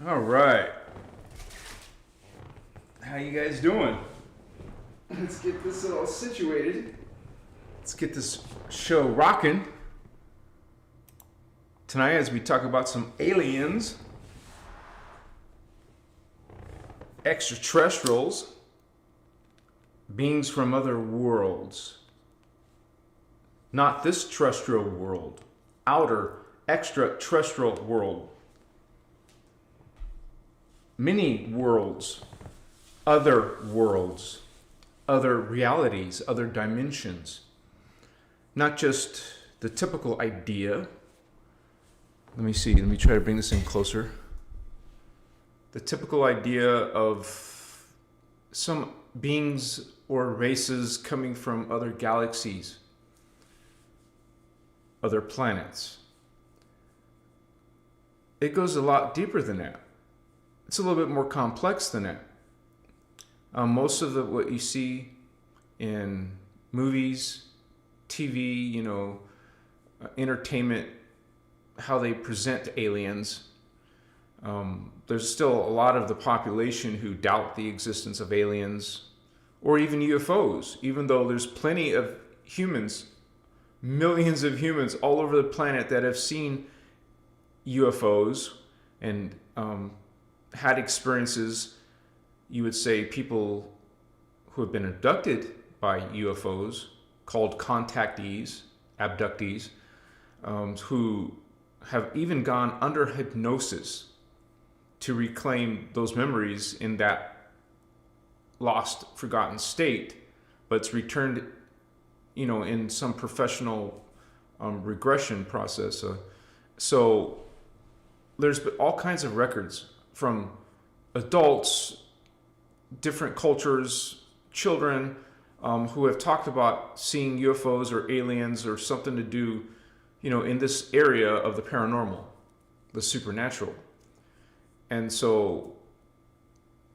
All right. How you guys doing? Let's get this all situated. Let's get this show rocking. Tonight as we talk about some aliens, extraterrestrials, beings from other worlds. Not this terrestrial world, outer extraterrestrial world. Many worlds, other realities, other dimensions. Not just the typical idea. Let me try to bring this in closer. The typical idea of some beings or races coming from other galaxies, other planets. It goes a lot deeper than that. It's a little bit more complex than that. Most of what you see in movies, TV, entertainment, how they present aliens, there's still a lot of the population who doubt the existence of aliens or even UFOs, even though there's plenty of humans, millions of humans all over the planet that have seen UFOs and had experiences. You would say people who have been abducted by UFOs, called contactees, abductees, who have even gone under hypnosis to reclaim those memories in that lost, forgotten state, but it's returned, in some professional regression process. So there's all kinds of records from adults, different cultures, children, who have talked about seeing UFOs or aliens or something to do, in this area of the paranormal, the supernatural. And so,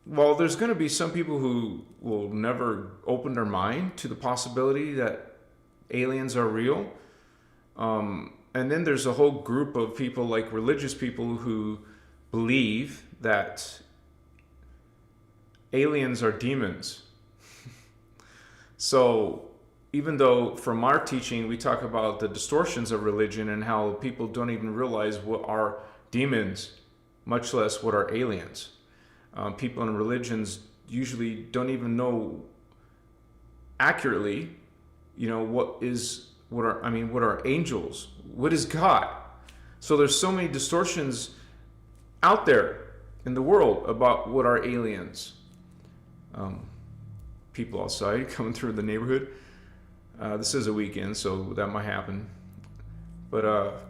while there's going to be some people who will never open their mind to the possibility that aliens are real, and then there's a whole group of people, like religious people, who believe that aliens are demons. So even though from our teaching we talk about the distortions of religion and how people don't even realize what are demons, much less what are aliens. People in religions usually don't even know accurately, what are angels? What is God? So there's so many distortions out there in the world about what are aliens. People outside coming through the neighborhood. This is a weekend, so that might happen. But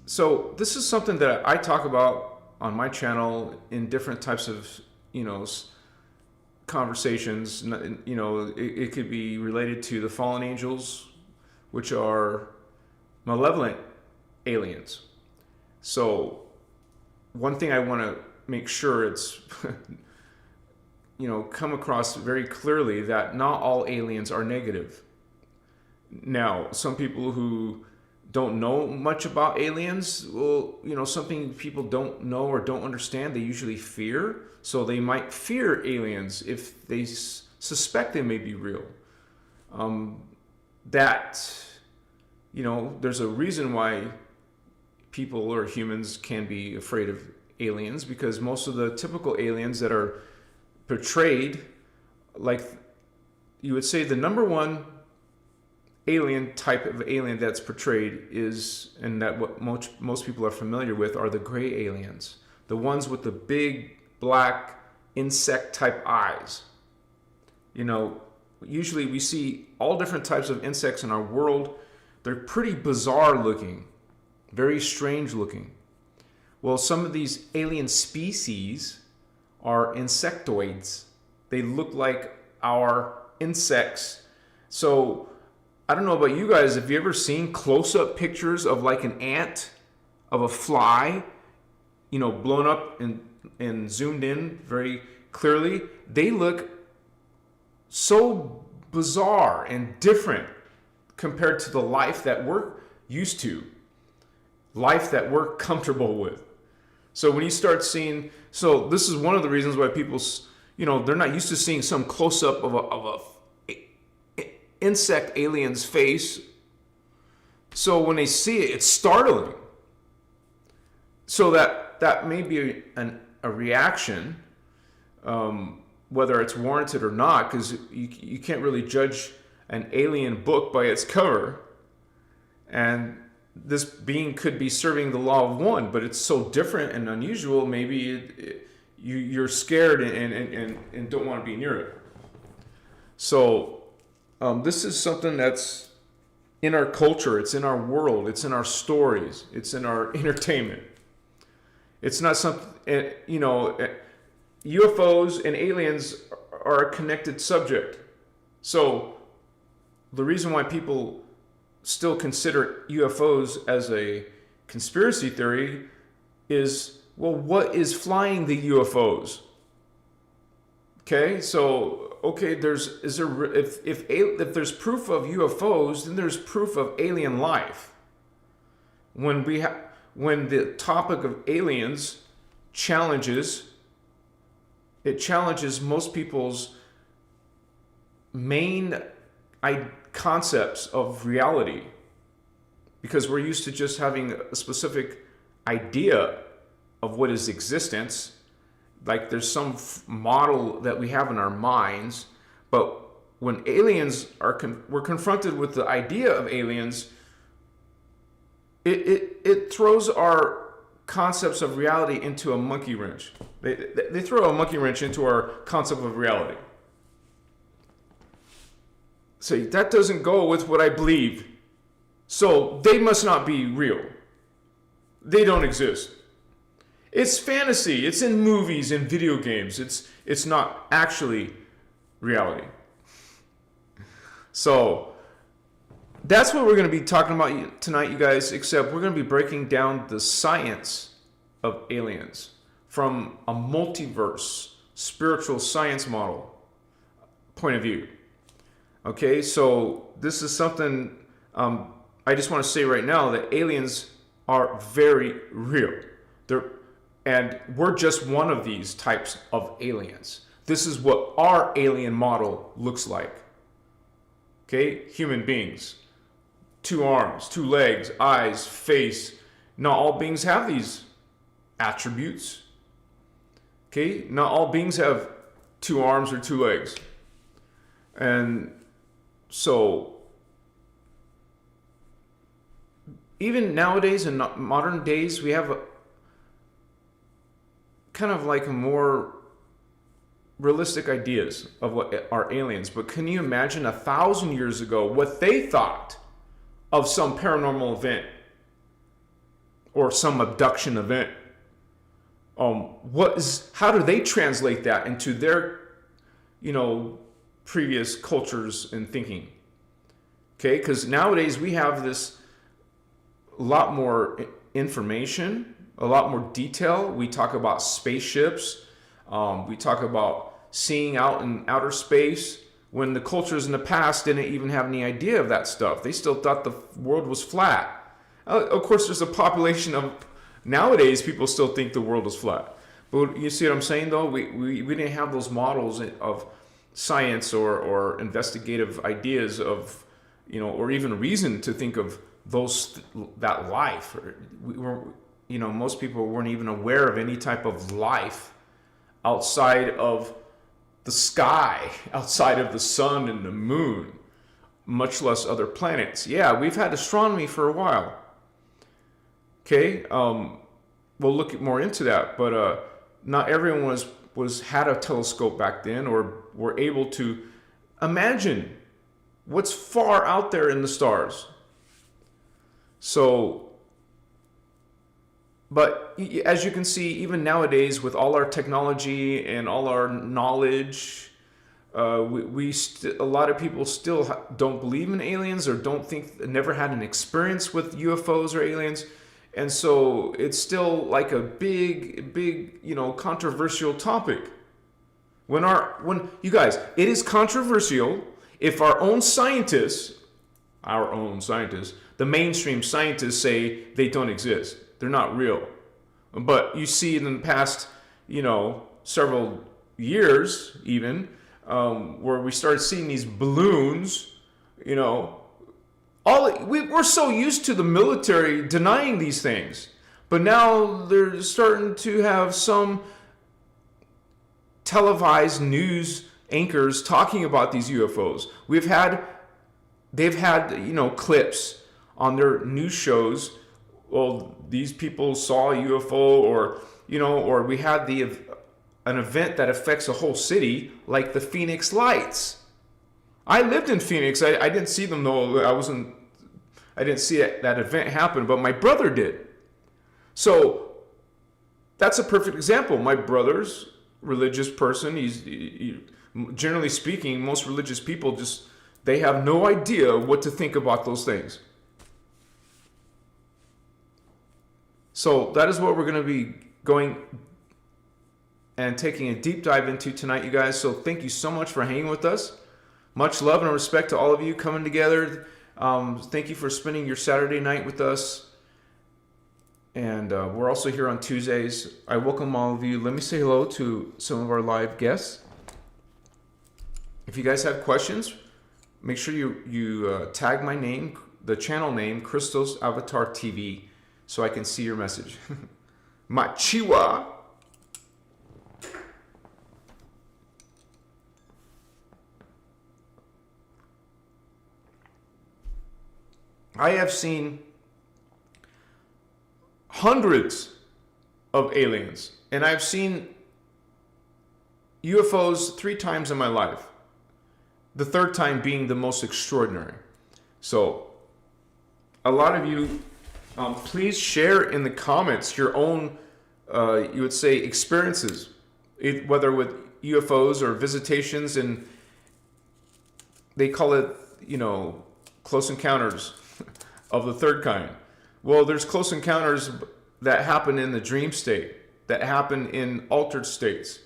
so this is something that I talk about on my channel in different types of, conversations. It could be related to the fallen angels, which are malevolent aliens. So one thing I want to make sure it's come across very clearly that not all aliens are negative. Now, some people who don't know much about aliens, well, something people don't know or don't understand, they usually fear. So they might fear aliens if they suspect they may be real. There's a reason why people or humans can be afraid of aliens, because most of the typical aliens that are portrayed, like you would say the number one alien type of alien that's portrayed is, and that what most people are familiar with, are the gray aliens, the ones with the big black insect type eyes. Usually we see all different types of insects in our world. They're pretty bizarre looking, very strange looking. Well, some of these alien species are insectoids. They look like our insects. So I don't know about you guys, have you ever seen close-up pictures of like an ant, of a fly, blown up and zoomed in very clearly? They look so bizarre and different compared to the life that we're used to, life that we're comfortable with. So when you start seeing, so this is one of the reasons why people, they're not used to seeing some close up of a insect alien's face. So when they see it, it's startling. So that may be a reaction, whether it's warranted or not, because you can't really judge an alien book by its cover. And this being could be serving the law of one, but it's so different and unusual, maybe you're scared and don't want to be near it. So this is something that's in our culture, it's in our world, it's in our stories, it's in our entertainment. It's not something, UFOs and aliens are a connected subject. So the reason why people still consider UFOs as a conspiracy theory is, well, what is flying the UFOs? Okay, so if there's proof of UFOs, then there's proof of alien life. When the topic of aliens challenges most people's main concepts of reality, because we're used to just having a specific idea of what is existence, like there's some model that we have in our minds. But when aliens we're confronted with the idea of aliens, it throws our concepts of reality into a monkey wrench. They throw a monkey wrench into our concept of reality. So that doesn't go with what I believe. So they must not be real. They don't exist. It's fantasy. It's in movies and video games. It's not actually reality. So that's what we're going to be talking about tonight, you guys, except we're going to be breaking down the science of aliens from a multiverse, spiritual science model point of view. Okay, so this is something I just want to say right now, that aliens are very real. And we're just one of these types of aliens. This is what our alien model looks like. Okay, human beings. 2 arms, 2 legs, eyes, face. Not all beings have these attributes. Okay, not all beings have 2 arms or 2 legs. And so, even nowadays in modern days, we have kind of like a more realistic ideas of what are aliens. But can you imagine 1,000 years ago what they thought of some paranormal event or some abduction event? How do they translate that into their, previous cultures and thinking? Okay, because nowadays we have this a lot more information, a lot more detail. We talk about spaceships. We talk about seeing out in outer space, when the cultures in the past didn't even have any idea of that stuff. They still thought the world was flat. Of course, there's a population of, nowadays people still think the world is flat. But you see what I'm saying, though? We didn't have those models of science or investigative ideas of, or even reason to think of that life. Most people weren't even aware of any type of life outside of the sky, outside of the sun and the moon, much less other planets. Yeah, we've had astronomy for a while. Okay, we'll look more into that, but not everyone had a telescope back then, or were able to imagine what's far out there in the stars. So, but as you can see, even nowadays, with all our technology and all our knowledge, a lot of people still don't believe in aliens, or never had an experience with UFOs or aliens. And so it's still like a big, controversial topic. When you guys, it is controversial if our own scientists, the mainstream scientists, say they don't exist. They're not real. But you see in the past, several years even, where we started seeing these balloons, we're so used to the military denying these things. But now they're starting to have some televised news anchors talking about these UFOs. They've had clips on their news shows. Well, these people saw a UFO, or we had an event that affects a whole city, like the Phoenix Lights. I lived in Phoenix. I didn't see them though. I didn't see that event happen, but my brother did. So that's a perfect example. My brother's religious person. Generally speaking, most religious people they have no idea what to think about those things. So that is what we're going to be going and taking a deep dive into tonight, you guys. So thank you so much for hanging with us. Much love and respect to all of you coming together. Thank you for spending your Saturday night with us. And we're also here on Tuesdays. I welcome all of you. Let me say hello to some of our live guests. If you guys have questions, make sure you tag my name, the channel name, Christos Avatar TV, so I can see your message. Machiwa. I have seen hundreds of aliens, and I've seen UFOs 3 times in my life. The third time being the most extraordinary. So, a lot of you, please share in the comments your own, you would say, experiences, whether with UFOs or visitations, and they call it, close encounters of the third kind. Well, there's close encounters that happen in the dream state, that happen in altered states,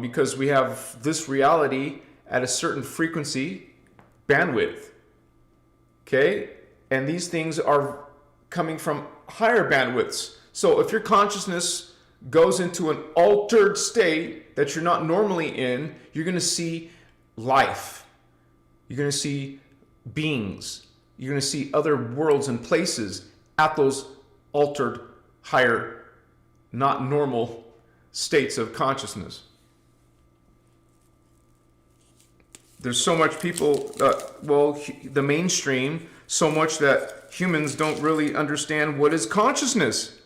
because we have this reality at a certain frequency bandwidth. Okay? And these things are coming from higher bandwidths. So if your consciousness goes into an altered state that you're not normally in, you're going to see life. You're going to see beings. You're going to see other worlds and places at those altered, higher, not normal states of consciousness. There's so much people, the mainstream, so much that humans don't really understand what is consciousness.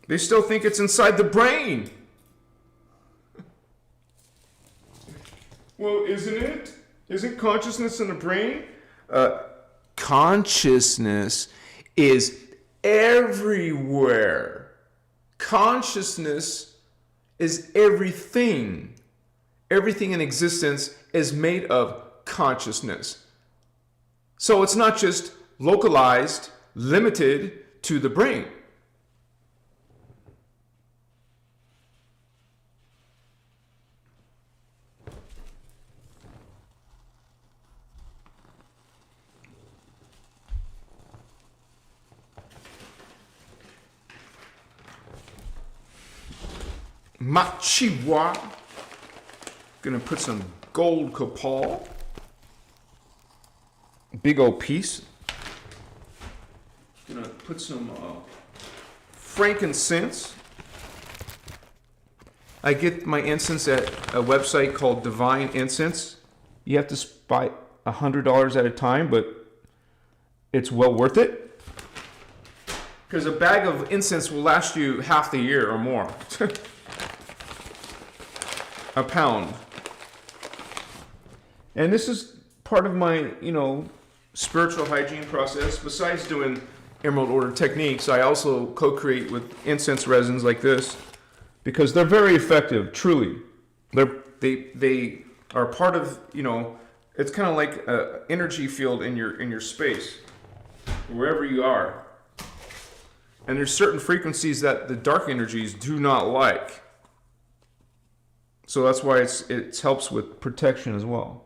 They still think it's inside the brain. Well, isn't it? Isn't consciousness in the brain? Consciousness is everywhere. Consciousness is everything. Everything in existence is made of consciousness. So it's not just localized, limited to the brain. Machiwa. Gonna put some gold copal. Big old piece. Gonna put some frankincense. I get my incense at a website called Divine Incense. You have to buy $100 at a time, but it's well worth it. Because a bag of incense will last you half the year or more. A pound. And this is part of my, spiritual hygiene process. Besides doing Emerald Order techniques, I also co-create with incense resins like this because they're very effective, truly. They are part of, it's kind of like an energy field in your space, wherever you are. And there's certain frequencies that the dark energies do not like. So that's why it helps with protection as well.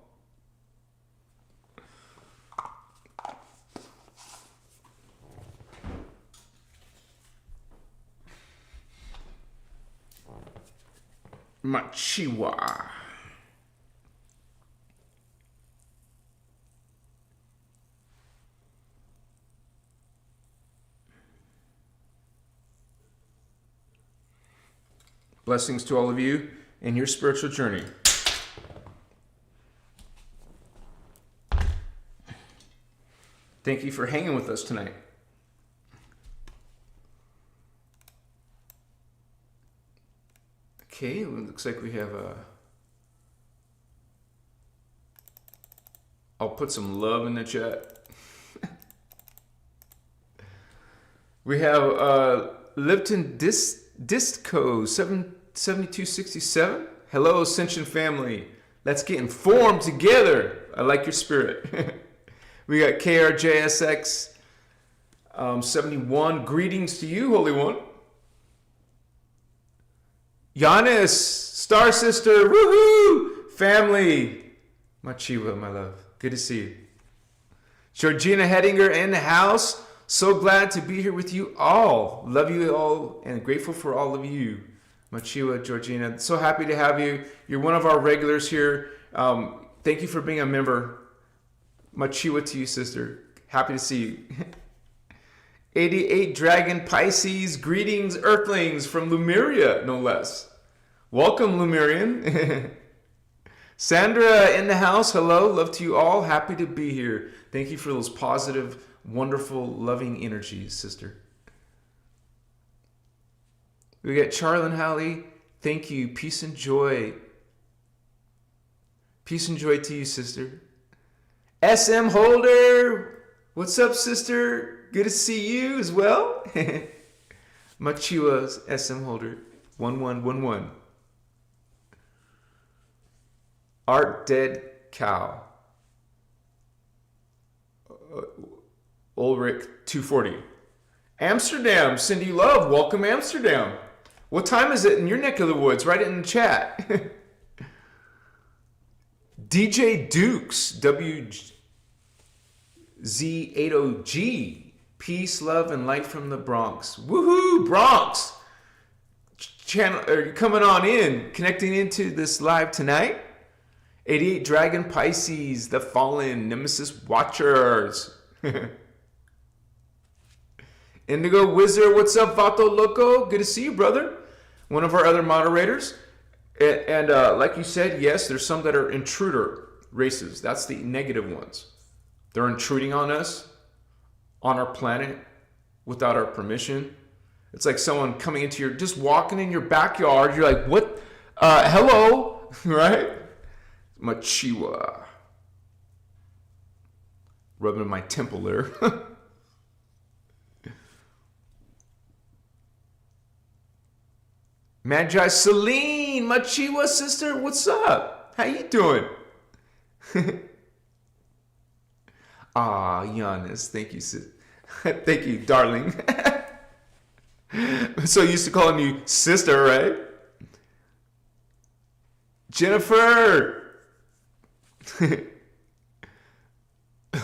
Machiwa. Blessings to all of you in your spiritual journey. Thank you for hanging with us tonight. Okay, it looks like we have a... I'll put some love in the chat. We have Lipton Disco 7267. Hello, Ascension family. Let's get informed together. I like your spirit. We got KRJSX 71. Greetings to you, Holy One. Giannis, Star Sister, woohoo! Family. Machiwa, my love. Good to see you. Georgina Hedinger in the house. So glad to be here with you all. Love you all and grateful for all of you. Machiwa, Georgina. So happy to have you. You're one of our regulars here. Thank you for being a member. Machiwa to you, sister. Happy to see you. 88 Dragon Pisces. Greetings, Earthlings, from Lemuria, no less. Welcome, Lemurian. Sandra in the house. Hello. Love to you all. Happy to be here. Thank you for those positive, wonderful, loving energies, sister. We got Charlene Halley. Thank you. Peace and joy. Peace and joy to you, sister. SM Holder. What's up, sister? Good to see you as well. Machiwa's SM Holder. 1111. Art Dead Cow. Ulrich 240. Amsterdam. Cindy Love. Welcome, Amsterdam. What time is it in your neck of the woods? Write it in the chat. DJ Dukes. WZ80G. Peace, love, and light from the Bronx. Woohoo, Bronx! Channel, coming on in, connecting into this live tonight. 88 Dragon Pisces, the Fallen, Nemesis Watchers. Indigo Wizard, what's up, Vato Loco? Good to see you, brother. One of our other moderators. And like you said, yes, there's some that are intruder races. That's the negative ones. They're intruding on us, on our planet, without our permission. It's like someone coming into your, just walking in your backyard. You're like, what? Hello, right? Machiwa. Rubbing my temple there. Magi Celine, Machiwa sister, what's up? How you doing? Ah, Giannis, thank you, sis. Thank you, darling. I'm so used to calling you sister, right? Jennifer.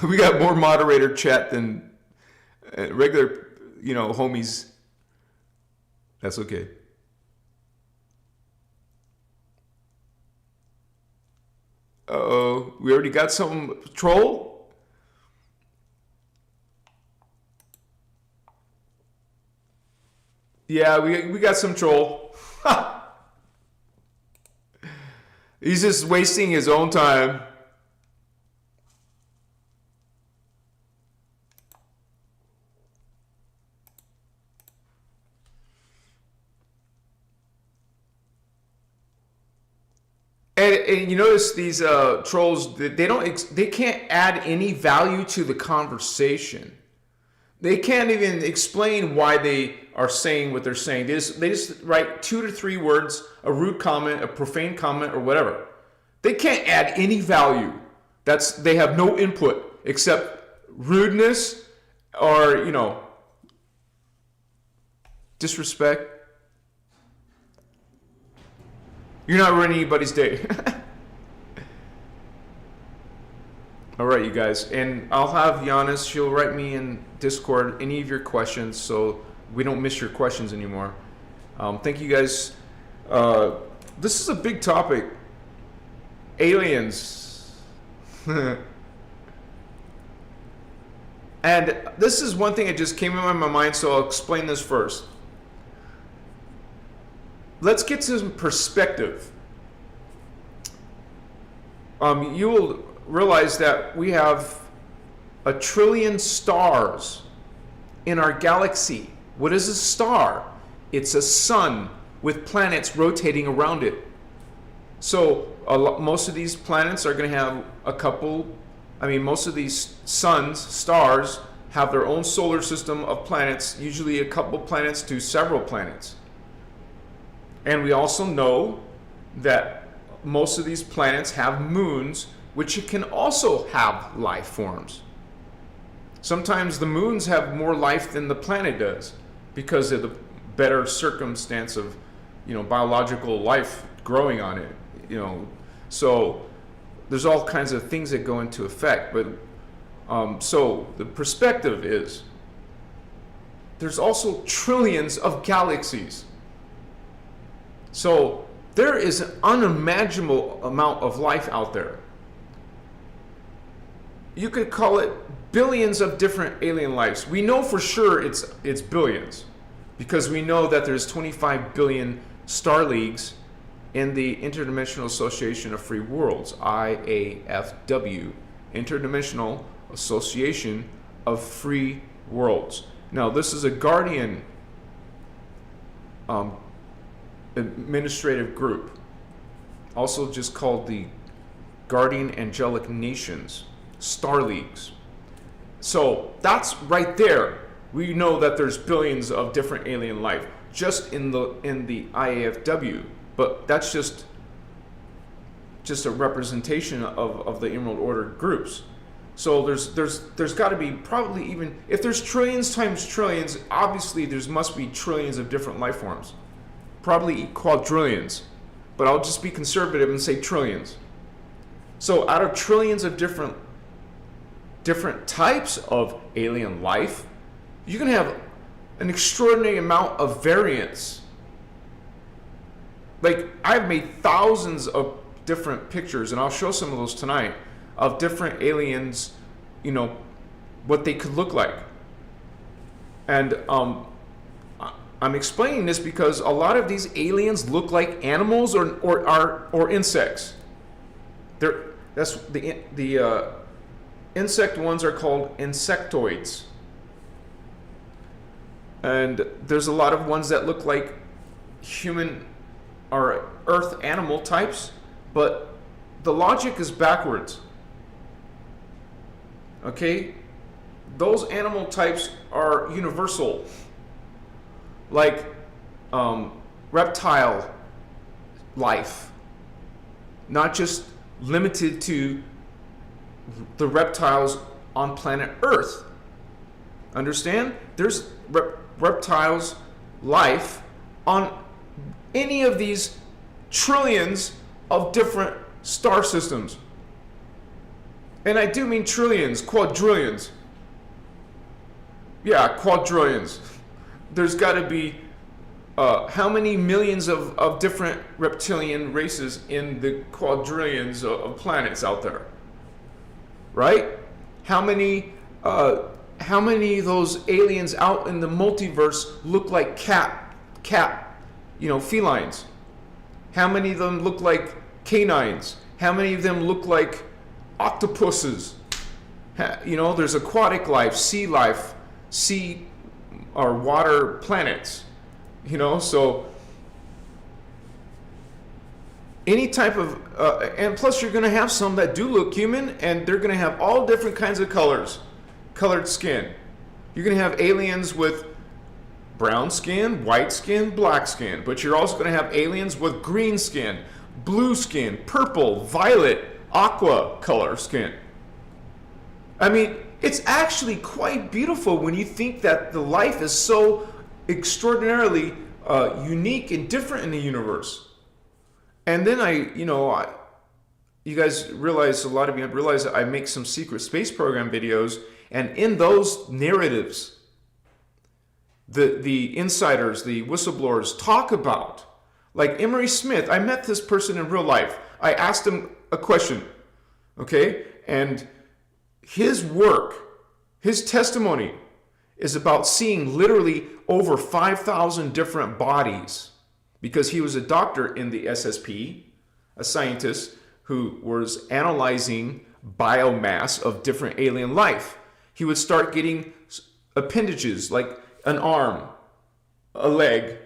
We got more moderator chat than regular, homies. That's okay. Uh-oh, we already got some troll? Yeah, we got some troll. He's just wasting his own time. And you notice these trolls, they can't add any value to the conversation. They can't even explain why they are saying what they're saying. They just write 2 to 3 words, a rude comment, a profane comment, or whatever. They can't add any value. They have no input except rudeness or, disrespect. You're not ruining anybody's day. All right, you guys. And I'll have Giannis. She'll write me in Discord any of your questions so we don't miss your questions anymore. Thank you guys This is a big topic. Aliens. And this is one thing that just came into my mind, so I'll explain this first. Let's get some perspective. You will realize that we have 1 trillion stars in our galaxy. What is a star? It's a sun with planets rotating around it. So most of these planets are going to have most of these suns, stars, have their own solar system of planets, usually a couple planets to several planets. And we also know that most of these planets have moons, which can also have life forms. Sometimes the moons have more life than the planet does because of the better circumstance of, biological life growing on it. So there's all kinds of things that go into effect. But so the perspective is there's also trillions of galaxies. So there is an unimaginable amount of life out there. You could call it billions of different alien lives. We know for sure it's billions because we know that there's 25 billion star leagues in the Interdimensional Association of Free Worlds, IAFW, Interdimensional Association of Free Worlds. Now, this is a guardian administrative group, also just called the Guardian Angelic Nations, Star Leagues. So that's right there. We know that there's billions of different alien life just in the IAFW, but that's just a representation of the Emerald Order groups. So there's got to be probably, even if there's trillions times trillions, obviously there must be trillions of different life forms. Probably quadrillions, but I'll just be conservative and say trillions. So out of trillions of different types of alien life, you're going to have an extraordinary amount of variance. Like, I've made thousands of different pictures, and I'll show some of those tonight, of different aliens, what they could look like. And I'm explaining this because a lot of these aliens look like animals or insects. The insect ones are called insectoids. And there's a lot of ones that look like human or earth animal types, but the logic is backwards. Okay? Those animal types are universal. Like reptile life, not just limited to the reptiles on planet Earth. Understand? There's reptiles life on any of these trillions of different star systems. And I do mean trillions, quadrillions. Yeah, quadrillions. There's got to be how many millions of different reptilian races in the quadrillions of planets out there, right? How many of those aliens out in the multiverse look like cat, felines? How many of them look like canines? How many of them look like octopuses? There's aquatic life, sea or water planets, so any type of, and plus you're going to have some that do look human, and they're going to have all different kinds of colored skin. You're going to have aliens with brown skin, white skin, black skin, but you're also going to have aliens with green skin, blue skin, purple, violet, aqua color skin. I mean, it's actually quite beautiful when you think that the life is so extraordinarily unique and different in the universe. And then you guys realize, a lot of you have realized that I make some secret space program videos, and in those narratives, the insiders, the whistleblowers talk about, Like Emery Smith, I met this person in real life. I asked him a question, okay? And his work, his testimony is about seeing literally over 5,000 different bodies, because he was a doctor in the SSP, a scientist who was analyzing biomass of different alien life. He would start getting appendages like an arm, a leg,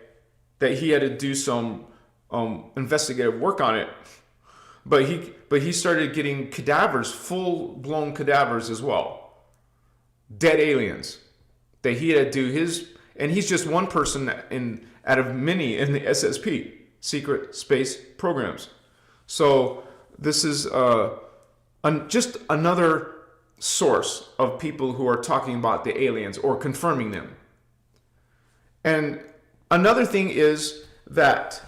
that he had to do some investigative work on it. But he started getting cadavers, full-blown cadavers as well. Dead aliens that he had to do his, and he's just one person out of many in the SSP, secret space programs. So this is just another source of people who are talking about the aliens or confirming them. And another thing is that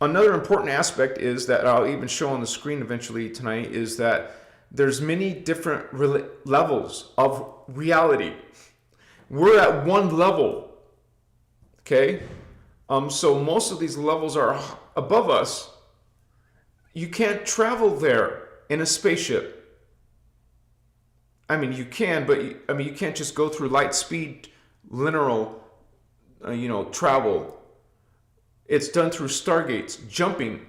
another important aspect is that I'll even show on the screen eventually tonight is that there's many different levels of reality. We're at one level, okay? So most of these levels are above us. You can't travel there in a spaceship. I mean, you can, but you can't just go through light speed, linear, travel. It's done through stargates, jumping,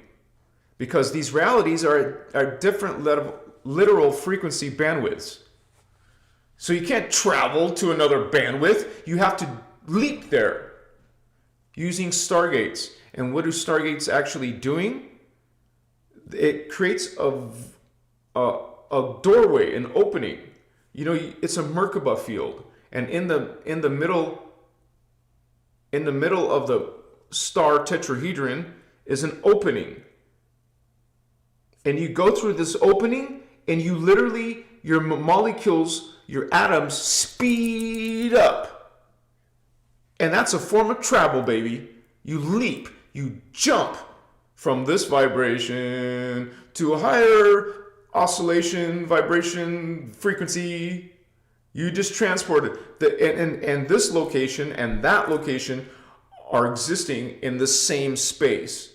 because these realities are different literal frequency bandwidths. So you can't travel to another bandwidth. You have to leap there using stargates. And what are stargates actually doing? It creates a doorway, an opening. It's a Merkaba field, and in the middle of the star tetrahedron is an opening. And you go through this opening, and you literally, your molecules, your atoms speed up. And that's a form of travel, baby. You leap, you jump from this vibration to a higher oscillation, vibration, frequency. You just transported and this location and that location are existing in the same space.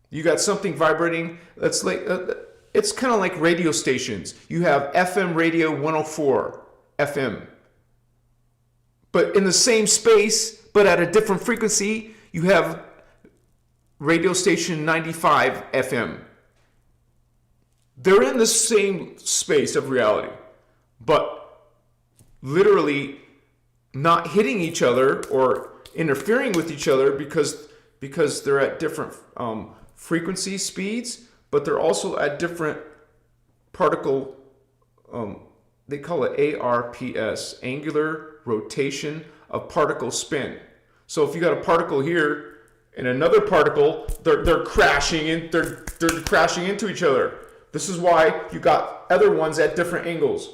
You got something vibrating that's like it's kind of like radio stations. You have FM radio 104 FM, but in the same space, but at a different frequency, you have radio station 95 FM. They're in the same space of reality, but literally not hitting each other or interfering with each other because they're at different frequency speeds, but they're also at different particle, they call it ARPS, angular rotation of particle spin. So if you got a particle here and another particle, they're crashing into each other. This is why you got other ones at different angles.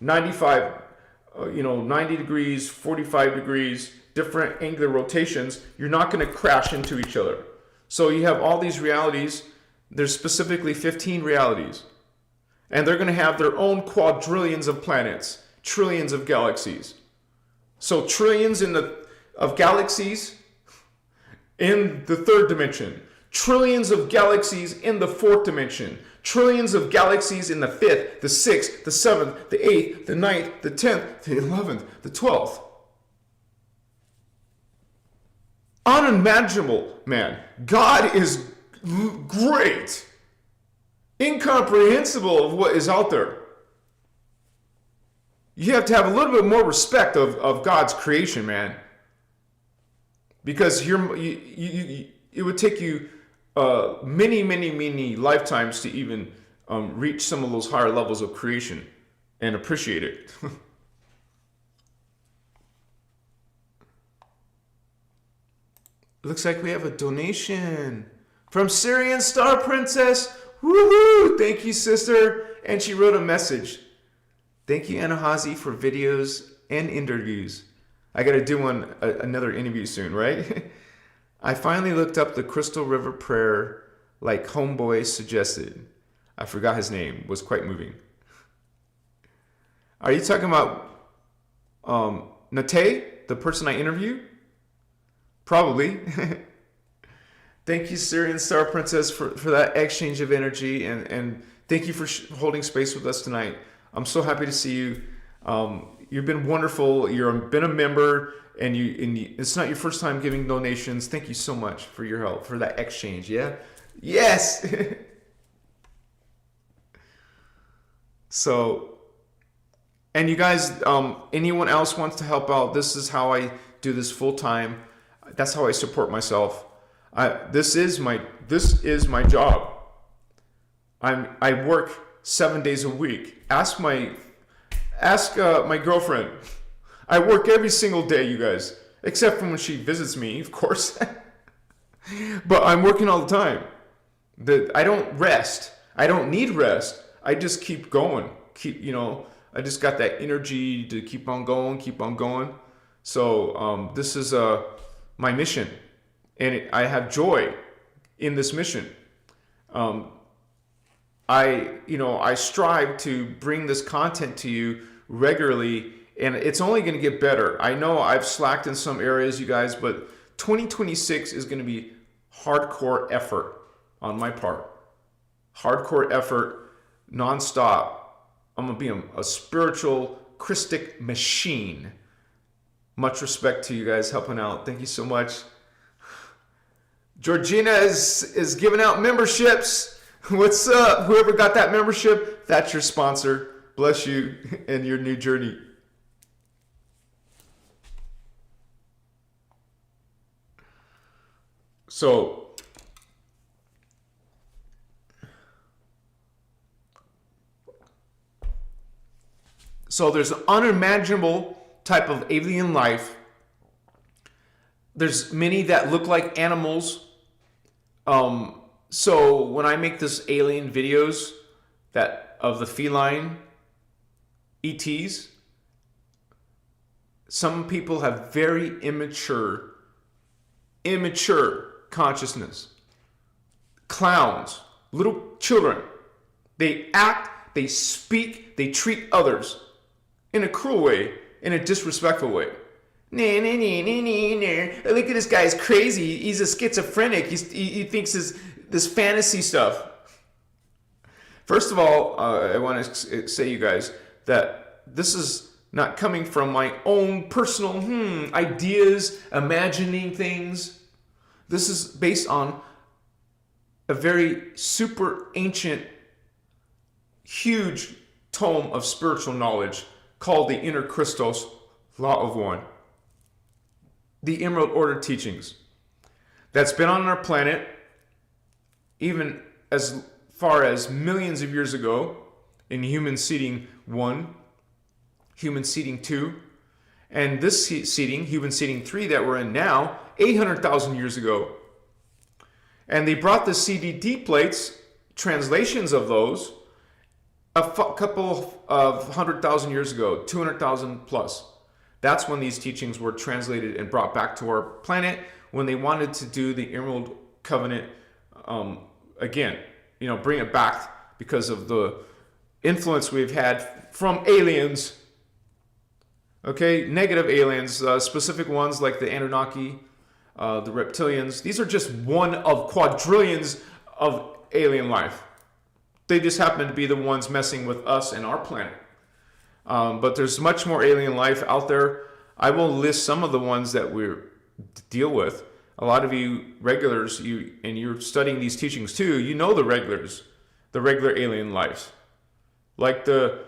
90 degrees, 45 degrees, different angular rotations. You're not going to crash into each other. So you have all these realities. There's specifically 15 realities. And they're going to have their own quadrillions of planets, trillions of galaxies. So trillions of galaxies in the third dimension. Trillions of galaxies in the fourth dimension. Trillions of galaxies in the fifth, the sixth, the seventh, the eighth, the ninth, the 10th, the 11th, the 12th. Unimaginable, man. God is great. Incomprehensible of what is out there. You have to have a little bit more respect of God's creation, man. Because it would take you many lifetimes to even reach some of those higher levels of creation and appreciate it. Looks like we have a donation from Syrian Star Princess. Woohoo! Thank you, sister. And she wrote a message. Thank you, Anahazi, for videos and interviews. I got to do another interview soon, right? I finally looked up the Crystal River prayer like Homeboy suggested. I forgot his name. Was quite moving. Are you talking about Nate, the person I interviewed? Probably. Thank you, Syrian Star Princess, for that exchange of energy, and thank you for holding space with us tonight. I'm so happy to see you. You've been wonderful. You've been a member, and it's not your first time giving donations. Thank you so much for your help, for that exchange. Yeah? Yes! So, and you guys, anyone else wants to help out, this is how I do this full time. That's how I support myself. This is my job. I work 7 days a week. Ask my girlfriend. I work every single day, you guys, except for when she visits me, of course. But I'm working all the time. I don't rest. I don't need rest. I just keep going. I just got that energy to keep on going. So this is my mission, and I have joy in this mission. I strive to bring this content to you regularly, and it's only going to get better. I know I've slacked in some areas, you guys, but 2026 is going to be hardcore effort on my part. Hardcore effort, nonstop. I'm going to be a spiritual, Christic machine. Much respect to you guys helping out. Thank you so much. Georgina is giving out memberships. What's up? Whoever got that membership, that's your sponsor. Bless you in your new journey. So there's an unimaginable type of alien life. There's many that look like animals. So when I make this alien videos of the feline ETs, some people have very immature consciousness. Clowns, little children. They act, they speak, they treat others in a cruel way, in a disrespectful way. Look at this guy's crazy. He's a schizophrenic. He thinks this fantasy stuff. First of all, I want to say, you guys, that this is not coming from my own personal ideas, imagining things. This is based on a very super ancient, huge tome of spiritual knowledge called the Innerchristos Law of One. The Emerald Order teachings. That's been on our planet even as far as millions of years ago in human seeding 1, human seeding 2, and this seeding, human seeding 3 that we're in now, 800,000 years ago. And they brought the CDD plates, translations of those, a couple of 100,000 years ago, 200,000 plus. That's when these teachings were translated and brought back to our planet when they wanted to do the Emerald Covenant again. Bring it back because of the influence we've had from aliens. Okay, negative aliens, specific ones like the Anunnaki, the reptilians. These are just one of quadrillions of alien life. They just happen to be the ones messing with us and our planet. But there's much more alien life out there. I will list some of the ones that we deal with. A lot of you regulars, you're studying these teachings too, you know the regulars, the regular alien life. Like if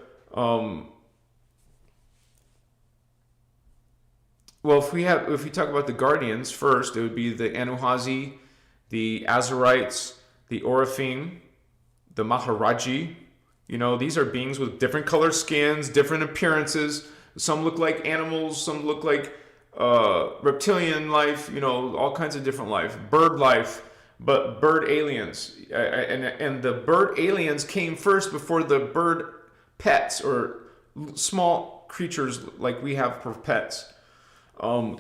we talk about the guardians first, it would be the Anuhazi, the Azarites, the Oraphim, the Maharaji. These are beings with different colored skins, different appearances. Some look like animals, some look like reptilian life, all kinds of different life. Bird life, but bird aliens. And the bird aliens came first before the bird pets or small creatures like we have for pets.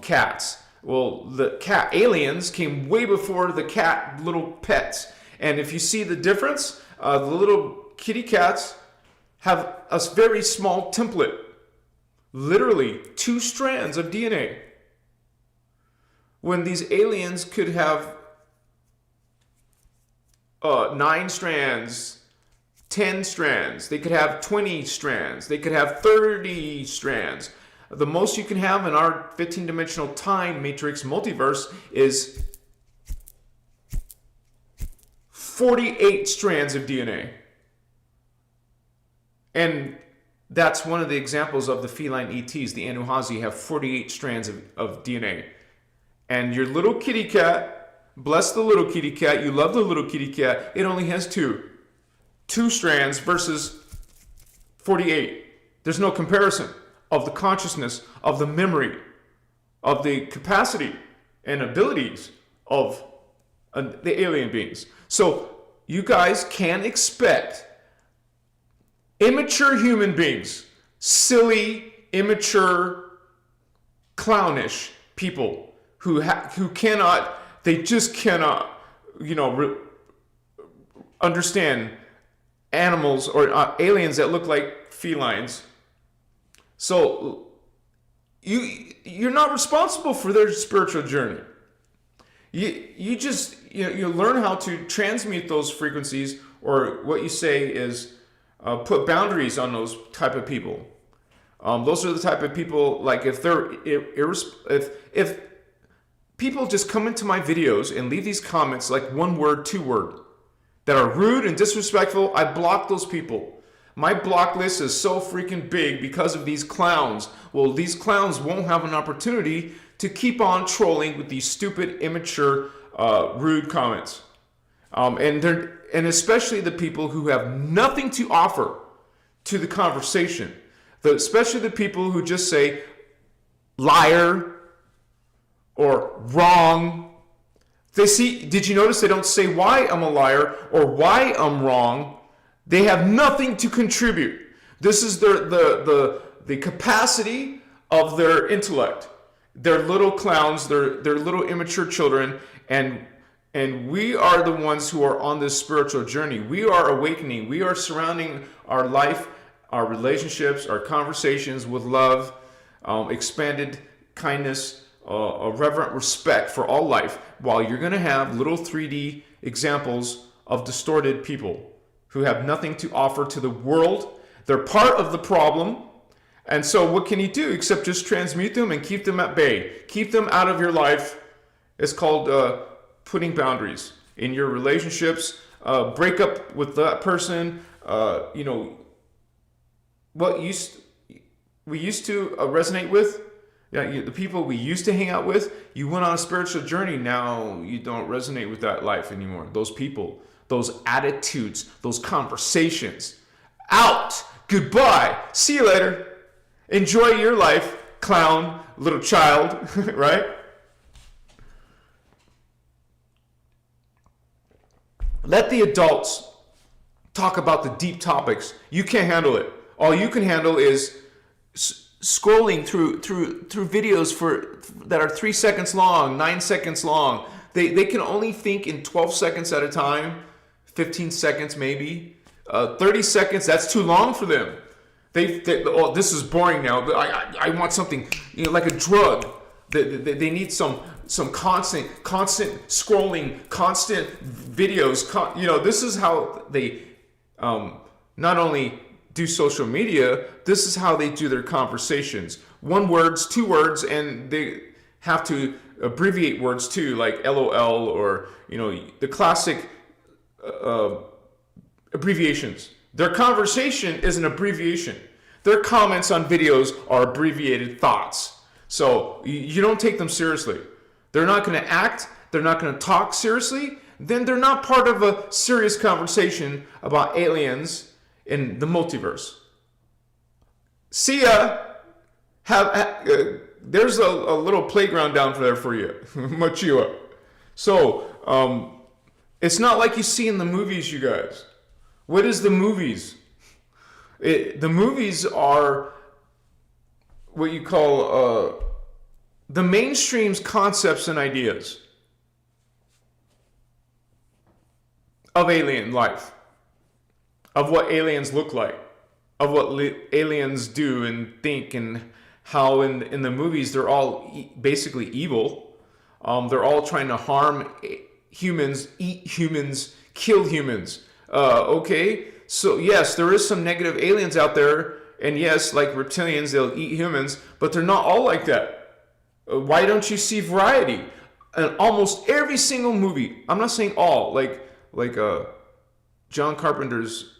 Cats. Well, the cat aliens came way before the cat little pets. And if you see the difference, the little kitty cats have a very small template, literally 2 strands of DNA. when these aliens could have 9 strands, 10 strands, they could have 20 strands, they could have 30 strands. The most you can have in our 15-dimensional time matrix multiverse is 48 strands of DNA. And that's one of the examples of the feline ETs. The Anuhazi have 48 strands of DNA. And your little kitty cat, bless the little kitty cat, you love the little kitty cat, it only has 2 strands versus 48. There's no comparison of the consciousness, of the memory, of the capacity and abilities of the alien beings. So you guys can expect immature human beings, silly, immature, clownish people who cannot, they just cannot, understand animals or aliens that look like felines. So you're not responsible for their spiritual journey. You just you learn how to transmute those frequencies, or what you say is put boundaries on those type of people. Those are the type of people, like if people just come into my videos and leave these comments like 1 word, 2 word that are rude and disrespectful, I block those people. My block list is so freaking big because of these clowns. Well, these clowns won't have an opportunity to keep on trolling with these stupid, immature, rude comments. And especially the people who have nothing to offer to the conversation. Especially the people who just say liar or wrong. Did you notice they don't say why I'm a liar or why I'm wrong? They have nothing to contribute. This is the capacity of their intellect. They're little clowns, they're little immature children, and we are the ones who are on this spiritual journey. We are awakening. We are surrounding our life, our relationships, our conversations with love, expanded kindness, a reverent respect for all life, while you're going to have little 3D examples of distorted people who have nothing to offer to the world. They're part of the problem. And so what can you do except just transmute them and keep them at bay? Keep them out of your life. It's called putting boundaries in your relationships. Break up with that person. What we used to resonate with, the people we used to hang out with, you went on a spiritual journey. Now you don't resonate with that life anymore. Those people, those attitudes, those conversations. Out. Goodbye. See you later. Enjoy your life, clown, little child, right? Let the adults talk about the deep topics. You can't handle it. All you can handle is scrolling through videos that are 3 seconds long, 9 seconds long. They can only think in 12 seconds at a time, 15 seconds maybe, 30 seconds. That's too long for them. Oh, this is boring now. I want something, like a drug. They need some constant scrolling, constant videos. This is how they not only do social media. This is how they do their conversations. 1 words, 2 words, and they have to abbreviate words too, like LOL or the classic abbreviations. Their conversation is an abbreviation. Their comments on videos are abbreviated thoughts. So you don't take them seriously. They're not going to act. They're not going to talk seriously. Then they're not part of a serious conversation about aliens in the multiverse. See ya. There's a little playground down there for you. Machua. So it's not like you see in the movies, you guys. What is the movies? The movies are what you call the mainstream's concepts and ideas of alien life, of what aliens look like, of what aliens do and think, and how in the movies they're all basically evil. They're all trying to harm humans, eat humans, kill humans. Okay, so yes, there is some negative aliens out there, and yes, like reptilians, they'll eat humans, but they're not all like that. Why don't you see variety? And almost every single movie, I'm not saying all, like John Carpenter's,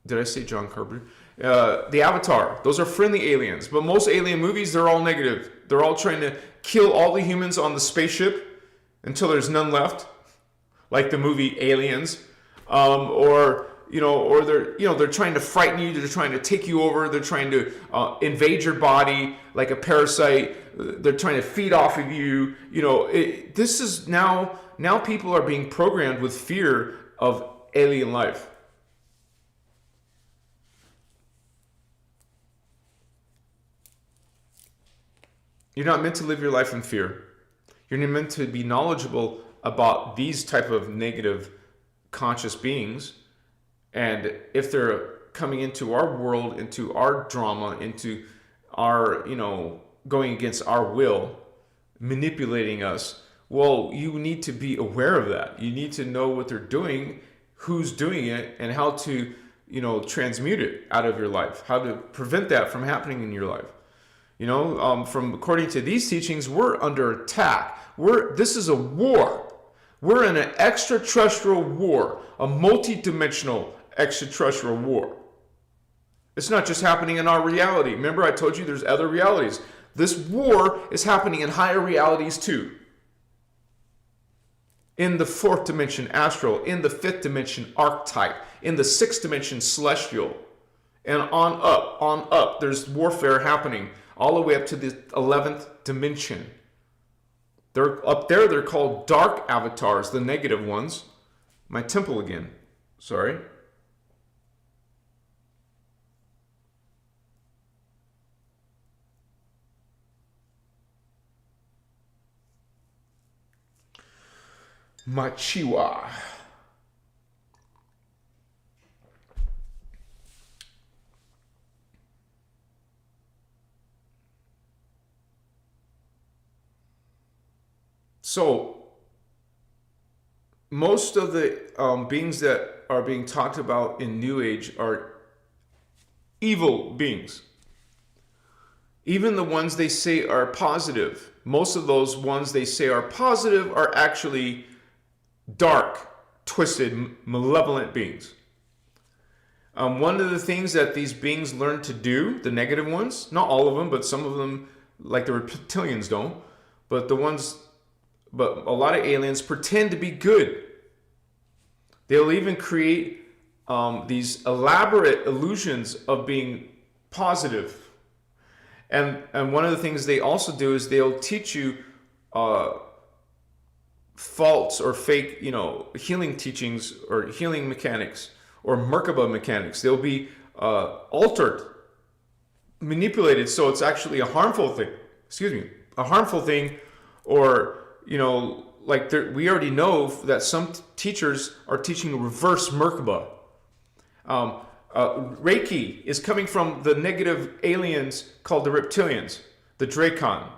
did I say John Carpenter? The Avatar, those are friendly aliens, but most alien movies, they're all negative. They're all trying to kill all the humans on the spaceship until there's none left, like the movie Aliens, or they're trying to frighten you. They're trying to take you over. They're trying to invade your body like a parasite. They're trying to feed off of you. This is now people are being programmed with fear of alien life. You're not meant to live your life in fear. You're meant to be knowledgeable about these type of negative conscious beings, and if they're coming into our world, into our drama, into our, going against our will, manipulating us, well, you need to be aware of that. You need to know what they're doing, who's doing it, and how to, transmute it out of your life, how to prevent that from happening in your life. From according to these teachings, we're under attack. This is a war. We're in an extraterrestrial war, a multi-dimensional extraterrestrial war. It's not just happening in our reality. Remember, I told you there's other realities. This war is happening in higher realities too. In the fourth dimension, astral. In the fifth dimension, archetype. In the sixth dimension, celestial. And on up. There's warfare happening all the way up to the 11th dimension. They're up there, they're called dark avatars, the negative ones. My temple again. Sorry. Machiwa. So, most of the beings that are being talked about in New Age are evil beings. Even the ones they say are positive, most of those ones they say are positive are actually dark, twisted, malevolent beings. One of the things that these beings learn to do, the negative ones, not all of them, but some of them, like the reptilians don't, but a lot of aliens pretend to be good. They'll even create these elaborate illusions of being positive. And one of the things they also do is they'll teach you false or fake, healing teachings or healing mechanics or Merkaba mechanics. They'll be altered, manipulated, so it's actually a harmful thing. A harmful thing, or we already know that some teachers are teaching reverse Merkaba. Reiki is coming from the negative aliens called the reptilians, the Dracon.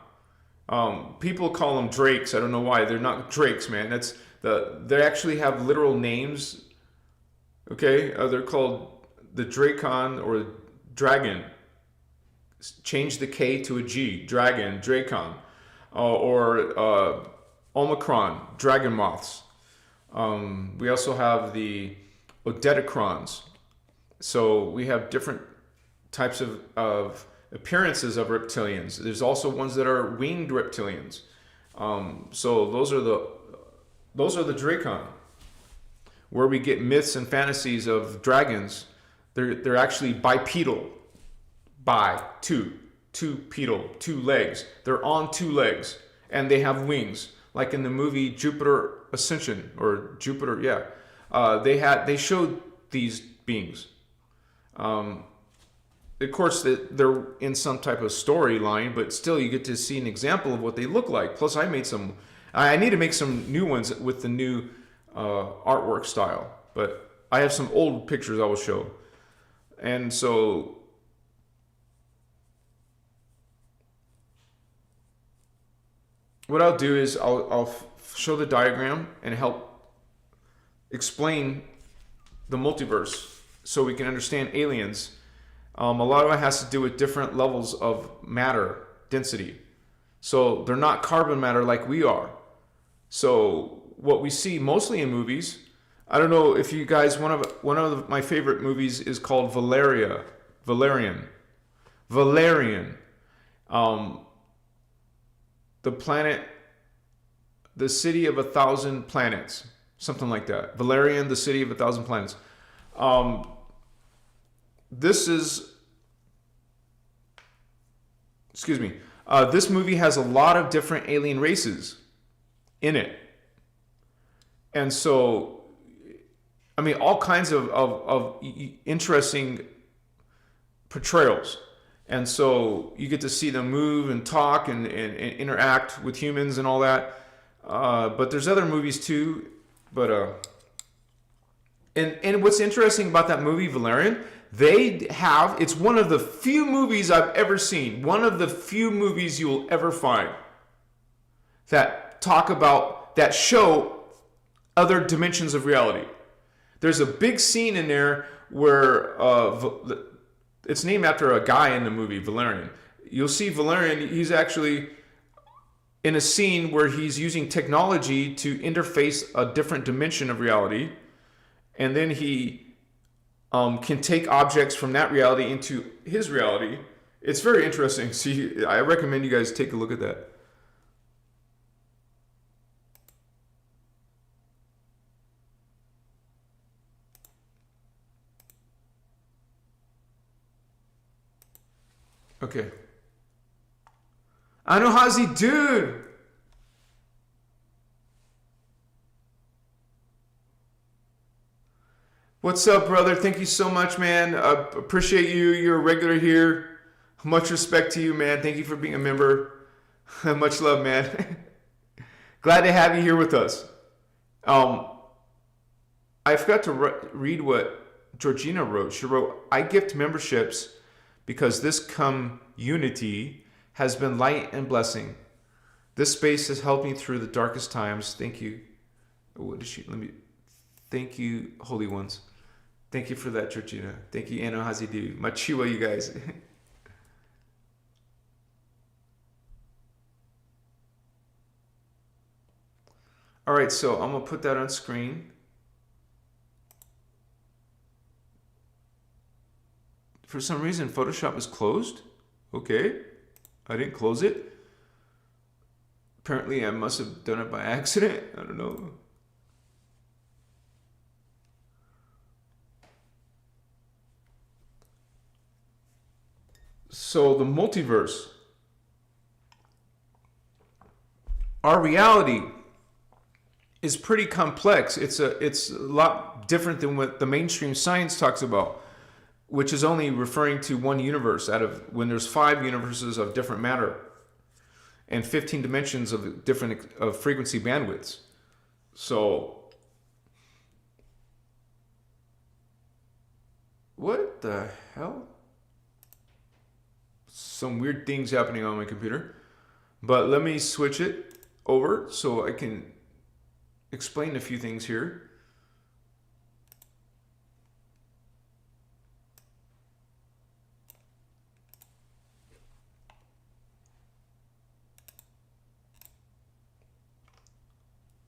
People call them drakes. I don't know why. They're not drakes, man. They actually have literal names. Okay, they're called the Dracon or dragon. Change the K to a G. Dragon, Dracon, or Omicron, dragon moths. We also have the Odetacrons. So we have different types of appearances of reptilians. There's also ones that are winged reptilians. So those are the Dracon, where we get myths and fantasies of dragons. They're actually bipedal, two pedal, two legs. They're on two legs, and they have wings, like in the movie Jupiter Ascension or Jupiter. Yeah, they showed these beings. Of course, they're in some type of storyline, but still you get to see an example of what they look like. Plus, I need to make some new ones with the new artwork style, but I have some old pictures I will show. And so what I'll do is I'll show the diagram and help explain the multiverse so we can understand aliens. A lot of it has to do with different levels of matter density. So they're not carbon matter like we are. So what we see mostly in movies, I don't know if you guys, one of my favorite movies is called Valerian. The planet, the city of 1,000 planets, something like that. Valerian, the city of 1,000 planets. This is, excuse me, this movie has a lot of different alien races in it. And so, I mean, all kinds of interesting portrayals. And so you get to see them move and talk and interact with humans and all that. But there's other movies too. But and what's interesting about that movie, Valerian, it's one of the few movies I've ever seen, one of the few movies you'll ever find that show other dimensions of reality. There's a big scene in there where it's named after a guy in the movie, Valerian. You'll see Valerian, he's actually in a scene where he's using technology to interface a different dimension of reality. And then he can take objects from that reality into his reality. It's very interesting. See, I recommend you guys take a look at that. Okay. I know, how's he, dude? What's up, brother? Thank you so much, man. I appreciate you. You're a regular here. Much respect to you, man. Thank you for being a member. Much love, man. Glad to have you here with us. I forgot to read what Georgina wrote. She wrote, I gift memberships because this community has been light and blessing. This space has helped me through the darkest times. Thank you. What did she, thank you, holy ones. Thank you for that, Georgina. Thank you, Anna Hazidu. Machiwa, you guys. All right, so I'm going to put that on screen. For some reason, Photoshop is closed. Okay, I didn't close it. Apparently, I must have done it by accident. I don't know. So the multiverse, our reality is pretty complex. It's a lot different than what the mainstream science talks about, which is only referring to one universe out of when there's 5 universes of different matter and 15 dimensions of different frequency bandwidths. So what the hell? Some weird things happening on my computer, but let me switch it over so I can explain a few things here.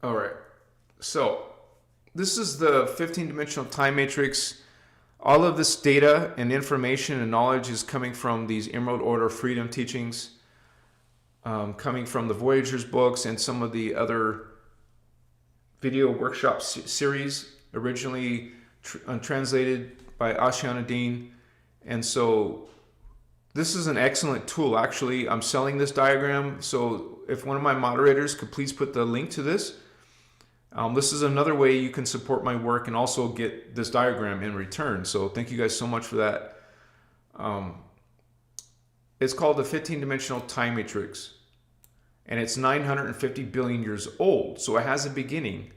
All right, so this is the 15-dimensional time matrix. All of this data and information and knowledge is coming from these Emerald Order Freedom teachings, coming from the Voyagers books and some of the other video workshop series, originally translated by Ashiana Dean. And so this is an excellent tool. Actually, I'm selling this diagram. So if one of my moderators could please put the link to this. This is another way you can support my work and also get this diagram in return. So thank you guys so much for that. It's called the 15-dimensional time matrix, and it's 950 billion years old. So it has a beginning.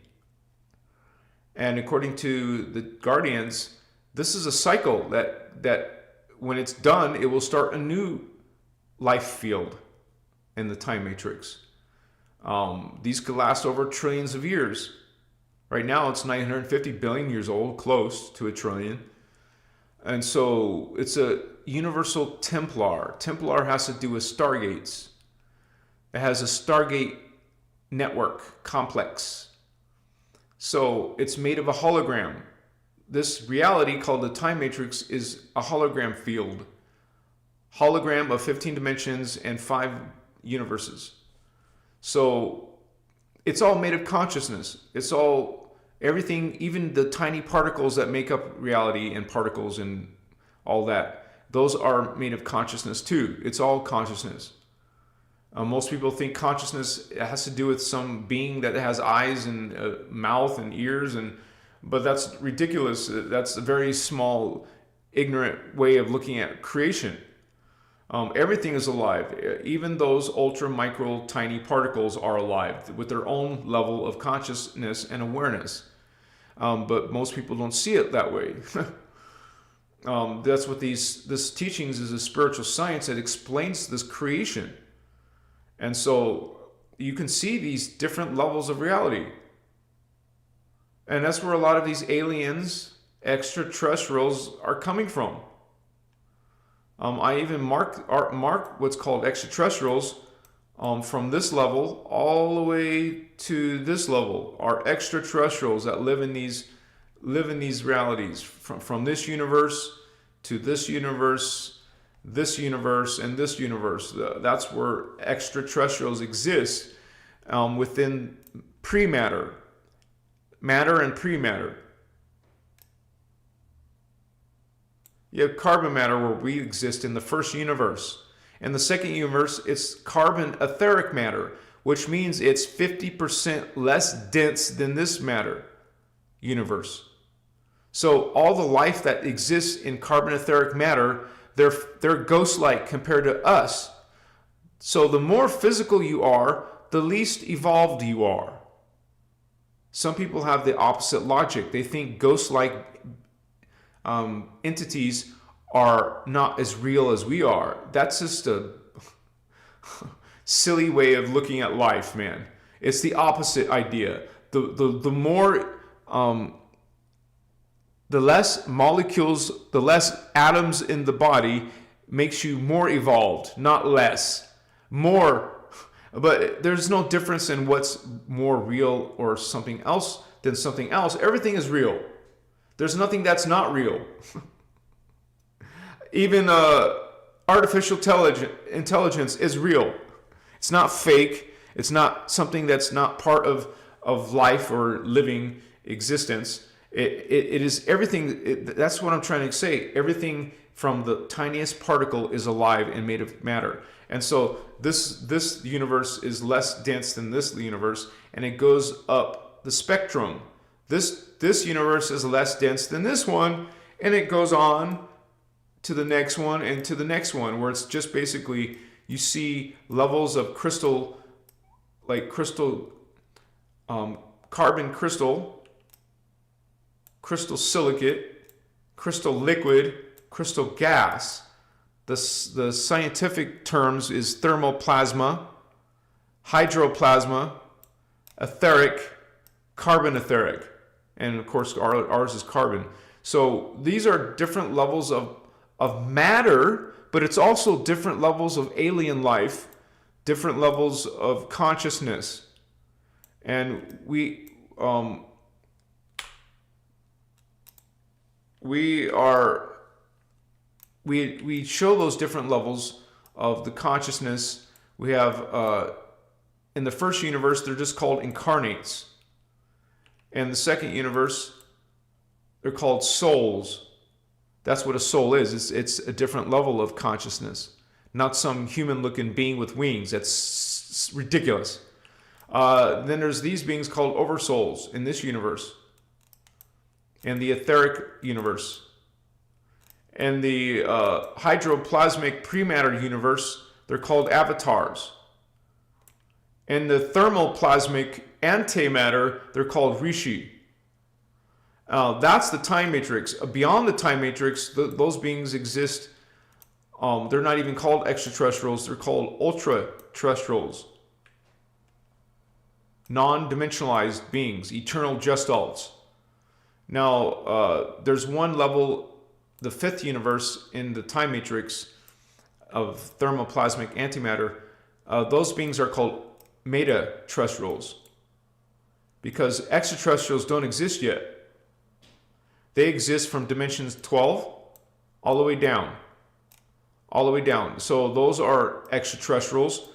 And according to the Guardians, this is a cycle that when it's done, it will start a new life field in the time matrix. These could last over trillions of years. Right now, it's 950 billion years old, close to a trillion. And so it's a universal Templar. Templar has to do with stargates. It has a Stargate network complex. So it's made of a hologram. This reality called the time matrix is a hologram field. Hologram of 15 dimensions and 5 universes. So it's all made of consciousness. It's all, everything, even the tiny particles that make up reality and particles and all that, those are made of consciousness too. It's all consciousness. Most people think consciousness has to do with some being that has eyes and a mouth and ears, but that's ridiculous. That's a very small, ignorant way of looking at creation. Everything is alive. Even those ultra micro tiny particles are alive with their own level of consciousness and awareness. But most people don't see it that way. That's what this teachings is, a spiritual science that explains this creation. And so you can see these different levels of reality. And that's where a lot of these aliens, extraterrestrials, are coming from. I even mark what's called extraterrestrials from this level all the way to this level are extraterrestrials that live in these realities from this universe to this universe, and this universe. That's where extraterrestrials exist within pre-matter, matter and pre-matter. You have carbon matter where we exist in the first universe. In the second universe, it's carbon etheric matter, which means it's 50% less dense than this matter universe. So all the life that exists in carbon etheric matter, they're ghost-like compared to us. So the more physical you are, the least evolved you are. Some people have the opposite logic. They think ghost-like entities are not as real as we are. That's just a silly way of looking at life, man. It's the opposite idea. The more the less molecules, the less atoms in the body makes you more evolved, not less. More. But there's no difference in what's more real or something else than something else. Everything is real. There's nothing that's not real. Even artificial intelligence is real. It's not fake. It's not something that's not part of life or living existence. It is everything. That's what I'm trying to say. Everything from the tiniest particle is alive and made of matter. And so this universe is less dense than this universe, and it goes up the spectrum. This universe is less dense than this one, and it goes on to the next one and to the next one, where it's just basically you see levels of crystal, like crystal, carbon crystal, crystal silicate, crystal liquid, crystal gas. The scientific terms is thermoplasma, hydroplasma, etheric, carbon etheric. And of course, ours is carbon. So these are different levels of matter, but it's also different levels of alien life, different levels of consciousness. And we show those different levels of the consciousness. We have, in the first universe, they're just called incarnates. And the second universe, they're called souls. That's what a soul is. It's a different level of consciousness, not some human-looking being with wings. That's ridiculous. Then there's these beings called oversouls in this universe, and the etheric universe. And the hydroplasmic prematter universe, they're called avatars. And the thermoplasmic antimatter, they're called rishi. That's the time matrix. Beyond the time matrix, those beings exist. They're not even called extraterrestrials. They're called ultra-terrestrials. non-dimensionalized beings, eternal gestalts. Now, there's one level, the fifth universe in the time matrix of thermoplasmic antimatter. Those beings are called meta-terrestrials because extraterrestrials don't exist yet. They exist from dimensions 12 all the way down. All the way down. So those are extraterrestrials.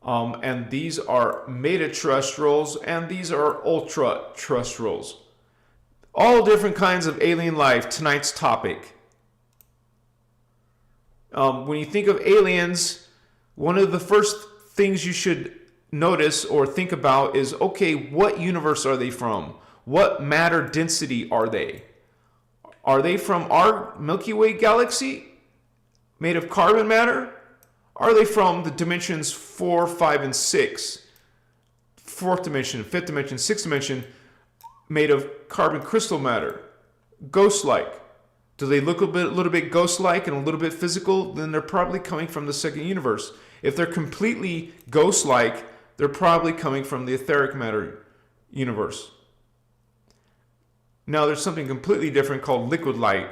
And these are meta-terrestrials, and these are ultra-terrestrials. All different kinds of alien life, tonight's topic. When you think of aliens, one of the first things you should notice or think about is, okay, what universe are they from? What matter density are they? Are they from our Milky Way galaxy, made of carbon matter? Are they from the dimensions 4, 5, and 6? Fourth dimension, fifth dimension, sixth dimension, made of carbon crystal matter, ghost-like. Do they look a little bit ghost-like and a little bit physical? Then they're probably coming from the second universe. If they're completely ghost-like, they're probably coming from the etheric matter universe. Now there's something completely different called liquid light,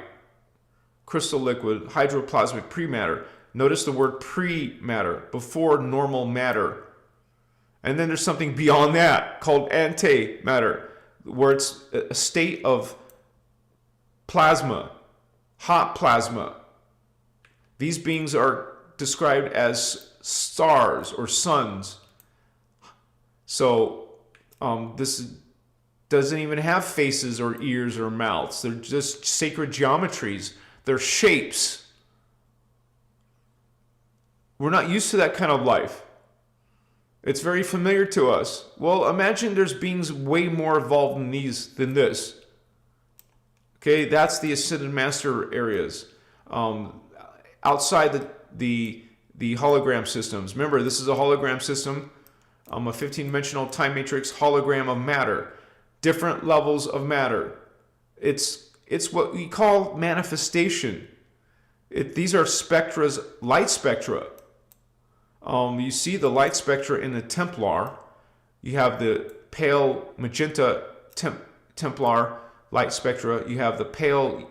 crystal liquid, hydroplasmic pre-matter. Notice the word pre-matter, before normal matter. And then there's something beyond that called antimatter, where it's a state of plasma, hot plasma. These beings are described as stars or suns. So this doesn't even have faces or ears or mouths. They're just sacred geometries. They're shapes. We're not used to that kind of life. It's very familiar to us. Well, imagine there's beings way more evolved than this. Okay, that's the Ascended Master areas. Outside the hologram systems. Remember, this is a hologram system, a 15-dimensional time matrix hologram of matter. Different levels of matter. It's what we call manifestation. These are spectra's light spectra. You see the light spectra in the Templar. You have the pale magenta Templar light spectra. You have the pale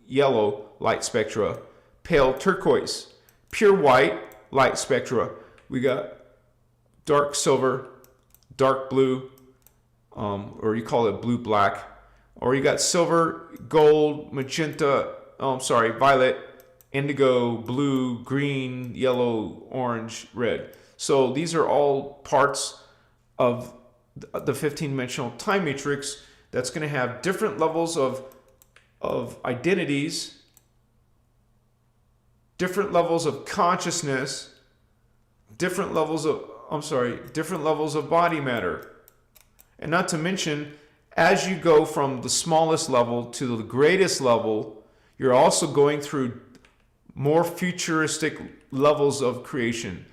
yellow light spectra, pale turquoise, pure white light spectra. We got dark silver, dark blue, or you call it blue-black. Or you got silver, gold, magenta, violet, indigo, blue, green, yellow, orange, red. So these are all parts of the 15-dimensional time matrix that's going to have different levels of identities, different levels of consciousness, different levels of body matter. And not to mention, as you go from the smallest level to the greatest level, you're also going through more futuristic levels of creation.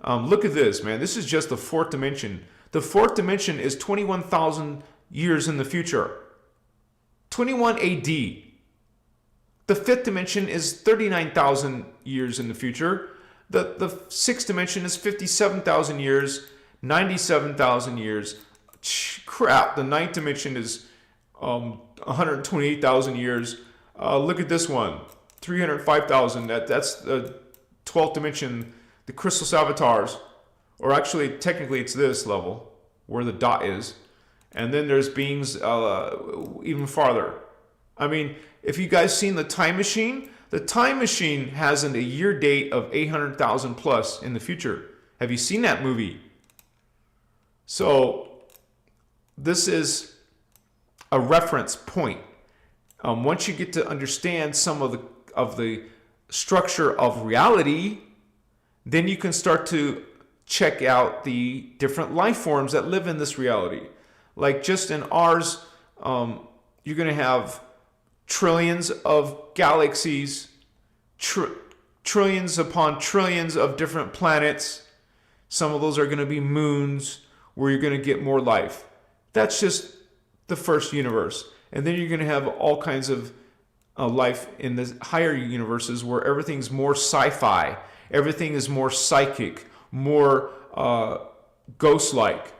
Look at this, man. This is just the fourth dimension. The fourth dimension is 21,000 years in the future. 21 AD. The fifth dimension is 39,000 years in the future. The sixth dimension is 57,000 years, 97,000 years. Crap, the ninth dimension is 128,000 years. Look at this one, 305,000. That's the 12th dimension, the Christos avatars. Or actually, technically, it's this level where the dot is. And then there's beings even farther. I mean, if you guys seen the Time Machine has a year date of 800,000 plus in the future. Have you seen that movie? So this is a reference point. Once you get to understand some of the structure of reality, then you can start to check out the different life forms that live in this reality. Like just in ours, you're going to have trillions of galaxies, trillions upon trillions of different planets. Some of those are going to be moons where you're going to get more life. That's just the first universe. And then you're going to have all kinds of life in the higher universes where everything's more sci-fi. Everything is more psychic, more ghost-like.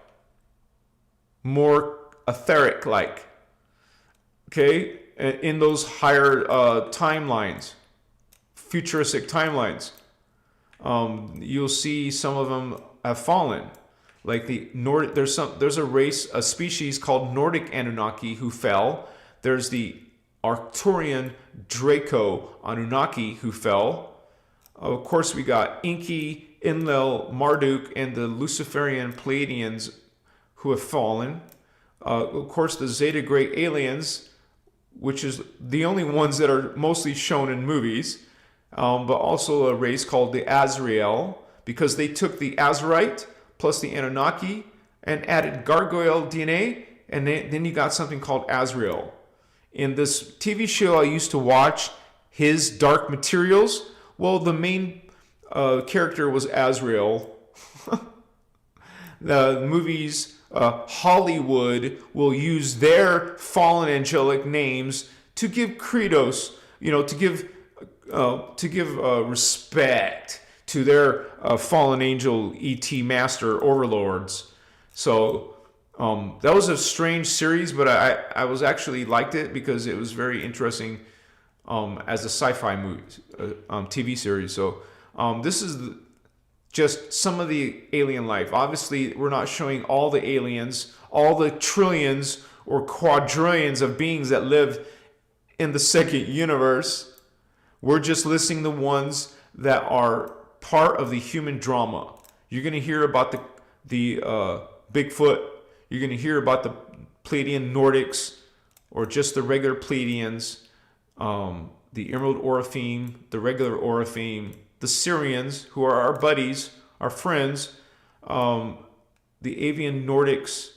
more etheric-like. Okay, in those higher timelines, futuristic timelines, you'll see some of them have fallen. Like the Nordic, there's a race, a species called Nordic Anunnaki who fell. There's the Arcturian Draco Anunnaki who fell. Of course, we got Enki, Enlil, Marduk, and the Luciferian Pleiadians who have fallen. Of course, the Zeta Great aliens, which is the only ones that are mostly shown in movies, but also a race called the Azrael, because they took the Azurite plus the Anunnaki and added gargoyle DNA, and then you got something called Azrael. In this TV show I used to watch, His Dark Materials, well, the main character was Azrael. The movies, Hollywood will use their fallen angelic names to give credos, to give respect to their fallen angel ET master overlords. So that was a strange series, but I was actually liked it because it was very interesting as a sci-fi movie, TV series. So this is just some of the alien life. Obviously, we're not showing all the aliens, all the trillions or quadrillions of beings that live in the second universe. We're just listing the ones that are part of the human drama. You're going to hear about the Bigfoot. You're going to hear about the Pleiadian Nordics, or just the regular Pleiadians, the Emerald Orapheme, the regular Orapheme, the Syrians, who are our buddies, our friends, the Avian Nordics.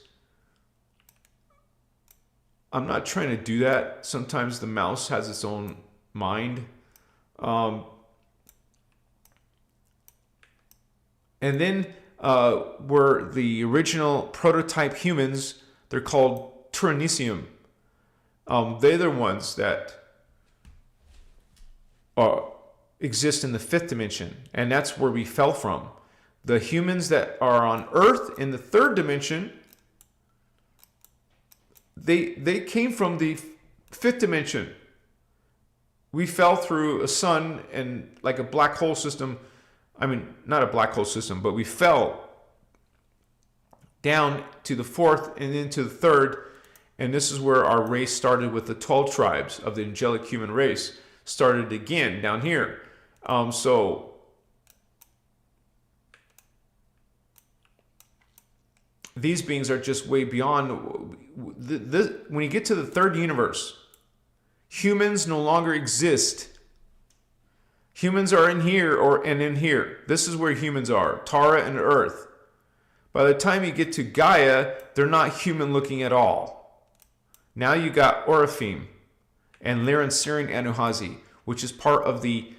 I'm not trying to do that. Sometimes the mouse has its own mind. And then were the original prototype humans. They're called Tyrannium. They're the ones that exist in the fifth dimension, and that's where we fell from. The humans that are on Earth in the third dimension, they came from the fifth dimension. We fell through a sun and like a black hole system. I mean, not a black hole system, but we fell down to the fourth and into the third. And this is where our race started, with the 12 tribes of the angelic human race started again down here. So these beings are just way beyond. When you get to the third universe, humans no longer exist. Humans are in here and in here. This is where humans are, Tara and Earth. By the time you get to Gaia, they're not human looking at all. Now you got Orapheme and Lyran-Syrian Anuhazi, which is part of the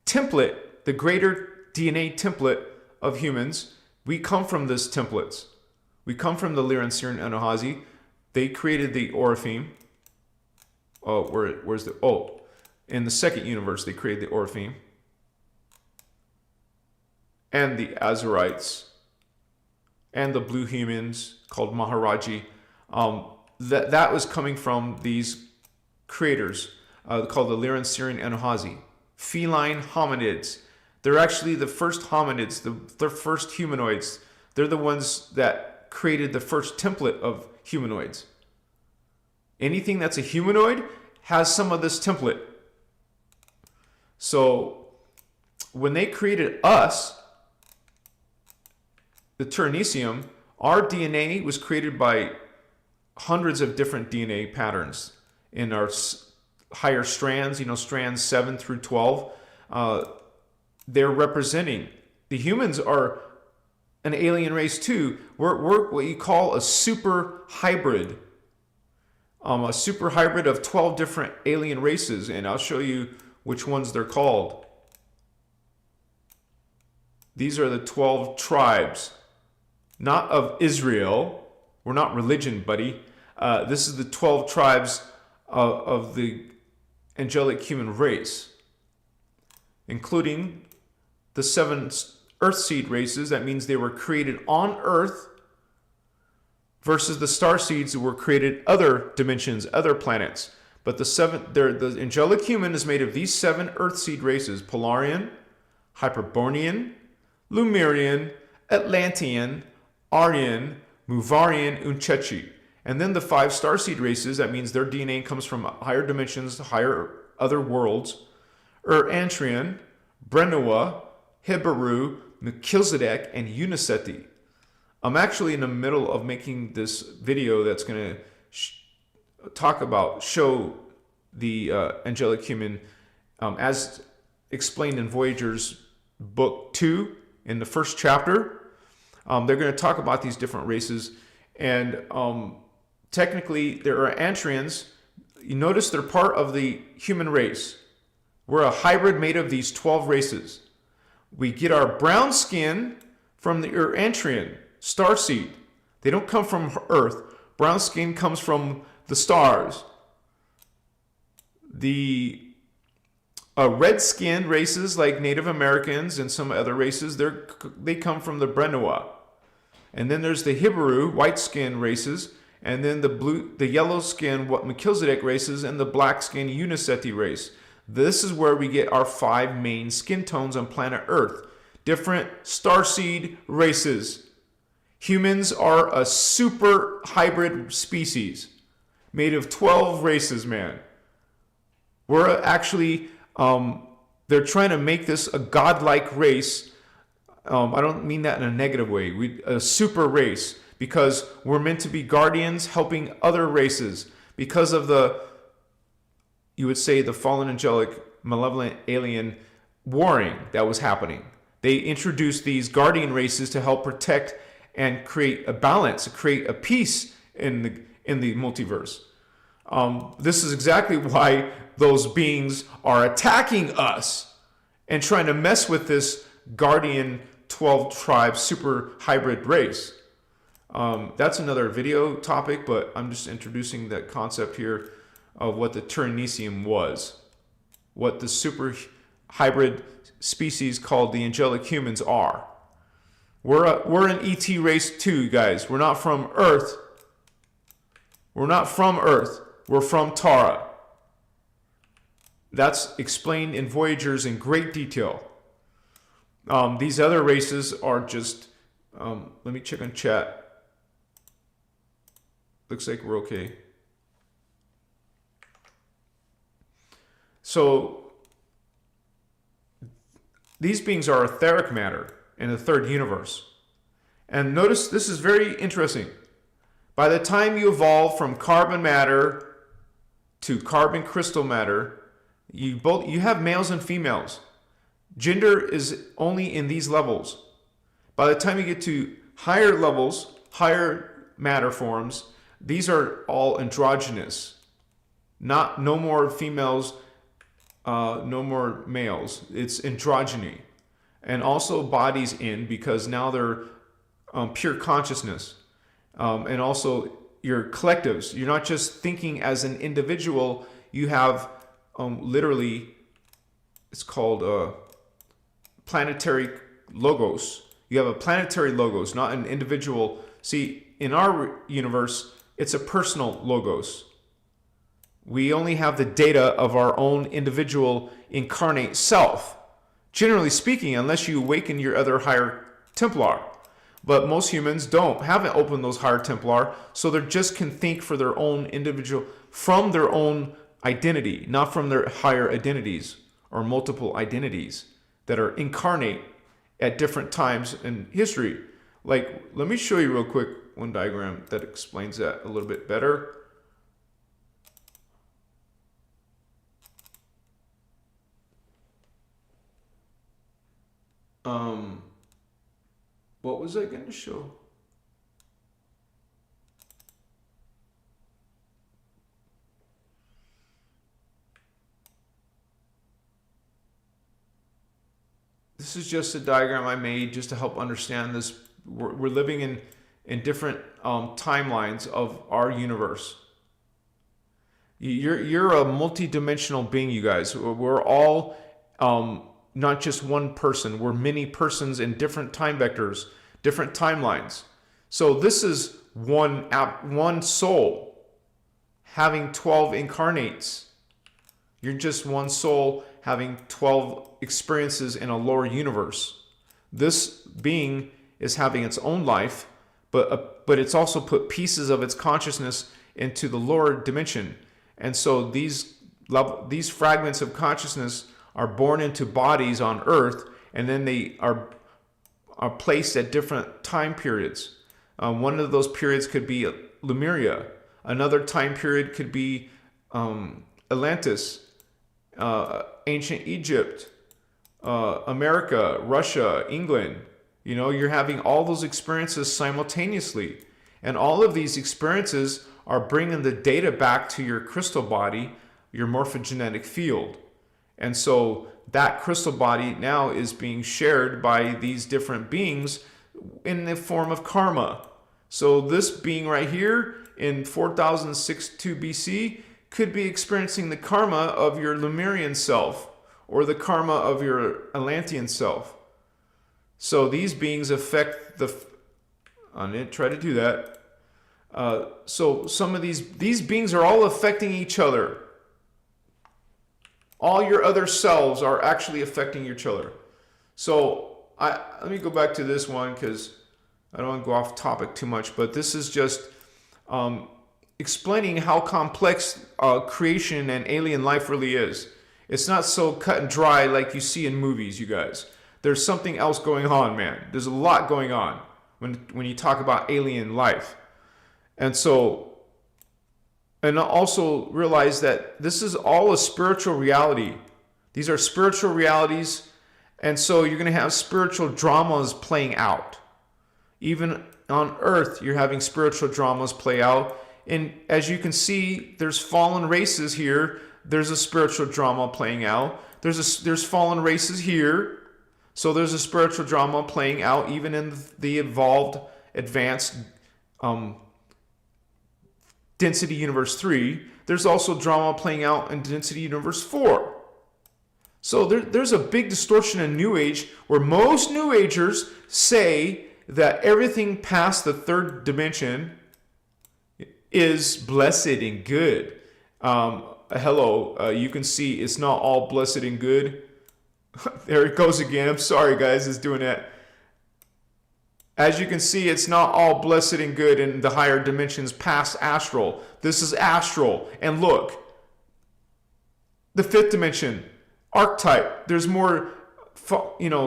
template, the greater DNA template of humans. We come from this templates. We come from the Lyran-Syrian Anuhazi. They created the Orapheme. In the second universe, they created the Orapheme and the Azurites and the blue humans called Maharaji. That was coming from these creators called the Lyran-Syrian Anuhazi. Feline hominids. They're actually the first hominids, the first humanoids. They're the ones that created the first template of humanoids. Anything that's a humanoid has some of this template. So when they created us, the Tyrannium, our DNA was created by hundreds of different DNA patterns in our higher strands, strands 7 through 12. They're representing. The humans are an alien race too. We're what you call a super hybrid. A super hybrid of 12 different alien races, and I'll show you which ones they're called. These are the 12 tribes, not of Israel. We're not religion, buddy. This is the 12 tribes of the angelic human race, including the 7 earth seed races. That means they were created on Earth versus the star seeds that were created other dimensions, other planets. But the angelic human is made of these 7 earth seed races: Polarian, Hyperborean, Lemurian, Atlantean, Aryan, Muvarian, and Chechi. And then the 5 starseed races, that means their DNA comes from higher dimensions, higher other worlds: Antrian, Brenoa, Heberu, Melchizedek, and Uniseti. I'm actually in the middle of making this video that's going to show the angelic human as explained in Voyager's book 2 in the first chapter. They're going to talk about these different races, and technically there are Antrians. You notice they're part of the human race. We're a hybrid made of these 12 races. We get our brown skin from the Antrian starseed. They don't come from Earth. Brown skin comes from the stars. The red skin races like Native Americans and some other races, they come from the Brenoa. And then there's the Heberu, white skin races, and then the yellow skin, Melchizedek races, and the black skin Uniseti race. This is where we get our 5 main skin tones on planet Earth. Different starseed races. Humans are a super hybrid species made of 12 races, man. We're actually, they're trying to make this a godlike race. I don't mean that in a negative way. A super race, because we're meant to be guardians helping other races because of you would say, the fallen angelic, malevolent alien warring that was happening. They introduced these guardian races to help protect and create a balance, create a peace in the multiverse. This is exactly why those beings are attacking us and trying to mess with this guardian 12 tribe super hybrid race. That's another video topic, but I'm just introducing that concept here of what the Turinesium was, what the super hybrid species called the angelic humans are. We're an ET race too, guys. We're not from Earth. We're not from Earth. We're from Tara. That's explained in Voyagers in great detail. These other races are just, let me check on chat. Looks like we're okay. So these beings are etheric matter in the third universe. And notice this is very interesting. By the time you evolve from carbon matter to carbon crystal matter, you have males and females. Gender is only in these levels. By the time you get to higher levels, higher matter forms, these are all androgynous. No more females, no more males. It's androgyny. And also bodies in, because now they're pure consciousness. And also your collectives. You're not just thinking as an individual. You have literally, it's called planetary logos. You have a planetary logos, not an individual. See, in our universe, it's a personal logos. We only have the data of our own individual incarnate self. Generally speaking, unless you awaken your other higher Templar. But most humans haven't opened those higher Templar, so they just can think for their own individual, from their own identity, not from their higher identities or multiple identities that are incarnate at different times in history. Like, let me show you real quick one diagram that explains that a little bit better. What was I going to show? This is just a diagram I made just to help understand this. We're living in different timelines of our universe. You're a multi-dimensional being, you guys. We're all not just one person. We're many persons in different time vectors, different timelines. So this is one soul having 12 incarnates. You're just one soul having 12 experiences in a lower universe. This being is having its own life, but it's also put pieces of its consciousness into the lower dimension. And so these fragments of consciousness are born into bodies on Earth, and then they are placed at different time periods. One of those periods could be Lemuria. Another time period could be Atlantis, ancient Egypt, America, Russia, England. You know, you're having all those experiences simultaneously. And all of these experiences are bringing the data back to your crystal body, your morphogenetic field. And so that crystal body now is being shared by these different beings in the form of karma. So this being right here in 4062 BC could be experiencing the karma of your Lemurian self or the karma of your Atlantean self. So these beings affect I didn't try to do that. So some of these beings are all affecting each other. All your other selves are actually affecting each other. So let me go back to this one because I don't want to go off topic too much, but this is just explaining how complex creation and alien life really is. It's not so cut and dry like you see in movies, you guys. There's something else going on, man. There's a lot going on when you talk about alien life. And also realize that this is all a spiritual reality. These are spiritual realities, and so you're going to have spiritual dramas playing out. Even on Earth, you're having spiritual dramas play out. And as you can see, there's fallen races here. There's a spiritual drama playing out. There's fallen races here. So there's a spiritual drama playing out even in the evolved, advanced Density Universe 3. There's also drama playing out in Density Universe 4. So there's a big distortion in New Age where most New Agers say that everything past the third dimension is blessed and good. You can see it's not all blessed and good. There it goes again. I'm sorry, guys, it's doing that. As you can see, it's not all blessed and good in the higher dimensions past astral. This is astral. And look, the fifth dimension, archetype, there's more,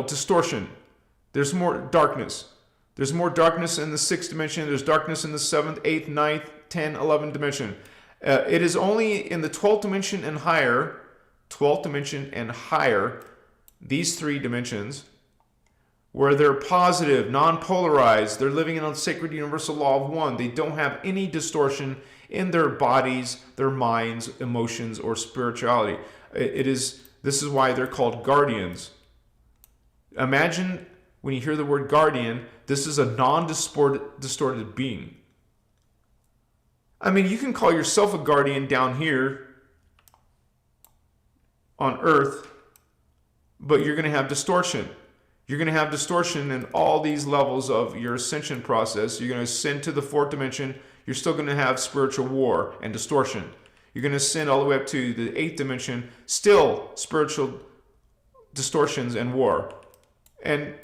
distortion. There's more darkness. There's more darkness in the sixth dimension. There's darkness in the seventh, eighth, ninth, 10, 11 dimension. It is only in the 12th dimension and higher, these three dimensions, where they're positive, non-polarized, they're living in a sacred universal law of one. They don't have any distortion in their bodies, their minds, emotions, or spirituality. This is why they're called guardians. Imagine when you hear the word guardian, this is a non-distorted being. I mean, you can call yourself a guardian down here on Earth, but you're going to have distortion. You're going to have distortion in all these levels of your ascension process. You're going to ascend to the fourth dimension. You're still going to have spiritual war and distortion. You're going to ascend all the way up to the eighth dimension, still spiritual distortions and war. And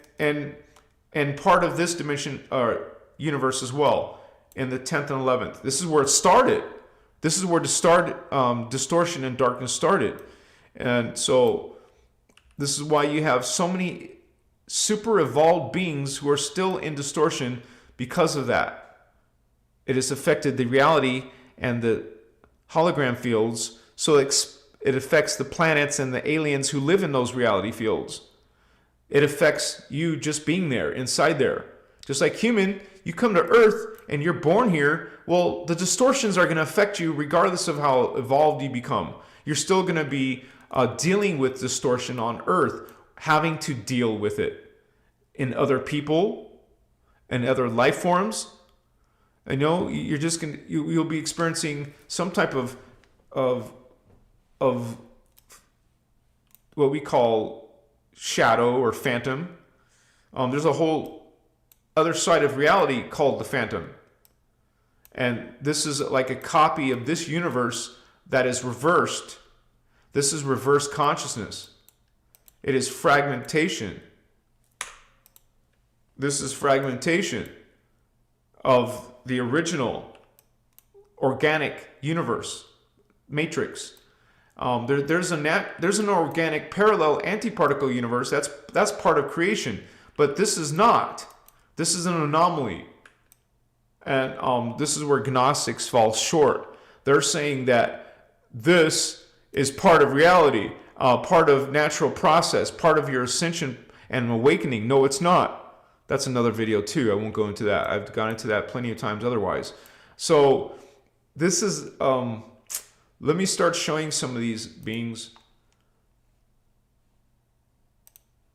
part of this dimension universe as well, in the 10th and 11th. This is where it started. This is where distortion and darkness started. And so this is why you have so many super evolved beings who are still in distortion because of that. It has affected the reality and the hologram fields, so it affects the planets and the aliens who live in those reality fields. It affects you just being there, inside there. Just like human, you come to Earth and you're born here, well, the distortions are going to affect you regardless of how evolved you become. You're still going to be dealing with distortion on Earth, having to deal with it in other people and other life forms. I know you're just going to, you'll be experiencing some type of what we call shadow or phantom. There's a whole other side of reality called the phantom. And this is like a copy of this universe that is reversed. This is reverse consciousness. It is fragmentation. This is fragmentation of the original organic universe matrix. There's an organic parallel antiparticle universe that's part of creation, but this is not. This is an anomaly, and this is where Gnostics fall short. They're saying that this is part of reality, part of natural process, part of your ascension and awakening. No, it's not. That's another video too. I won't go into that. I've gone into that plenty of times otherwise. So this is, let me start showing some of these beings.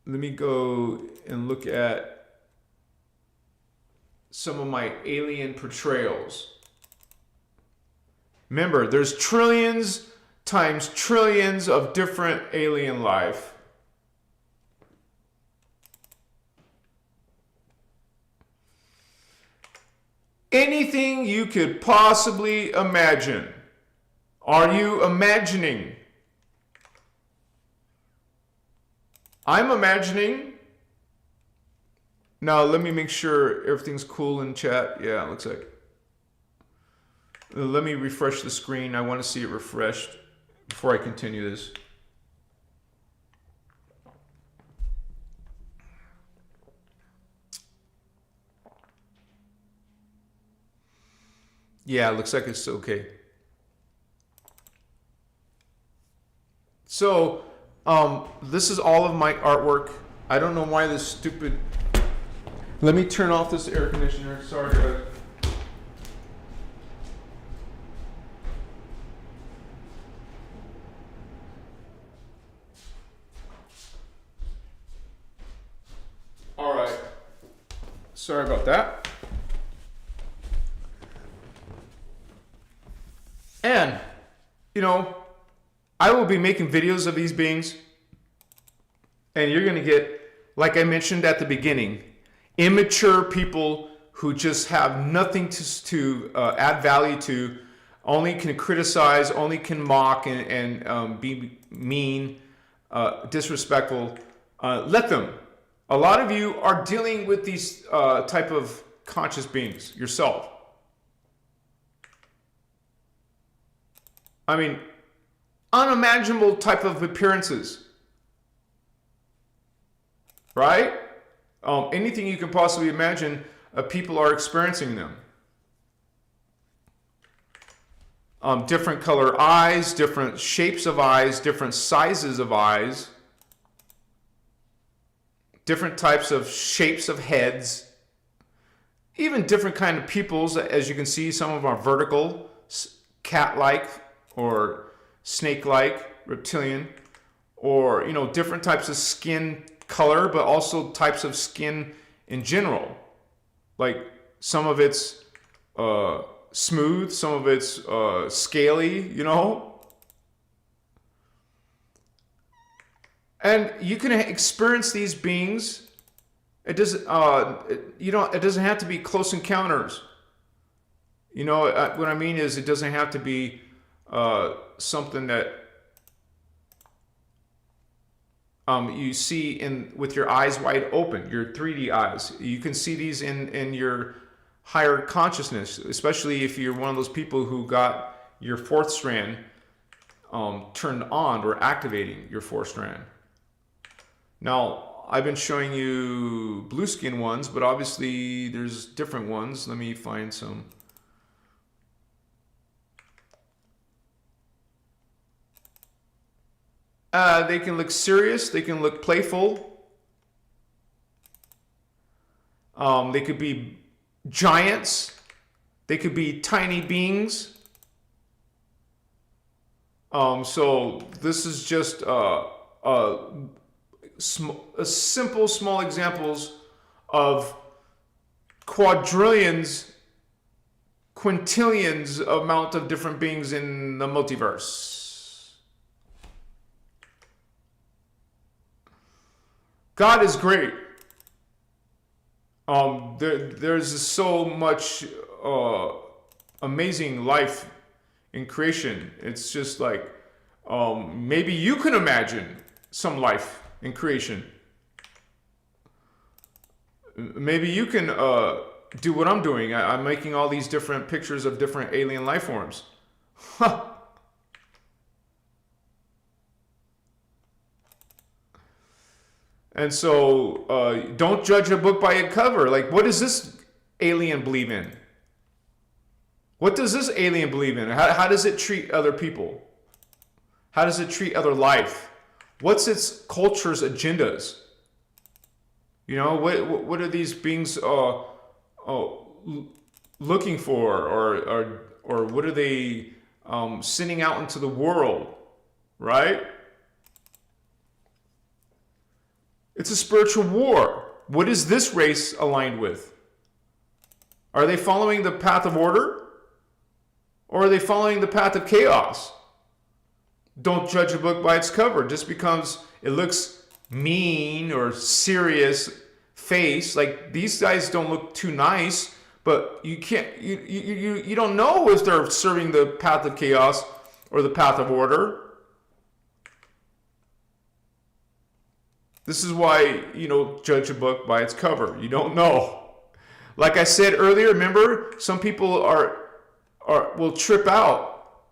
Let me go and look at some of my alien portrayals. Remember, there's trillions times trillions of different alien life. Anything you could possibly imagine. Are you imagining? I'm imagining. Now, let me make sure everything's cool in chat. Yeah, it looks like. Let me refresh the screen. I want to see it refreshed before I continue this. Yeah, it looks like it's okay. So, this is all of my artwork. I don't know why this stupid... Let me turn off this air conditioner. Sorry, guys. All right. Sorry about that. And, you know, I will be making videos of these beings, and you're going to get, like I mentioned at the beginning, immature people who just have nothing to add value to, only can criticize, only can mock and be mean, disrespectful. Let them. A lot of you are dealing with these type of conscious beings yourself. I mean, unimaginable type of appearances, right? Anything you can possibly imagine, people are experiencing them. Different color eyes, different shapes of eyes, different sizes of eyes, different types of shapes of heads, even different kind of peoples. As you can see, some of them are vertical, cat-like, or snake-like, reptilian, or, you know, different types of skin color, but also types of skin in general. Like some of it's smooth, some of it's scaly, you know. And you can experience these beings. It doesn't, it doesn't have to be close encounters. You know, what I mean is it doesn't have to be something that you see with your eyes wide open, your 3D eyes. You can see these in your higher consciousness, especially if you're one of those people who got your fourth strand turned on or activating your fourth strand. Now, I've been showing you blue skin ones, but obviously there's different ones. Let me find some. They can look serious. They can look playful. They could be giants. They could be tiny beings. So this is just simple, small examples of quadrillions, quintillions amount of different beings in the multiverse. God is great. there's so much amazing life in creation. It's just like maybe you can imagine some life in creation. Maybe you can do what I'm doing. I'm making all these different pictures of different alien life forms. And so don't judge a book by its cover. Like, what does this alien believe in? What does this alien believe in? How does it treat other people? How does it treat other life? What's its culture's agendas? You know, what are these beings looking for, or what are they sending out into the world, right? It's a spiritual war. What is this race aligned with? Are they following the path of order? Or are they following the path of chaos? Don't judge a book by its cover. Just because it looks mean or serious face, like these guys don't look too nice, but you don't know if they're serving the path of chaos or the path of order. This is why you don't judge a book by its cover. You don't know. Like I said earlier, remember, some people will trip out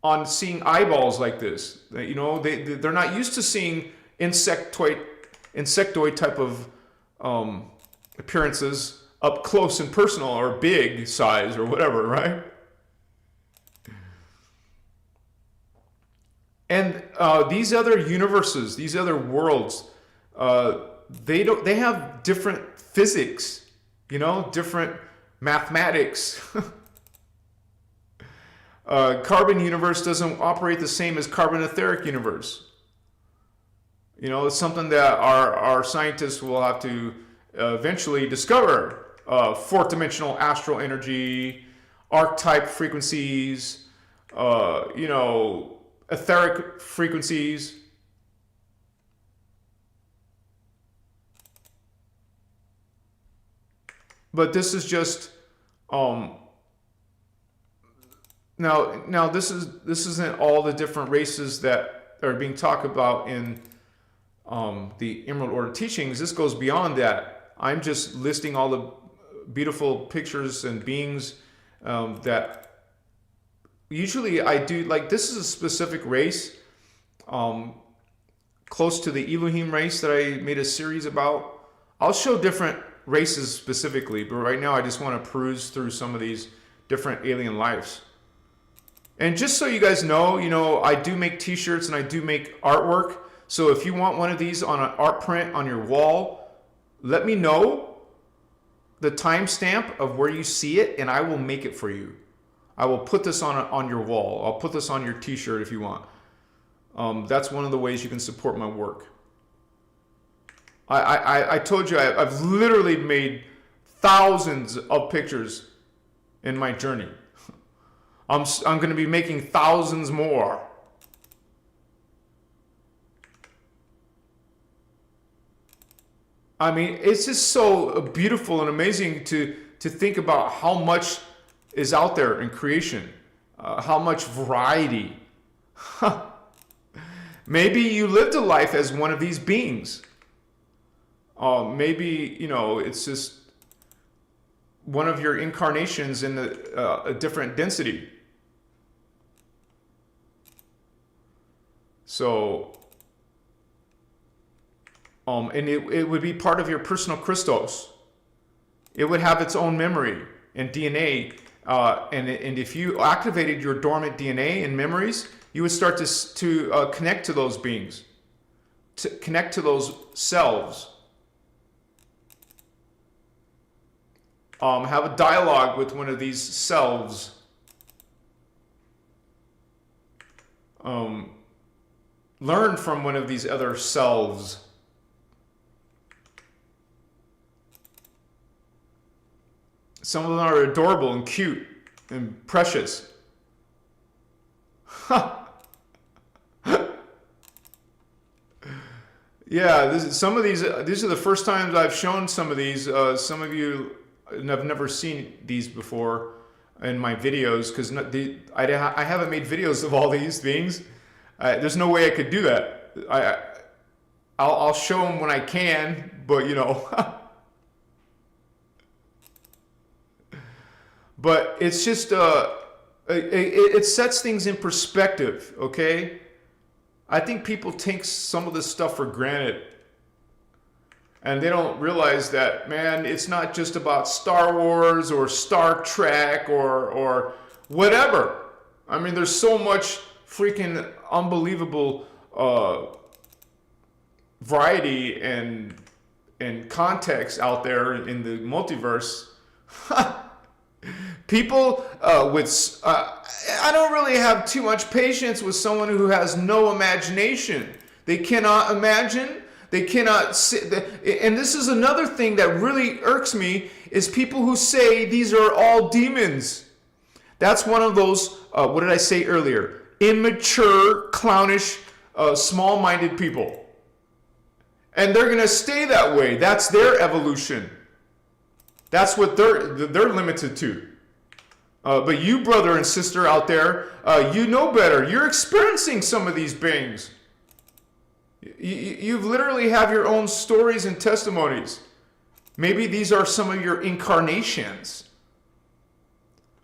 on seeing eyeballs like this. You know, they're not used to seeing insectoid type of appearances up close and personal, or big size, or whatever, right? And these other universes, these other worlds, they have different physics, you know, different mathematics. Carbon universe doesn't operate the same as carbon etheric universe. You know, it's something that our scientists will have to eventually discover. Fourth dimensional astral energy, archetype frequencies, you know, etheric frequencies. But this is just now this isn't all the different races that are being talked about in the Emerald Order teachings. This goes beyond that. I'm just listing all the beautiful pictures and beings that usually I do. Like, this is a specific race close to the Elohim race that I made a series about. I'll show different races specifically, but right now I just want to peruse through some of these different alien lives. And just so you guys know, you know, I do make t-shirts and I do make artwork. So if you want one of these on an art print on your wall, let me know the timestamp of where you see it, and I will make it for you. I will put this on your wall. I'll put this on your t-shirt if you want. That's one of the ways you can support my work. I told you I've literally made thousands of pictures in my journey. I'm going to be making thousands more. I mean, it's just so beautiful and amazing to think about how much is out there in creation, how much variety. Maybe you lived a life as one of these beings. Maybe, you know, it's just one of your incarnations in a different density. So, and it would be part of your personal Christos. It would have its own memory and DNA. And if you activated your dormant DNA and memories, you would start to connect to those beings, to connect to those selves. Have a dialogue with one of these selves. Learn from one of these other selves. Some of them are adorable and cute and precious. Yeah, some of these are the first times I've shown some of these. Some of you have never seen these before in my videos because I haven't made videos of all these things. There's no way I could do that. I'll show them when I can, but you know. But it's just it sets things in perspective. Okay. I think people take some of this stuff for granted. And they don't realize that, man, it's not just about Star Wars or Star Trek or whatever. I mean, there's so much freaking unbelievable variety and context out there in the multiverse. People I don't really have too much patience with someone who has no imagination. They cannot imagine. They cannot sit. And this is another thing that really irks me is people who say these are all demons. That's one of those, what did I say earlier? Immature, clownish, small-minded people. And they're going to stay that way. That's their evolution. That's what they're limited to. But you, brother and sister out there, you know better. You're experiencing some of these beings. You've literally have your own stories and testimonies. Maybe these are some of your incarnations.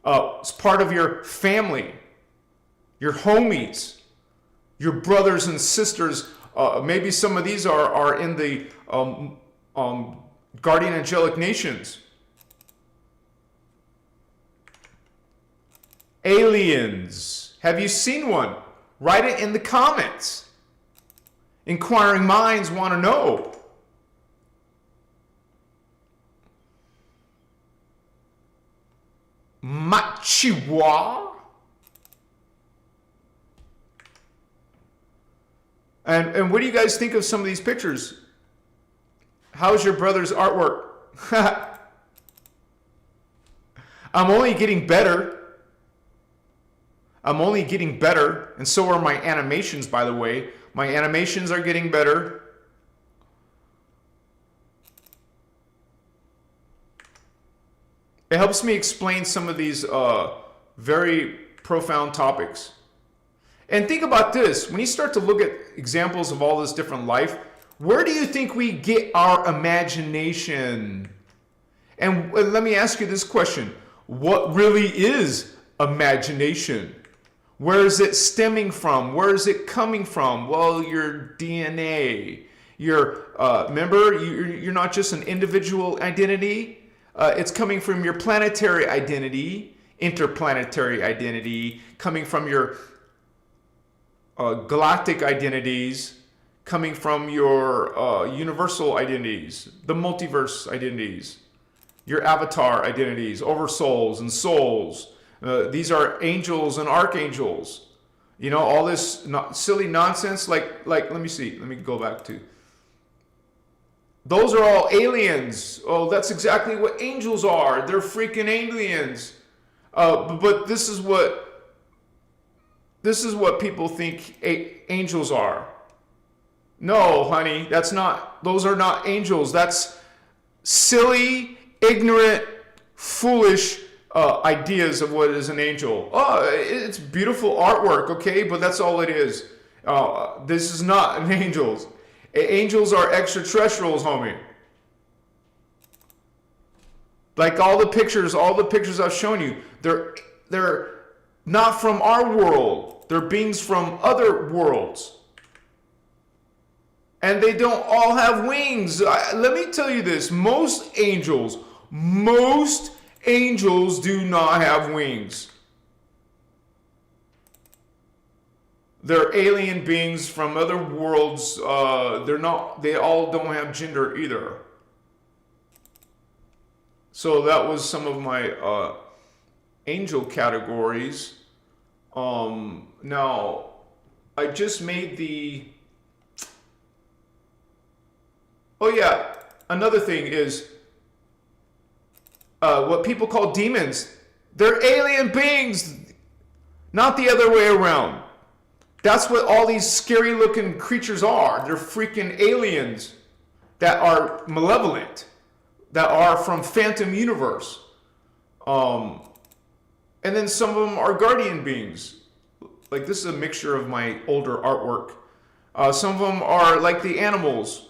It's part of your family, your homies, your brothers and sisters. Maybe some of these are in the guardian angelic nations. Aliens. Have you seen one? Write it in the comments. Inquiring minds want to know. Machiwa. And what do you guys think of some of these pictures? How's your brother's artwork? I'm only getting better. I'm only getting better, and so are my animations, by the way. My animations are getting better. It helps me explain some of these very profound topics. And think about this. When you start to look at examples of all this different life, where do you think we get our imagination? And let me ask you this question. What really is imagination? Where is it stemming from? Where is it coming from? Well, your DNA. Remember, you're not just an individual identity. It's coming from your planetary identity, interplanetary identity, coming from your galactic identities, coming from your universal identities, the multiverse identities, your avatar identities, oversouls and souls. These are angels and archangels. You know, all this silly nonsense. Like, let me see. Let me go back to. Those are all aliens. Oh, that's exactly what angels are. They're freaking aliens. But this is what people think angels are. No, honey, that's not. Those are not angels. That's silly, ignorant, foolish ideas of what is an angel. Oh, it's beautiful artwork, okay, but that's all it is. This is not an angels. Angels are extraterrestrials, homie. Like all the pictures I've shown you, they're not from our world. They're beings from other worlds. And they don't all have wings. Let me tell you this, most angels do not have wings. They're alien beings from other worlds. They all don't have gender either. So that was some of my angel categories. Now, I just made the... Oh yeah, another thing is what people call demons. They're alien beings, not the other way around. That's what all these scary looking creatures are. They're freaking aliens that are malevolent, that are from Phantom Universe. And then some of them are guardian beings. Like, this is a mixture of my older artwork. Some of them are like the animals.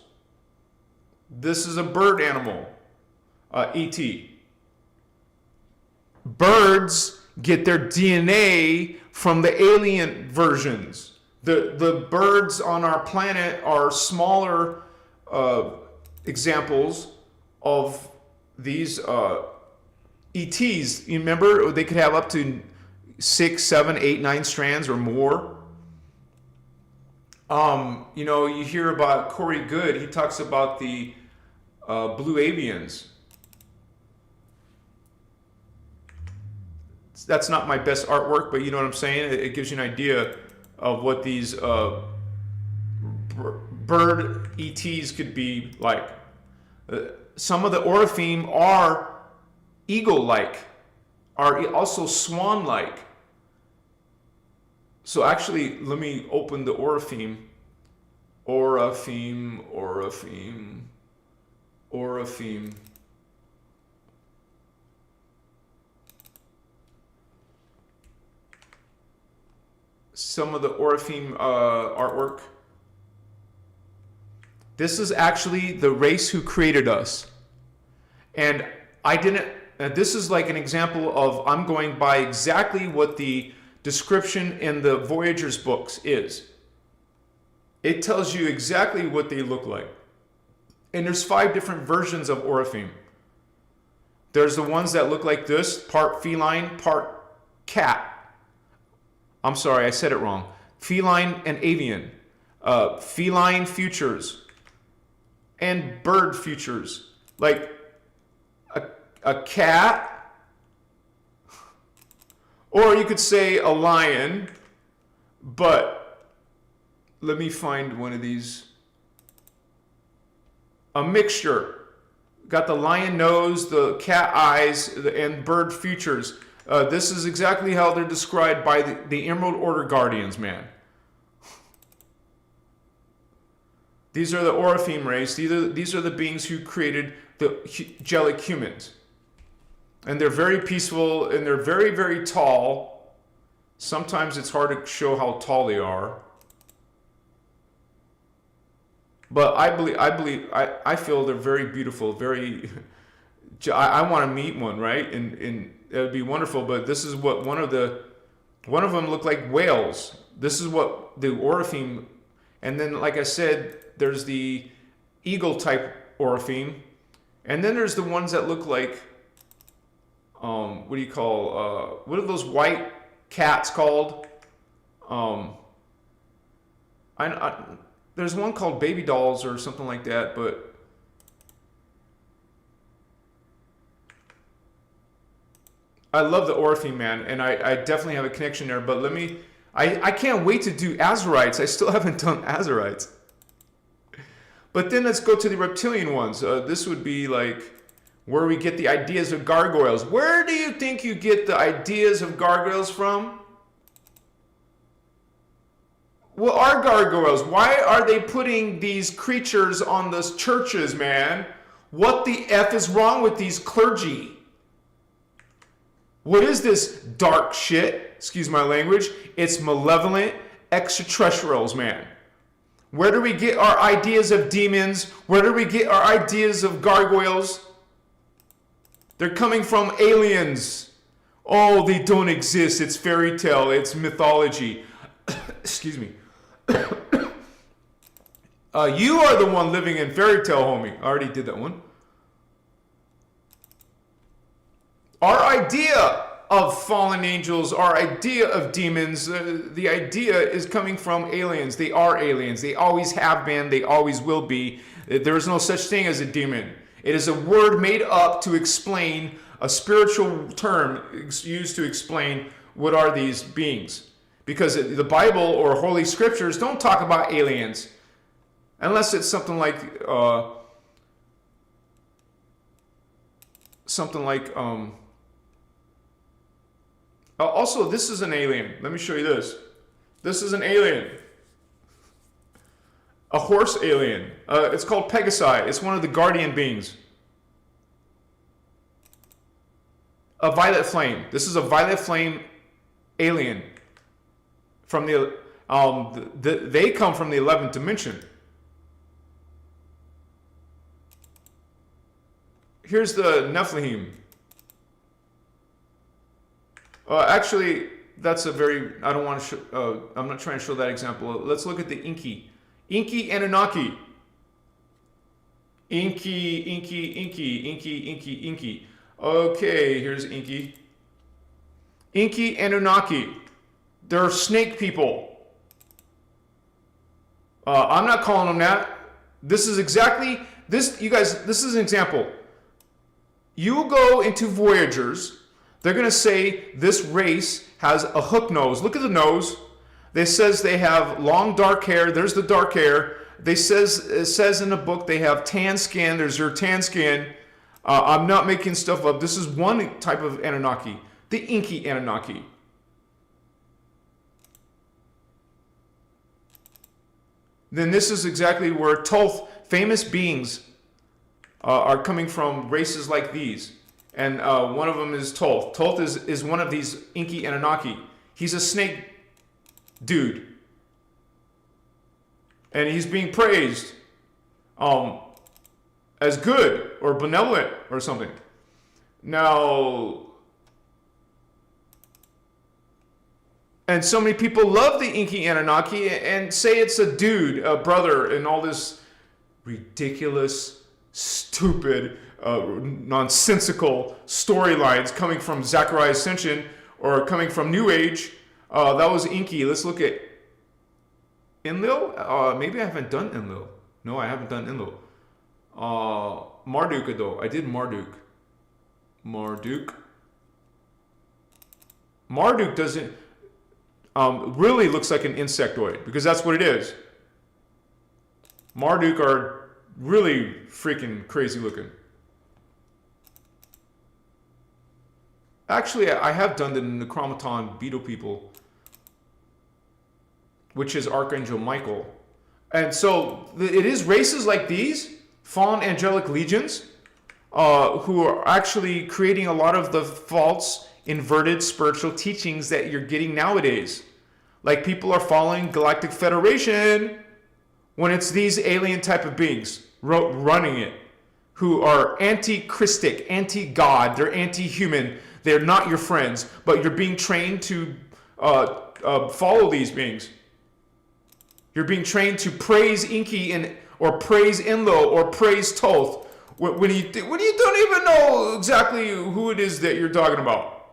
This is a bird animal, E.T. Birds get their DNA from the alien versions. The birds on our planet are smaller examples of these ETs. You remember, they could have up to 6, 7, 8, 9 strands or more. You know, you hear about Corey Good. He talks about the blue avians. That's not my best artwork, but you know what I'm saying? It gives you an idea of what these bird ETs could be like. Some of the Orifim are eagle-like, are also swan-like. So actually, let me open the Orifim. Orifim. Some of the Orifim artwork. This is actually the race who created us. And this is like an example of, I'm going by exactly what the description in the Voyager's books is. It tells you exactly what they look like. And there's 5 different versions of Orifim. There's the ones that look like this, part feline, part cat. I'm sorry, I said it wrong. Feline and avian. Feline futures. And bird futures. Like a cat. Or you could say a lion. But let me find one of these. A mixture. Got the lion nose, the cat eyes, and bird futures. This is exactly how they're described by the Emerald Order Guardians, man. These are the Orifim race. These are the beings who created the angelic humans. And they're very peaceful, and they're very, very tall. Sometimes it's hard to show how tall they are. But I feel they're very beautiful, very... I want to meet one, right? And it would be wonderful. But this is what one of them look like whales. This is what the Orifim, and then like I said, there's the eagle type Orifim, and then there's the ones that look like what do you call what are those white cats called? There's one called baby dolls or something like that, but. I love the Orifim, man, and I definitely have a connection there, but I can't wait to do Azurites. I still haven't done Azurites. But then let's go to the reptilian ones. This would be like where we get the ideas of gargoyles. Where do you think you get the ideas of gargoyles from? What are gargoyles? Why are they putting these creatures on those churches, man? What the F is wrong with these clergy? What is this dark shit? Excuse my language. It's malevolent extraterrestrials, man. Where do we get our ideas of demons? Where do we get our ideas of gargoyles? They're coming from aliens. Oh, they don't exist. It's fairy tale. It's mythology. Excuse me. You are the one living in fairy tale, homie. I already did that one. Our idea of fallen angels, our idea of demons, the idea is coming from aliens. They are aliens. They always have been. They always will be. There is no such thing as a demon. It is a word made up to explain a spiritual term used to explain what are these beings. Because the Bible or Holy Scriptures don't talk about aliens. Unless it's something like... also, this is an alien. Let me show you this. This is an alien. A horse alien. It's called Pegasi. It's one of the guardian beings. A violet flame. This is a violet flame alien. From they come from the 11th dimension. Here's the Nephilim. Actually, that's a very, I don't want to show, I'm not trying to show that example. Let's look at the Inky. Inky Anunnaki. Inky. Okay, here's Inky. Inky Anunnaki. They're snake people. I'm not calling them that. This is exactly, you guys, this is an example. You go into Voyagers, they're going to say this race has a hook nose. Look at the nose. They says they have long dark hair. There's the dark hair. It says in the book they have tan skin. There's their tan skin. I'm not making stuff up. This is one type of Anunnaki, the Inky Anunnaki. Then this is exactly where Thoth, famous beings, are coming from races like these. And one of them is Thoth. Thoth is one of these Inky Anunnaki. He's a snake dude. And he's being praised as good or benevolent or something. Now, and so many people love the Inky Anunnaki and say it's a dude, a brother, and all this ridiculous, stupid, nonsensical storylines coming from Zechariah Ascension or coming from New Age. That was Inky. Let's look at Enlil. Maybe I haven't done Enlil. No, I haven't done Enlil. Marduk though. I did Marduk. Marduk doesn't really looks like an insectoid because that's what it is. Marduk are really freaking crazy looking. Actually, I have done the Necromaton beetle people, which is Archangel Michael. And so it is races like these, fallen angelic legions, who are actually creating a lot of the false, inverted spiritual teachings that you're getting nowadays. Like people are following Galactic Federation when it's these alien type of beings running it, who are anti-Christic, anti-God, they're anti-human, they're not your friends, but you're being trained to follow these beings. You're being trained to praise Inky or praise Enlil or praise Thoth when you don't even know exactly who it is that you're talking about.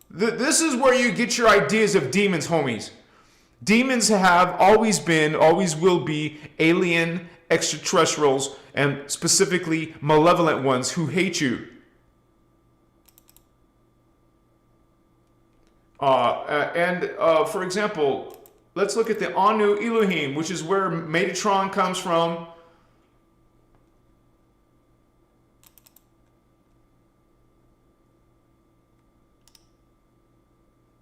This is where you get your ideas of demons, homies. Demons have always been, always will be alien extraterrestrials, and specifically malevolent ones who hate you. For example, let's look at the Anu Elohim, which is where Metatron comes from.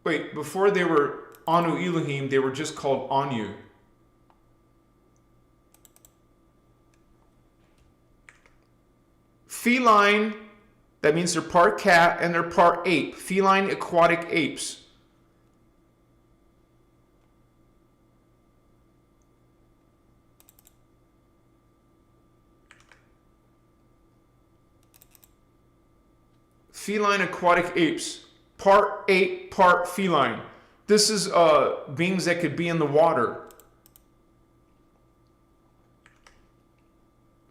Wait, before they were Anu Elohim, they were just called Anu. Feline, that means they're part cat and they're part ape. Feline aquatic apes. Feline aquatic apes. Part ape, part feline. This is beings that could be in the water.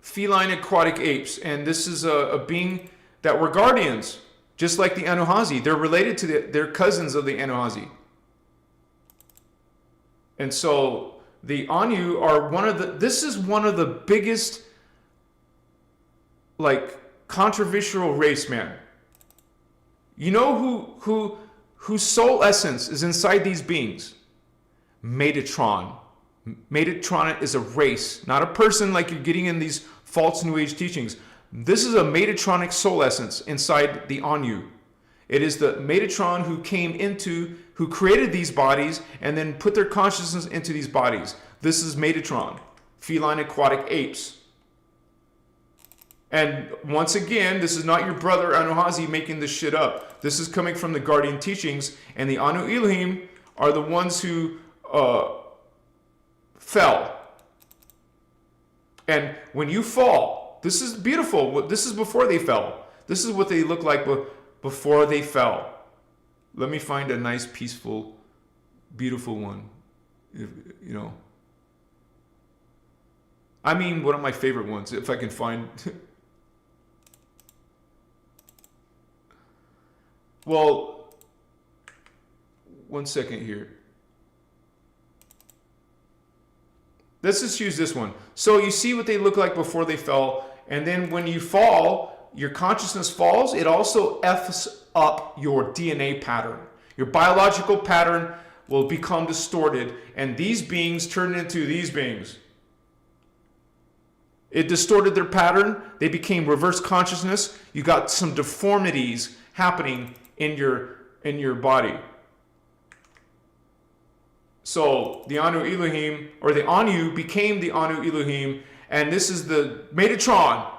Feline aquatic apes. And this is a being that were guardians, just like the Anuhazi. They're related to they're cousins of the Anuhazi. And so the Anu are this is one of the biggest, like, controversial race, man. You know whose soul essence is inside these beings? Metatron. Metatron is a race, not a person like you're getting in these false New Age teachings. This is a Metatronic soul essence inside the Anu. It is the Metatron who created these bodies and then put their consciousness into these bodies. This is Metatron, feline aquatic apes. And once again, this is not your brother Anuhazi making this shit up. This is coming from the Guardian teachings, and the Anu Elohim are the ones who fell. And when you fall, this is beautiful. This is before they fell. This is what they look like before they fell. Let me find a nice, peaceful, beautiful one. I mean, one of my favorite ones, if I can find. Well, one second here. Let's just use this one. So you see what they look like before they fell, and then when you fall, your consciousness falls, it also F's up your DNA pattern. Your biological pattern will become distorted, and these beings turn into these beings. It distorted their pattern. They became reverse consciousness. You got some deformities happening in your body. So the Anu Elohim, or the Anu became the Anu Elohim, and this is the Metatron.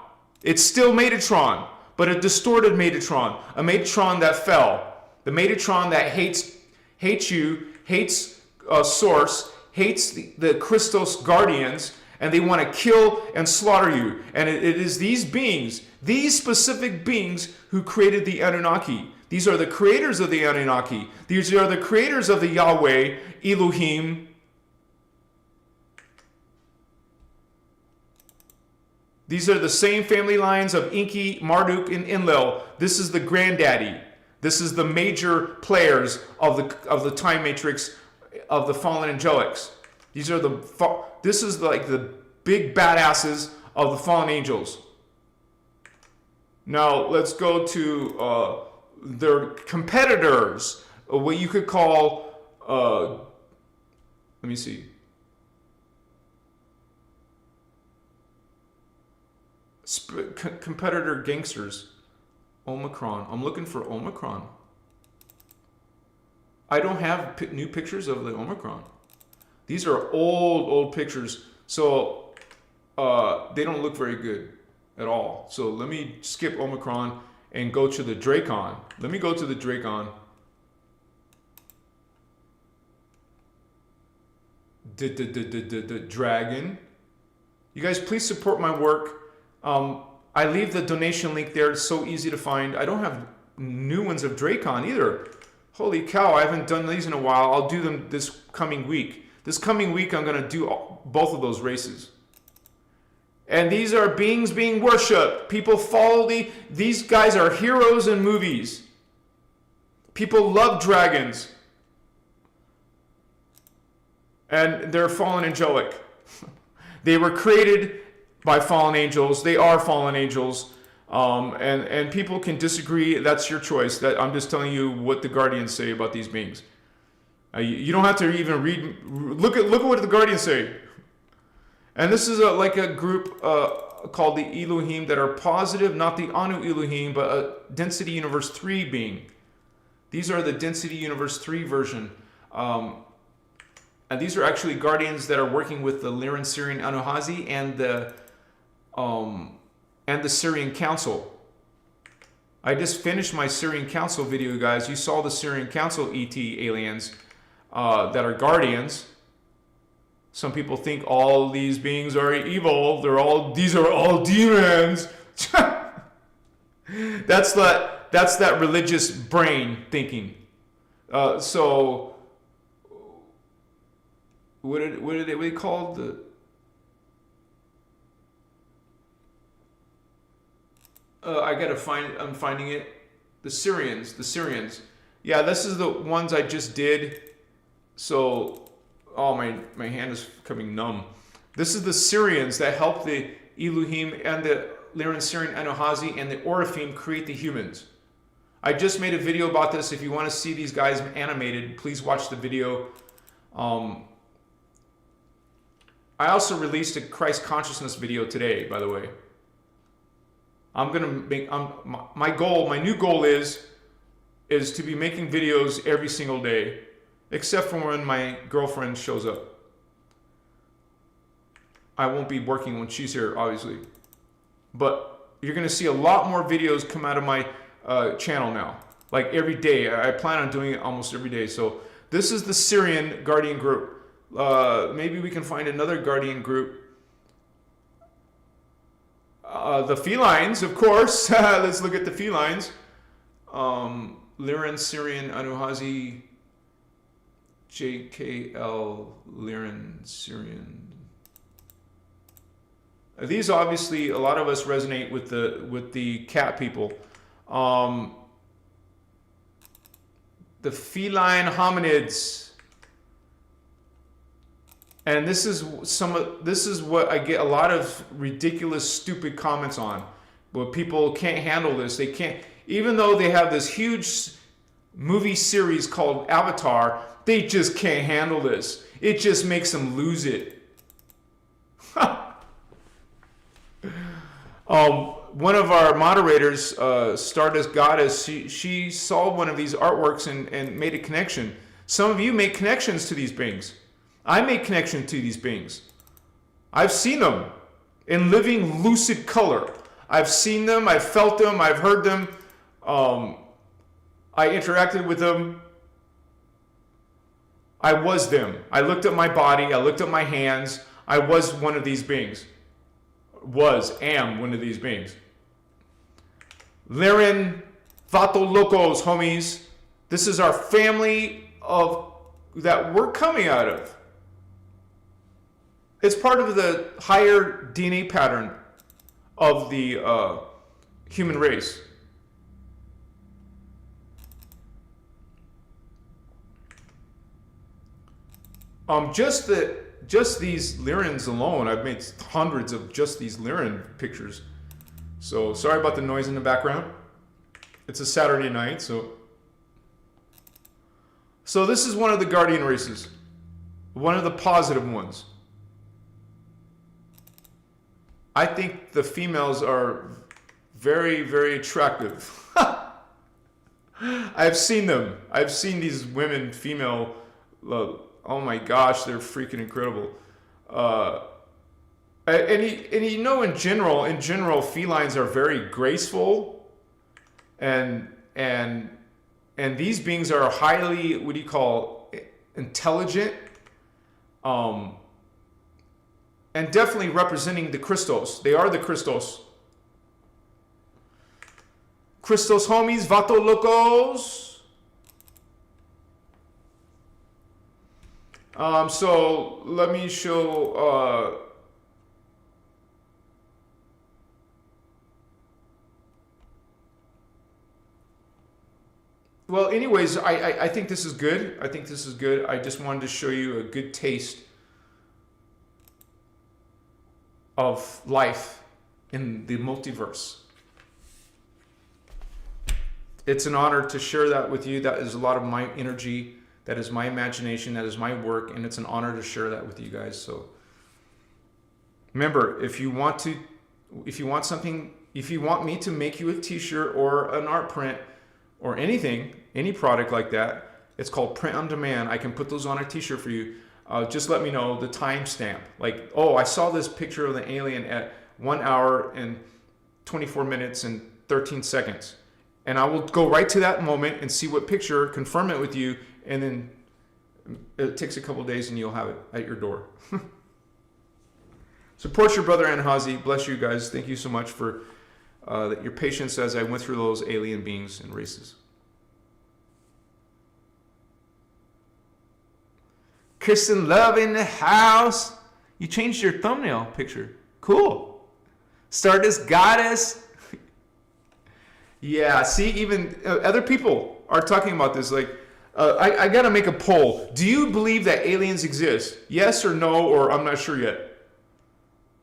It's still Metatron, but a distorted Metatron, a Metatron that fell. The Metatron that hates you, hates Source, hates the Christos guardians, and they want to kill and slaughter you. And it is these beings, these specific beings, who created the Anunnaki. These are the creators of the Anunnaki. These are the creators of the Yahweh, Elohim. These are the same family lines of Enki, Marduk, and Enlil. This is the granddaddy. This is the major players of the time matrix of the fallen angelics. This is like the big badasses of the fallen angels. Now let's go to their competitors, what you could call, let me see. Competitor gangsters. Omicron. I'm looking for Omicron. I don't have new pictures of the Omicron. These are old pictures, so they don't look very good at all. So let me skip Omicron and go to the Dracon. Let me go to the Dracon. The dragon. You guys, please support my work. I leave the donation link there. It's so easy to find. I don't have new ones of Dracon either. Holy cow, I haven't done these in a while. I'll do them this coming week. This coming week, I'm going to do both of those races. And these are beings being worshipped. People follow these guys are heroes in movies. People love dragons. And they're fallen angelic. They were created by fallen angels. They are fallen angels. And people can disagree. That's your choice. I'm just telling you what the Guardians say about these beings. You don't have to even read. Look at what the Guardians say. And this is like a group called the Elohim that are positive, not the Anu Elohim, but a density universe 3 being. These are the density universe 3 version. And these are actually Guardians that are working with the Lyran Syrian Anuhazi and the Syrian Council. I just finished my Syrian Council video, guys. You saw the Syrian Council ET aliens that are Guardians. Some people think all these beings are evil. These are all demons. That's that religious brain thinking. So what did they call the? I gotta find. I'm finding it. The Syrians. Yeah, this is the ones I just did. So. Oh, my hand is becoming numb. This is the Syrians that help the Elohim and the Lyran Syrian Anuhazi and the Oraphim create the humans. I just made a video about this. If you want to see these guys animated, please watch the video. I also released a Christ consciousness video today, by the way. I'm gonna make my new goal is is to be making videos every single day, except for when my girlfriend shows up. I won't be working when she's here, obviously. But you're going to see a lot more videos come out of my channel now. Like every day. I plan on doing it almost every day. So this is the Syrian Guardian group. Maybe we can find another Guardian group. The felines, of course. Let's look at the felines. Liran, Syrian, Anuhazi, JKL, Liran, Syrian. These obviously, a lot of us resonate with the cat people. The feline hominids. And this is what I get a lot of ridiculous, stupid comments on. But people can't handle this. They can't, even though they have this huge movie series called Avatar, they just can't handle this. It just makes them lose it. One of our moderators, Stardust Goddess, she saw one of these artworks and made a connection. Some of you make connections to these beings. I make connection to these beings. I've seen them in living lucid color. I've seen them, I've felt them, I've heard them. I interacted with them. I was them. I looked at my body, I looked at my hands. I was one of these beings. Am one of these beings. Liran, Vato Locos, homies. This is our family that we're coming out of. It's part of the higher DNA pattern of the human race. Just these Lirans alone, I've made hundreds of just these Liran pictures. So sorry about the noise in the background. It's a Saturday night, so this is one of the guardian races, one of the positive ones. I think the females are very, very attractive. I've seen them. I've seen these women, female. Oh my gosh, they're freaking incredible. And you know, in general, felines are very graceful, and these beings are highly, what do you call, intelligent, and definitely representing the Christos. They are the Christos. Christos homies, Vato Locos. So let me show, well, anyways, I think this is good. I think this is good. I just wanted to show you a good taste of life in the multiverse. It's an honor to share that with you. That is a lot of my energy. That is my imagination. That is my work. And it's an honor to share that with you guys. So remember, if you want something, if you want me to make you a t-shirt or an art print or anything, any product like that, it's called print on demand. I can put those on a t-shirt for you. Just let me know the timestamp. Like, oh, I saw this picture of the alien at 1 hour and 24 minutes and 13 seconds. And I will go right to that moment and see what picture, confirm it with you, and then it takes a couple of days and you'll have it at your door. Support your brother Anhazi. Bless you guys. Thank you so much for your patience as I went through those alien beings and races. Kristen Love in the house. You changed your thumbnail picture. Cool. Stardust Goddess. Yeah, see, even other people are talking about this. Like, I got to make a poll. Do you believe that aliens exist? Yes or no, or I'm not sure yet.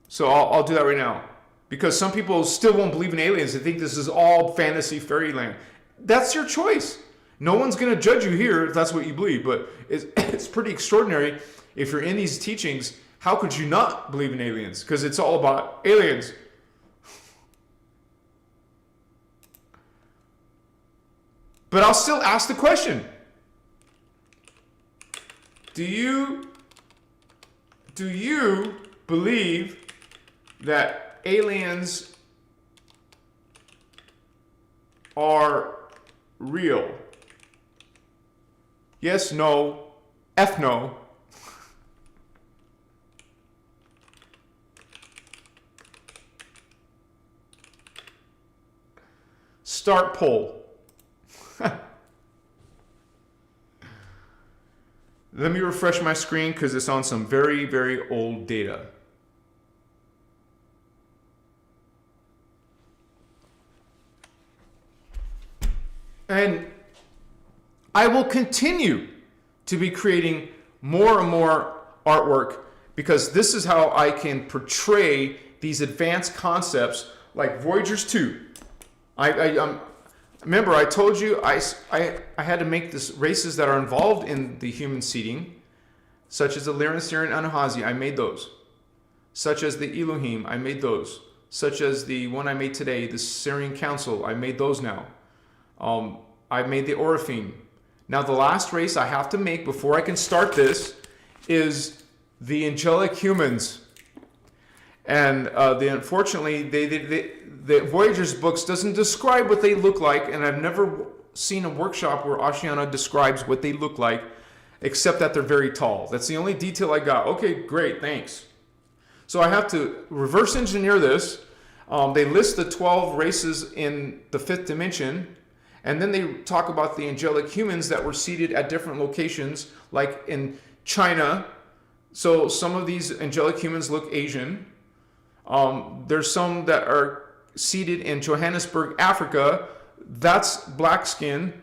So I'll do that right now. Because some people still won't believe in aliens. They think this is all fantasy fairyland. That's your choice. No one's going to judge you here if that's what you believe. But it's pretty extraordinary. If you're in these teachings, how could you not believe in aliens? Because it's all about aliens. But I'll still ask the question. Do you believe that aliens are real? Yes, no, F no. Start poll. Let me refresh my screen because it's on some very, very old data. And I will continue to be creating more and more artwork because this is how I can portray these advanced concepts like Voyagers 2. Remember, I told you I had to make this races that are involved in the human seeding, such as the Lyran, Syrian, Anahazi. I made those. Such as the Elohim. I made those. Such as the one I made today, the Syrian Council. I made those now. I made the Oraphim. Now, the last race I have to make before I can start this is the angelic humans. And unfortunately, the Voyagers books doesn't describe what they look like, and I've never seen a workshop where Ashiana describes what they look like, except that they're very tall. That's the only detail I got. Okay, great, thanks. So I have to reverse engineer this. They list the 12 races in the 5th dimension, and then they talk about the angelic humans that were seated at different locations, like in China. So some of these angelic humans look Asian. There's some that are seated in Johannesburg, Africa. That's black skin,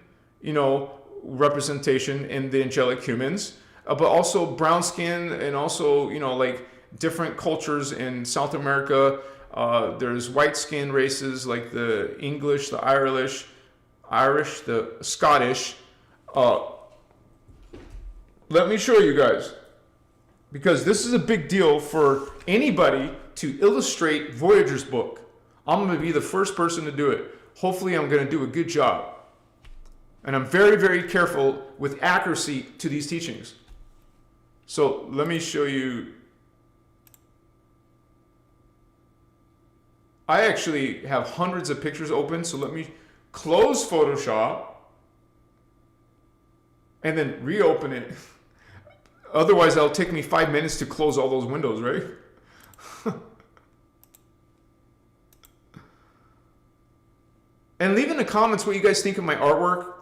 representation in the angelic humans, but also brown skin, and also, like different cultures in South America. There's white skin races like the English, the Irish, the Scottish. Let me show you guys, because this is a big deal for anybody to illustrate Voyager's book. I'm going to be the first person to do it. Hopefully I'm going to do a good job. And I'm very, very careful with accuracy to these teachings. So let me show you. I actually have hundreds of pictures open, so let me close Photoshop and then reopen it. Otherwise, that'll take me 5 minutes to close all those windows, right? And leave in the comments what you guys think of my artwork.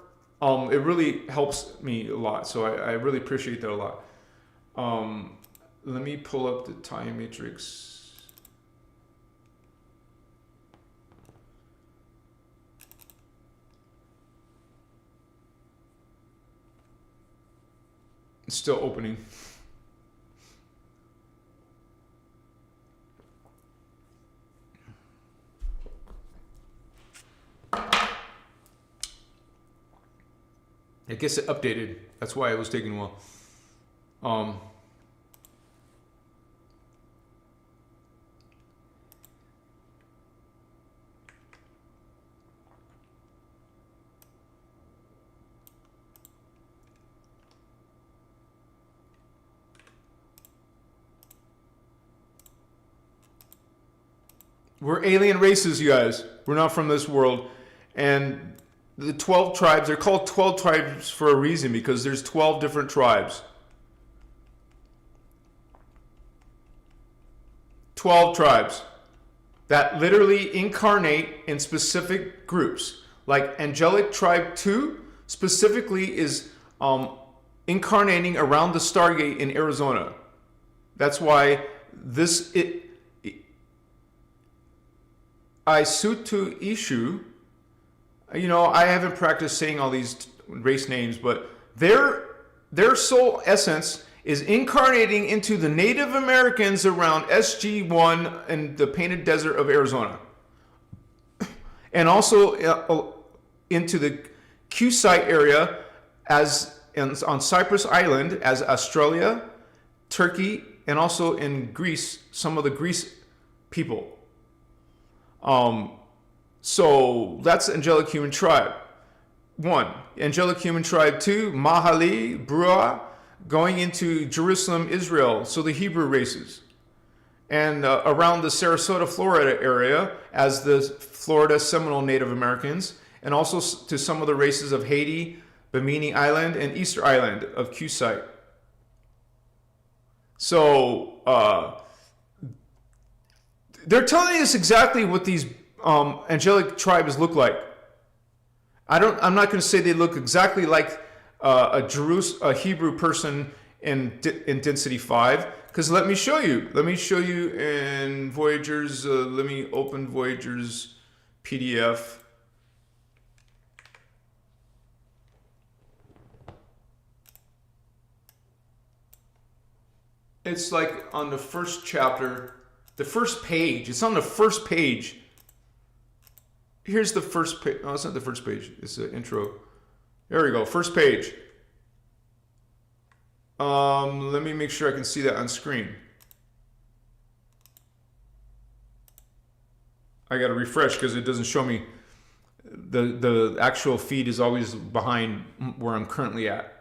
It really helps me a lot, so I really appreciate that a lot. Let me pull up the time matrix. It's still opening. I guess it updated. That's why it was taking a while. We're alien races, you guys. We're not from this world. And the 12 tribes, they're called 12 tribes for a reason, because there's 12 different tribes. 12 tribes that literally incarnate in specific groups. Like Angelic Tribe 2 specifically is incarnating around the Stargate in Arizona. That's why this... Isutu Ishu, I haven't practiced saying all these race names, but their soul essence is incarnating into the Native Americans around SG-1 in the Painted Desert of Arizona. And also into the Q-Site area on Cyprus Island as Australia, Turkey, and also in Greece, some of the Greece people. So that's Angelic Human Tribe. 1, angelic human tribe. 2, Mahali, Brua, going into Jerusalem, Israel, so the Hebrew races. And around the Sarasota, Florida area as the Florida Seminole Native Americans, and also to some of the races of Haiti, Bimini Island, and Easter Island of Cusite. So they're telling us exactly what these angelic tribes look like. I'm not going to say they look exactly like a Hebrew person in density 5, because let me show you. Let me show you in Voyager's. Let me open Voyager's PDF. It's like on the first chapter, the first page. It's on the first page. Here's the first page. No, it's not the first page. It's the intro. There we go. First page. Let me make sure I can see that on screen. I got to refresh because it doesn't show me. The actual feed is always behind where I'm currently at.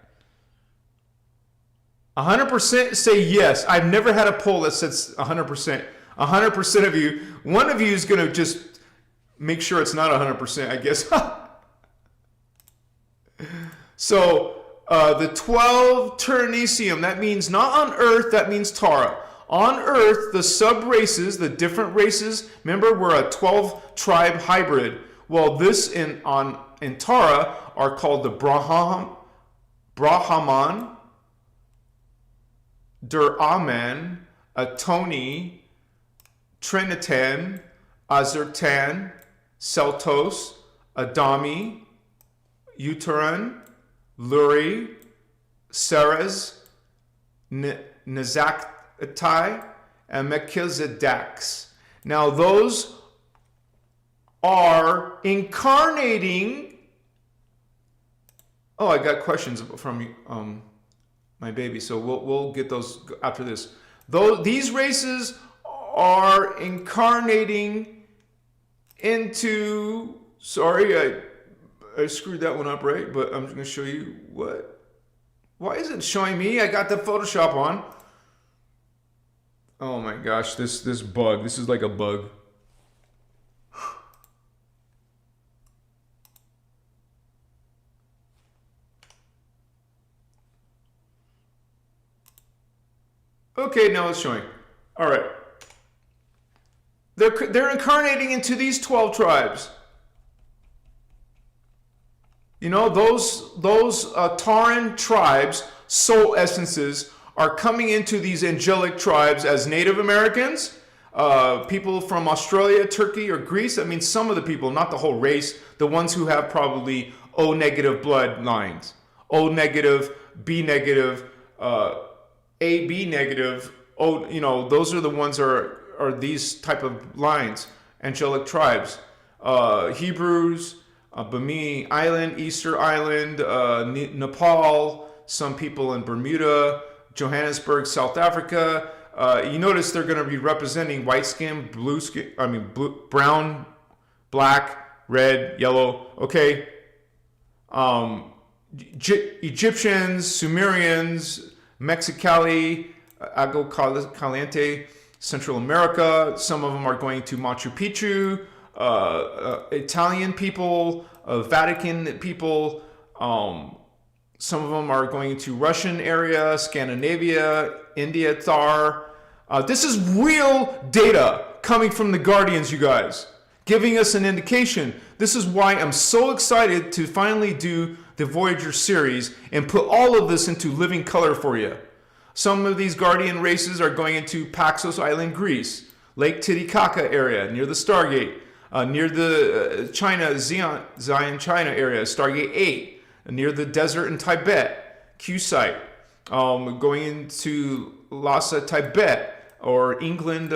100% say yes. I've never had a poll that says 100%. 100% of you. One of you is going to just make sure it's not 100%, I guess. So, the 12 Ternesium, that means not on Earth, that means Tara. On Earth, the sub-races, the different races, remember we're a 12-tribe hybrid. Well, this in Tara are called the Brahman, Dur-Aman, Atoni, Trinitan, Azertan, Celtos, Adami, Uteran, Luri, Serez, Nezaktai, and Melchizedeks. Now those are incarnating. Oh, I got questions from my baby, so we'll get those after this. These races are incarnating into. Sorry, I screwed that one up, right? But I'm going to show you what. Why is it showing me? I got the Photoshop on. Oh my gosh, this bug. This is like a bug. Okay, now it's showing. All right. They're incarnating into these 12 tribes. You know, those Taran tribes, soul essences, are coming into these angelic tribes as Native Americans, people from Australia, Turkey, or Greece. I mean, some of the people, not the whole race, the ones who have probably O negative bloodlines, O negative, B negative, AB negative. O, you know, those are the ones that are these type of lines, angelic tribes. Hebrews, Bimini Island, Easter Island, Nepal, some people in Bermuda, Johannesburg, South Africa. You notice they're going to be representing white skin, blue skin, brown, black, red, yellow. Okay. Egyptians, Sumerians, Mexicali, Agua Caliente, Central America. Some of them are going to Machu Picchu. Italian people, Vatican people. Some of them are going to Russian area, Scandinavia, India, Thar. This is real data coming from the Guardians, you guys, giving us an indication. This is why I'm so excited to finally do the Voyager series and put all of this into living color for you. Some of these Guardian races are going into Paxos Island, Greece, Lake Titicaca area near the Stargate, near the Zion, China area, Stargate 8, near the desert in Tibet, Cusite, going into Lhasa, Tibet, or England,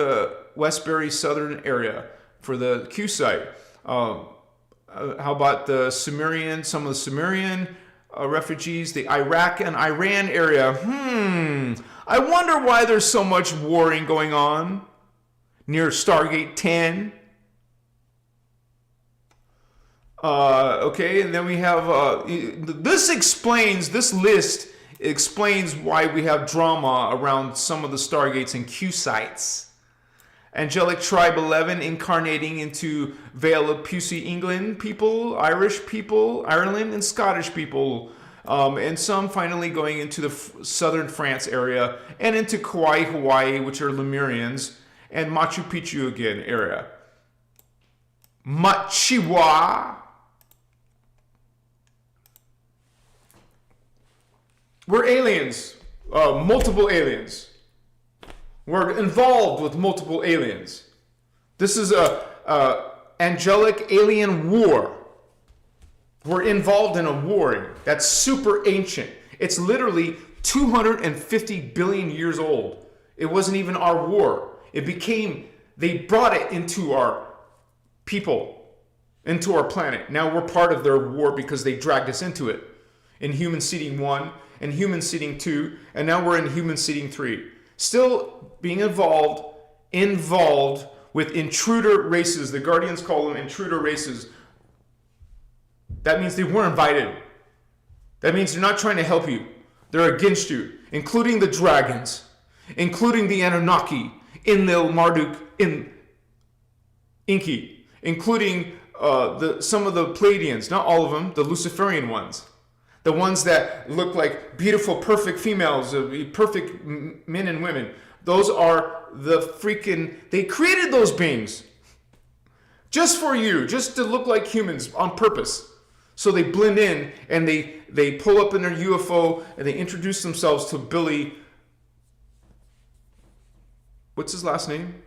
Westbury, southern area for the Cusite. How about the Sumerian, some of the Sumerian refugees, the Iraq and Iran area? I wonder why there's so much warring going on near Stargate 10. Okay, and then we have this list explains why we have drama around some of the stargates and Q sites. Angelic Tribe 11 incarnating into Vale of Pusey, England people, Irish people, Ireland, and Scottish people. And some finally going into the southern France area and into Kauai, Hawaii, which are Lemurians, and Machu Picchu again area. Machiwa. We're aliens, multiple aliens. We're involved with multiple aliens. This is a angelic alien war. We're involved in a war that's super ancient. It's literally 250 billion years old. It wasn't even our war. They brought it into our people, into our planet. Now we're part of their war because they dragged us into it. In Human Seeding 1 and Human Seeding 2, and now we're in Human Seeding 3. Still being involved with intruder races. The Guardians call them intruder races. That means they weren't invited. That means they're not trying to help you. They're against you, including the dragons, including the Anunnaki, Enlil, Marduk, Inki, including some of the Pleiadians, not all of them, the Luciferian ones. The ones that look like beautiful, perfect females, perfect men and women. Those are the they created those beings. Just for you, just to look like humans on purpose. So they blend in and they pull up in their UFO and they introduce themselves to Billy. What's his last name?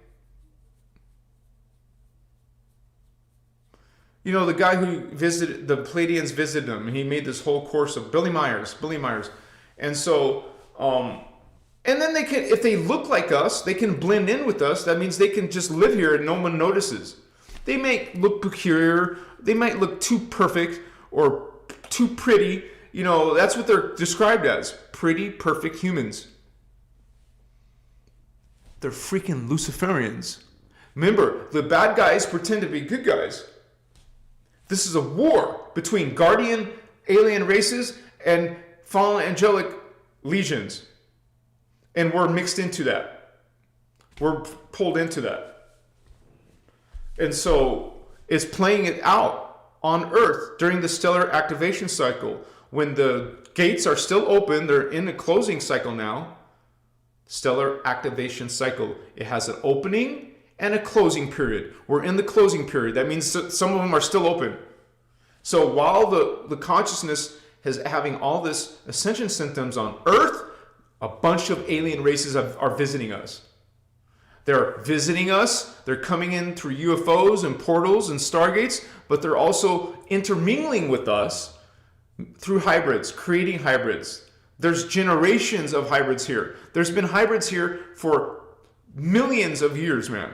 You know, the guy who visited, the Pleiadians visited him, and he made this whole course of Billy Myers. And so, and then they can, if they look like us, they can blend in with us. That means they can just live here and no one notices. They may look peculiar. They might look too perfect or too pretty. You know, that's what they're described as. Pretty, perfect humans. They're freaking Luciferians. Remember, the bad guys pretend to be good guys. This is a war between guardian alien races and fallen angelic legions. And we're mixed into that. We're pulled into that. And so it's playing it out on Earth during the stellar activation cycle. When the gates are still open, they're in a closing cycle now. Stellar activation cycle. It has an opening and a closing period. We're in the closing period. That means some of them are still open. So while the consciousness is having all this ascension symptoms on Earth, a bunch of alien races are visiting us. They're visiting us. They're coming in through UFOs and portals and stargates, but they're also intermingling with us through hybrids, creating hybrids. There's generations of hybrids here. There's been hybrids here for millions of years, man.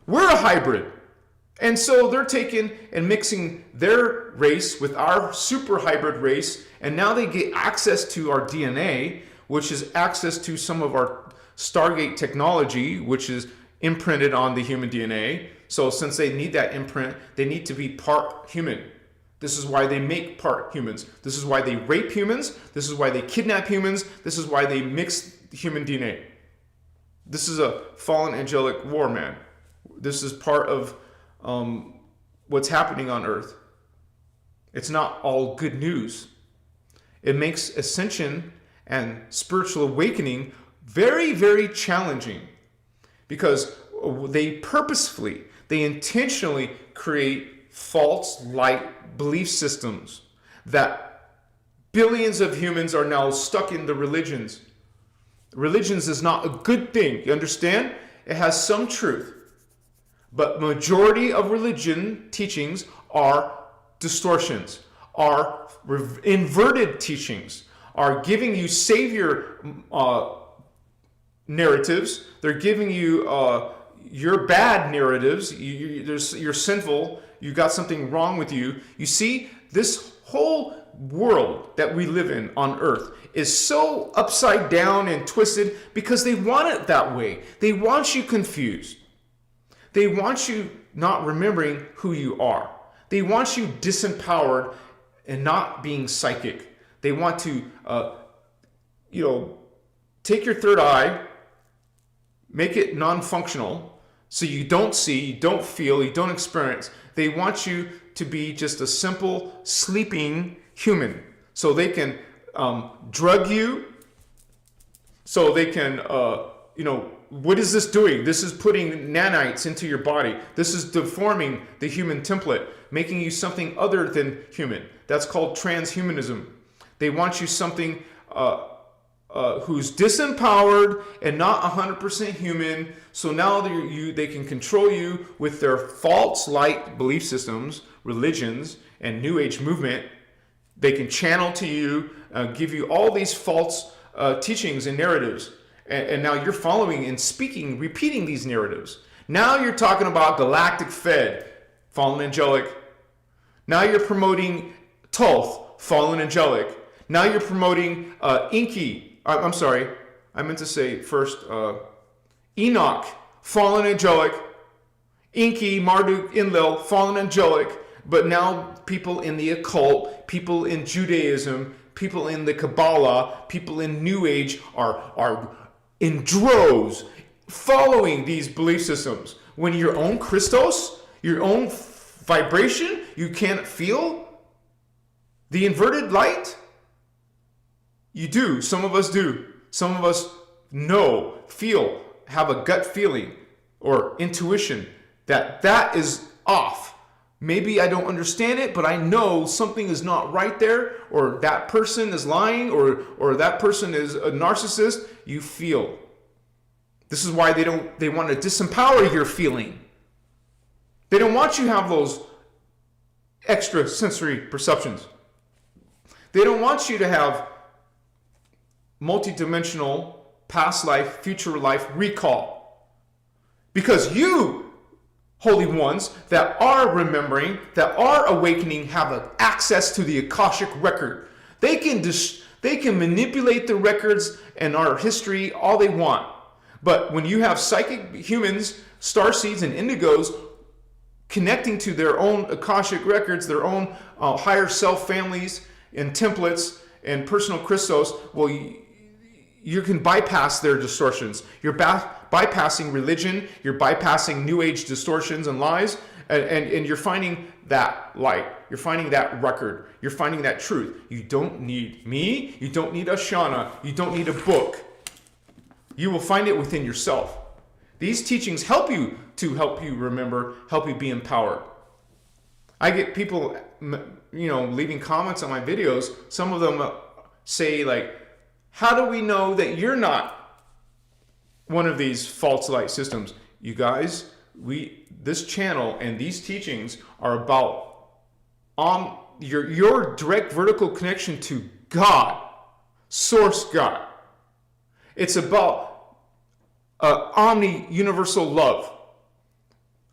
We're a hybrid. And so they're taking and mixing their race with our super hybrid race, and now they get access to our DNA, which is access to some of our Stargate technology, which is imprinted on the human DNA. So since they need that imprint, they need to be part human. This is why they make part humans. This is why they rape humans. This is why they kidnap humans. This is why they mix human DNA. This is a fallen angelic war, man. This is part of what's happening on Earth. It's not all good news. It makes ascension and spiritual awakening very, very challenging because they intentionally create false light belief systems that billions of humans are now stuck in the religions. Religions is not a good thing. You understand? It has some truth. But majority of religion teachings are distortions, are inverted teachings, are giving you savior narratives. They're giving you your bad narratives. You're sinful. You got something wrong with you. You see, this whole world that we live in on Earth is so upside down and twisted because they want it that way. They want you confused. They want you not remembering who you are. They want you disempowered and not being psychic. They want to, take your third eye, make it non-functional, so you don't see, you don't feel, you don't experience. They want you to be just a simple sleeping human. So they can drug you. So they can, what is this doing? This is putting nanites into your body. This is deforming the human template, making you something other than human. That's called transhumanism. They want you something who's disempowered and not 100% human. So now they can control you with their false light belief systems, religions, and New Age movement. They can channel to you, give you all these false teachings and narratives. And now you're following and speaking, repeating these narratives. Now you're talking about galactic Fed, fallen angelic. Now you're promoting Thoth, fallen angelic. Now you're promoting I'm sorry, I meant to say first Enoch, fallen angelic. Enki, Marduk, Enlil, fallen angelic. But now people in the occult, people in Judaism, people in the Kabbalah, people in New Age are in droves following these belief systems. When your own Christos, your own vibration, you can't feel the inverted light? You do. Some of us do. Some of us know, feel, have a gut feeling or intuition that is off. Maybe I don't understand it, but I know something is not right there, or that person is lying, or that person is a narcissist. You feel. This is why they want to disempower your feeling. They don't want you to have those extra sensory perceptions. They don't want you to have multidimensional past life, future life recall. Because you, holy ones that are remembering, that are awakening, have access to the Akashic record. They can manipulate the records and our history all they want. But when you have psychic humans, starseeds, and indigos connecting to their own Akashic records, their own higher self families and templates and personal Christos, well, you can bypass their distortions. You're bypassing religion, you're bypassing New Age distortions and lies, and you're finding that light. You're finding that record. You're finding that truth. You don't need me. You don't need Ashana. You don't need a book. You will find it within yourself. These teachings help you remember, help you be empowered. I get people, leaving comments on my videos. Some of them say like, how do we know that you're not one of these false light systems? You guys, this channel and these teachings are about your direct vertical connection to God, source God. It's about omni-universal love,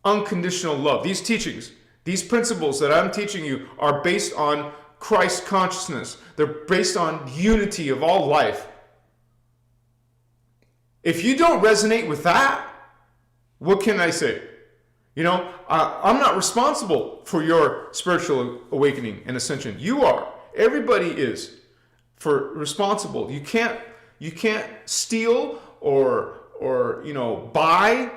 unconditional love. These teachings, these principles that I'm teaching you are based on Christ consciousness. They're based on unity of all life. If you don't resonate with that, what can I say? I'm not responsible for your spiritual awakening and ascension. You are. Everybody is responsible. You can't steal or buy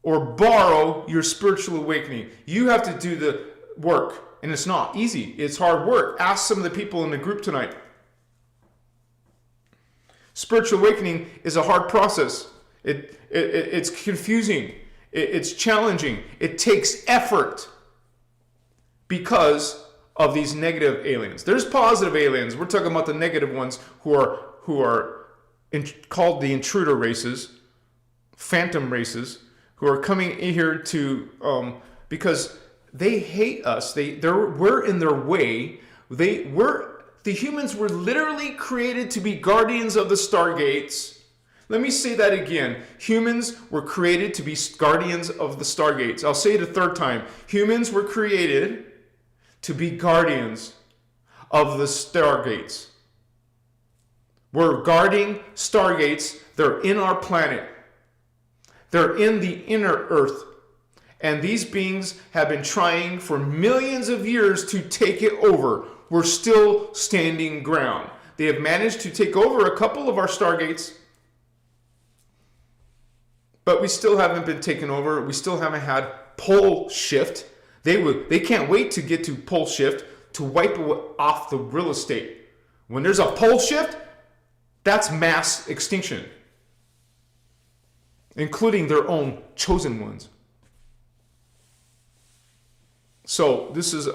or borrow your spiritual awakening. You have to do the work. And it's not easy. It's hard work. Ask some of the people in the group tonight. Spiritual awakening is a hard process. It's confusing. It's challenging. It takes effort because of these negative aliens. There's positive aliens. We're talking about the negative ones who are called the intruder races, phantom races, who are coming in here to because they hate us. We're in their way. The humans were literally created to be guardians of the stargates. Let me say that again. Humans were created to be guardians of the stargates. I'll say it a third time. Humans were created to be guardians of the stargates. We're guarding stargates. They're in our planet. They're in the inner earth. And these beings have been trying for millions of years to take it over. We're still standing ground. They have managed to take over a couple of our stargates, but we still haven't been taken over. We still haven't had pole shift. They can't wait to get to pole shift to wipe off the real estate. When there's a pole shift, that's mass extinction, including their own chosen ones. So this is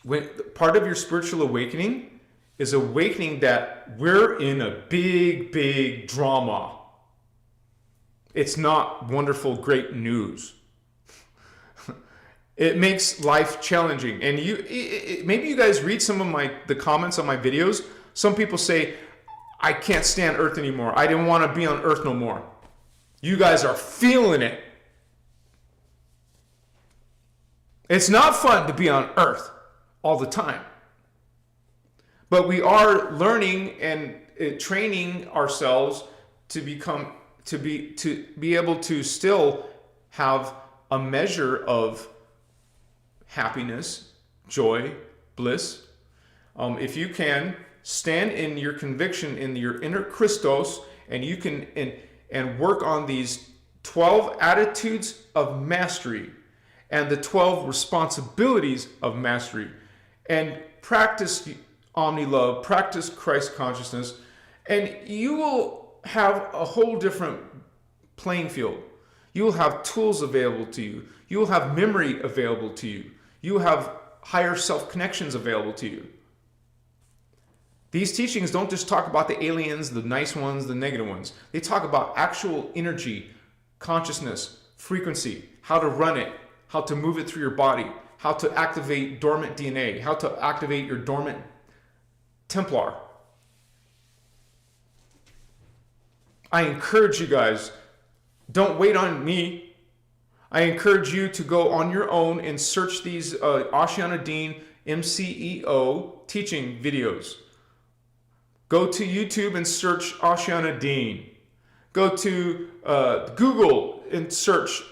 when part of your spiritual awakening is awakening that we're in a big drama. It's not wonderful, great news. It makes life challenging. And maybe you guys read some of the comments on my videos. Some people say, I can't stand Earth anymore. I didn't want to be on Earth no more. You guys are feeling it. It's not fun to be on Earth all the time. But we are learning and training ourselves to be able to still have a measure of happiness, joy, bliss. If you can stand in your conviction in your inner Christos, and you can and work on these 12 attitudes of mastery and the 12 responsibilities of mastery, and practice omni-love, practice Christ consciousness, and you will have a whole different playing field. You will have tools available to you. You will have memory available to you. You will have higher self-connections available to you. These teachings don't just talk about the aliens, the nice ones, the negative ones. They talk about actual energy, consciousness, frequency, how to run it, how to move it through your body, how to activate dormant DNA, how to activate your dormant Templar. I encourage you guys, don't wait on me. I encourage you to go on your own and search these Ashiana Dean MCEO teaching videos. Go to YouTube and search Ashiana Dean. Go to Google and search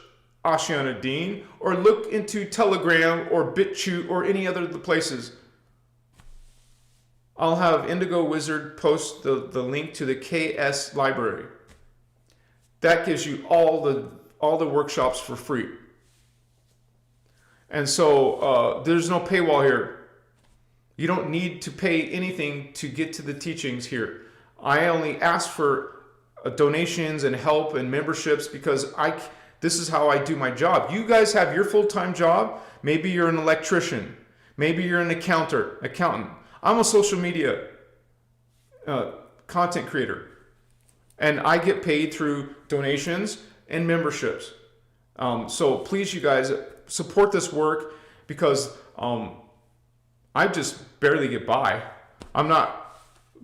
Ashiana Dean, or look into Telegram or BitChute or any other of the places. I'll have Indigo Wizard post the link to the KS library. That gives you all the workshops for free. And so there's no paywall here. You don't need to pay anything to get to the teachings here. I only ask for donations and help and memberships because this is how I do my job. You guys have your full-time job. Maybe you're an electrician. Maybe you're an accountant. I'm a social media content creator, and I get paid through donations and memberships. So please, you guys, support this work, because I just barely get by. I'm not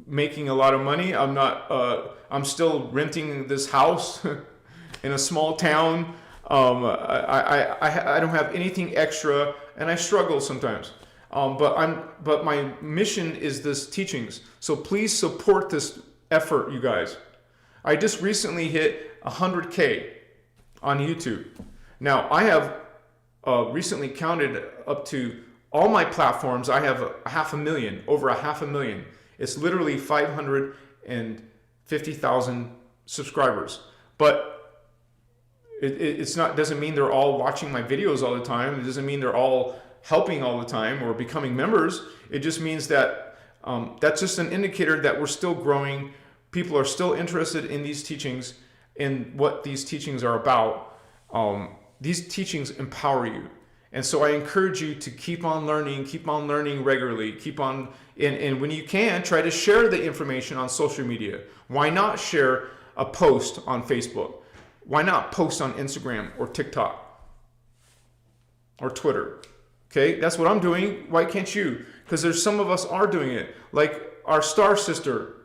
making a lot of money. I'm still renting this house in a small town. I don't have anything extra, and I struggle sometimes. But my mission is this teachings. So please support this effort, you guys. I just recently hit 100K on YouTube. Now I have recently counted up to all my platforms. I have over 500,000. It's literally 550,000 subscribers. But it's not, doesn't mean they're all watching my videos all the time. It doesn't mean they're all helping all the time or becoming members. It just means that that's just an indicator that we're still growing. People are still interested in these teachings, in what these teachings are about. These teachings empower you. And so I encourage you to keep on learning regularly, and when you can, try to share the information on social media. Why not share a post on Facebook? Why not post on Instagram or TikTok or Twitter? Okay, that's what I'm doing. Why can't you? Because there's some of us are doing it. Like our star sister,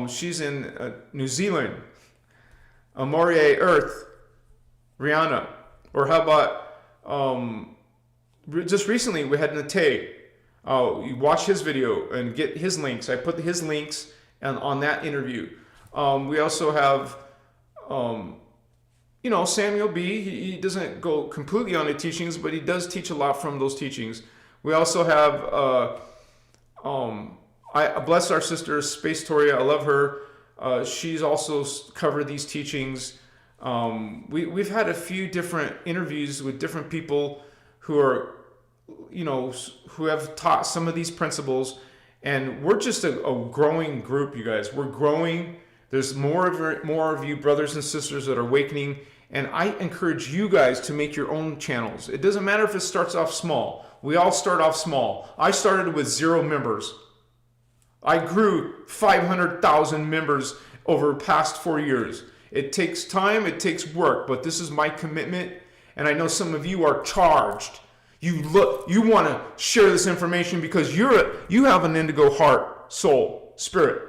she's in New Zealand. Amorie Earth, Rihanna. Or how about just recently we had Nate. You watch his video and get his links. I put his links on that interview. We also have Samuel B., he doesn't go completely on the teachings, but he does teach a lot from those teachings. We also have, I bless our sister, Space Toria. I love her. She's also covered these teachings. We've had a few different interviews with different people who are, who have taught some of these principles. And we're just a growing group, you guys. We're growing. There's more of you brothers and sisters that are awakening. And I encourage you guys to make your own channels. It doesn't matter if it starts off small. We all start off small. I started with 0 members. I grew 500,000 members over the past 4 years. It takes time, it takes work, but this is my commitment. And I know some of you are charged. You want to share this information because you have an indigo heart, soul, spirit,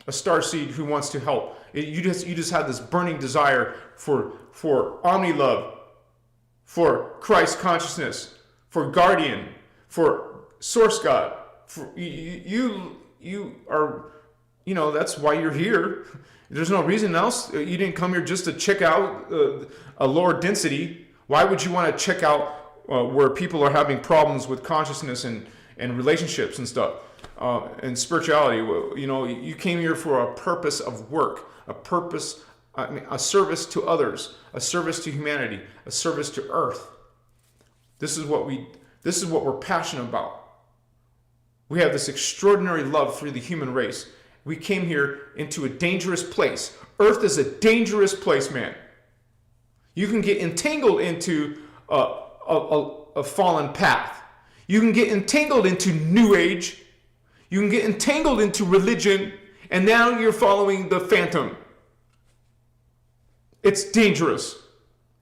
a starseed who wants to help. You just have this burning desire for omni love, for Christ consciousness, for guardian, for source God. For you are, that's why you're here. There's no reason else. You didn't come here just to check out a lower density. Why would you want to check out where people are having problems with consciousness and relationships and stuff and spirituality? You came here for a purpose of work, a service to others, a service to humanity, a service to Earth. This is what we're passionate about. We have this extraordinary love for the human race. We came here into a dangerous place. Earth is a dangerous place, man. You can get entangled into a fallen path. You can get entangled into New Age. You can get entangled into religion. And now you're following the phantom. It's dangerous.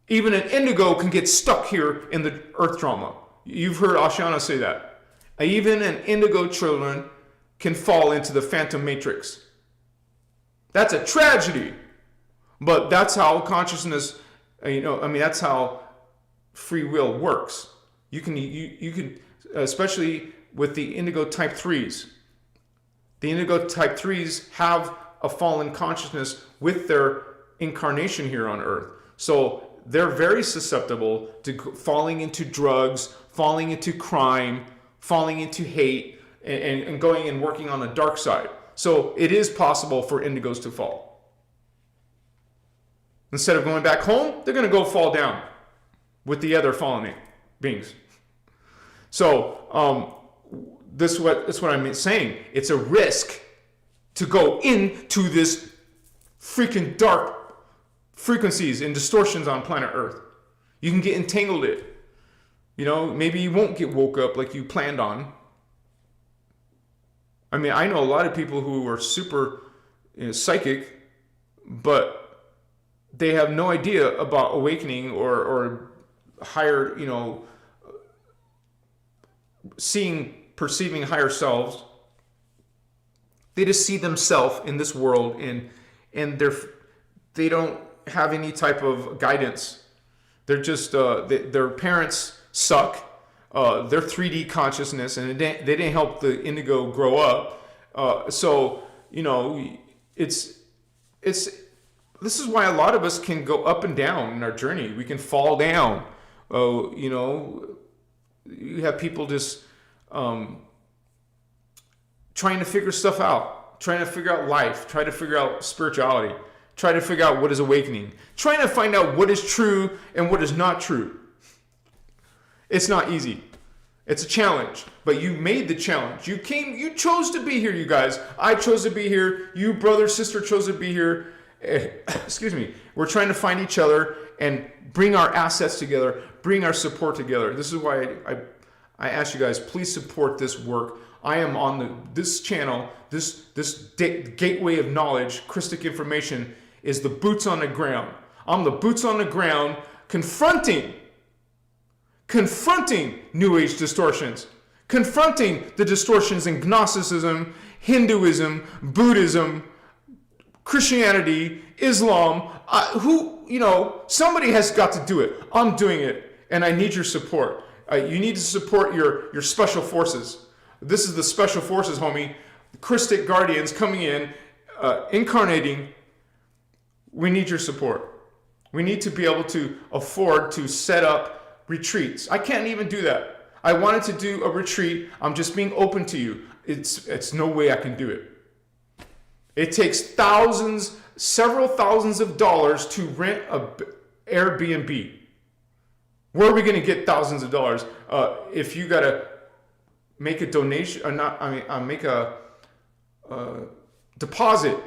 Even an indigo can get stuck here in the earth drama. You've heard Ashana say that. Even an indigo children can fall into the phantom matrix. That's a tragedy. But that's how consciousness, that's how free will works. You can, especially with the indigo type 3s. The indigo type 3s have a fallen consciousness with their incarnation here on Earth. So they're very susceptible to falling into drugs, falling into crime, falling into hate, and going and working on the dark side. So it is possible for indigos to fall. Instead of going back home, they're going to go fall down with the other fallen beings. So that's what I'm saying. It's a risk to go into this freaking dark frequencies and distortions on planet Earth. You can get entangled in it. Maybe you won't get woke up like you planned on. I know a lot of people who are super psychic, but they have no idea about awakening or higher, perceiving higher selves. They just see themselves in this world and they don't have any type of guidance. They're just, their parents suck. Their 3D consciousness, and they didn't help the indigo grow up. This is why a lot of us can go up and down in our journey. We can fall down. You have people just trying to figure stuff out, trying to figure out life, trying to figure out spirituality, trying to figure out what is awakening, trying to find out what is true and what is not true. It's not easy. It's a challenge, but you made the challenge. You chose to be here, you guys. I chose to be here. You, brother, sister, chose to be here. Excuse me. We're trying to find each other and bring our assets together, bring our support together. This is why I ask you guys, please support this work. I am on this channel, this gateway of knowledge, Christic information, is the boots on the ground. I'm the boots on the ground confronting New Age distortions, confronting the distortions in Gnosticism, Hinduism, Buddhism, Christianity, Islam. Somebody has got to do it. I'm doing it, and I need your support. You need to support your special forces. This is the special forces, homie. Christic guardians coming in, incarnating. We need your support. We need to be able to afford to set up retreats. I can't even do that. I wanted to do a retreat. I'm just being open to you. It's no way I can do it. It takes thousands, several thousands of dollars to rent a Airbnb. Where are we going to get thousands of dollars? If you got to make a donation, or not, make a deposit.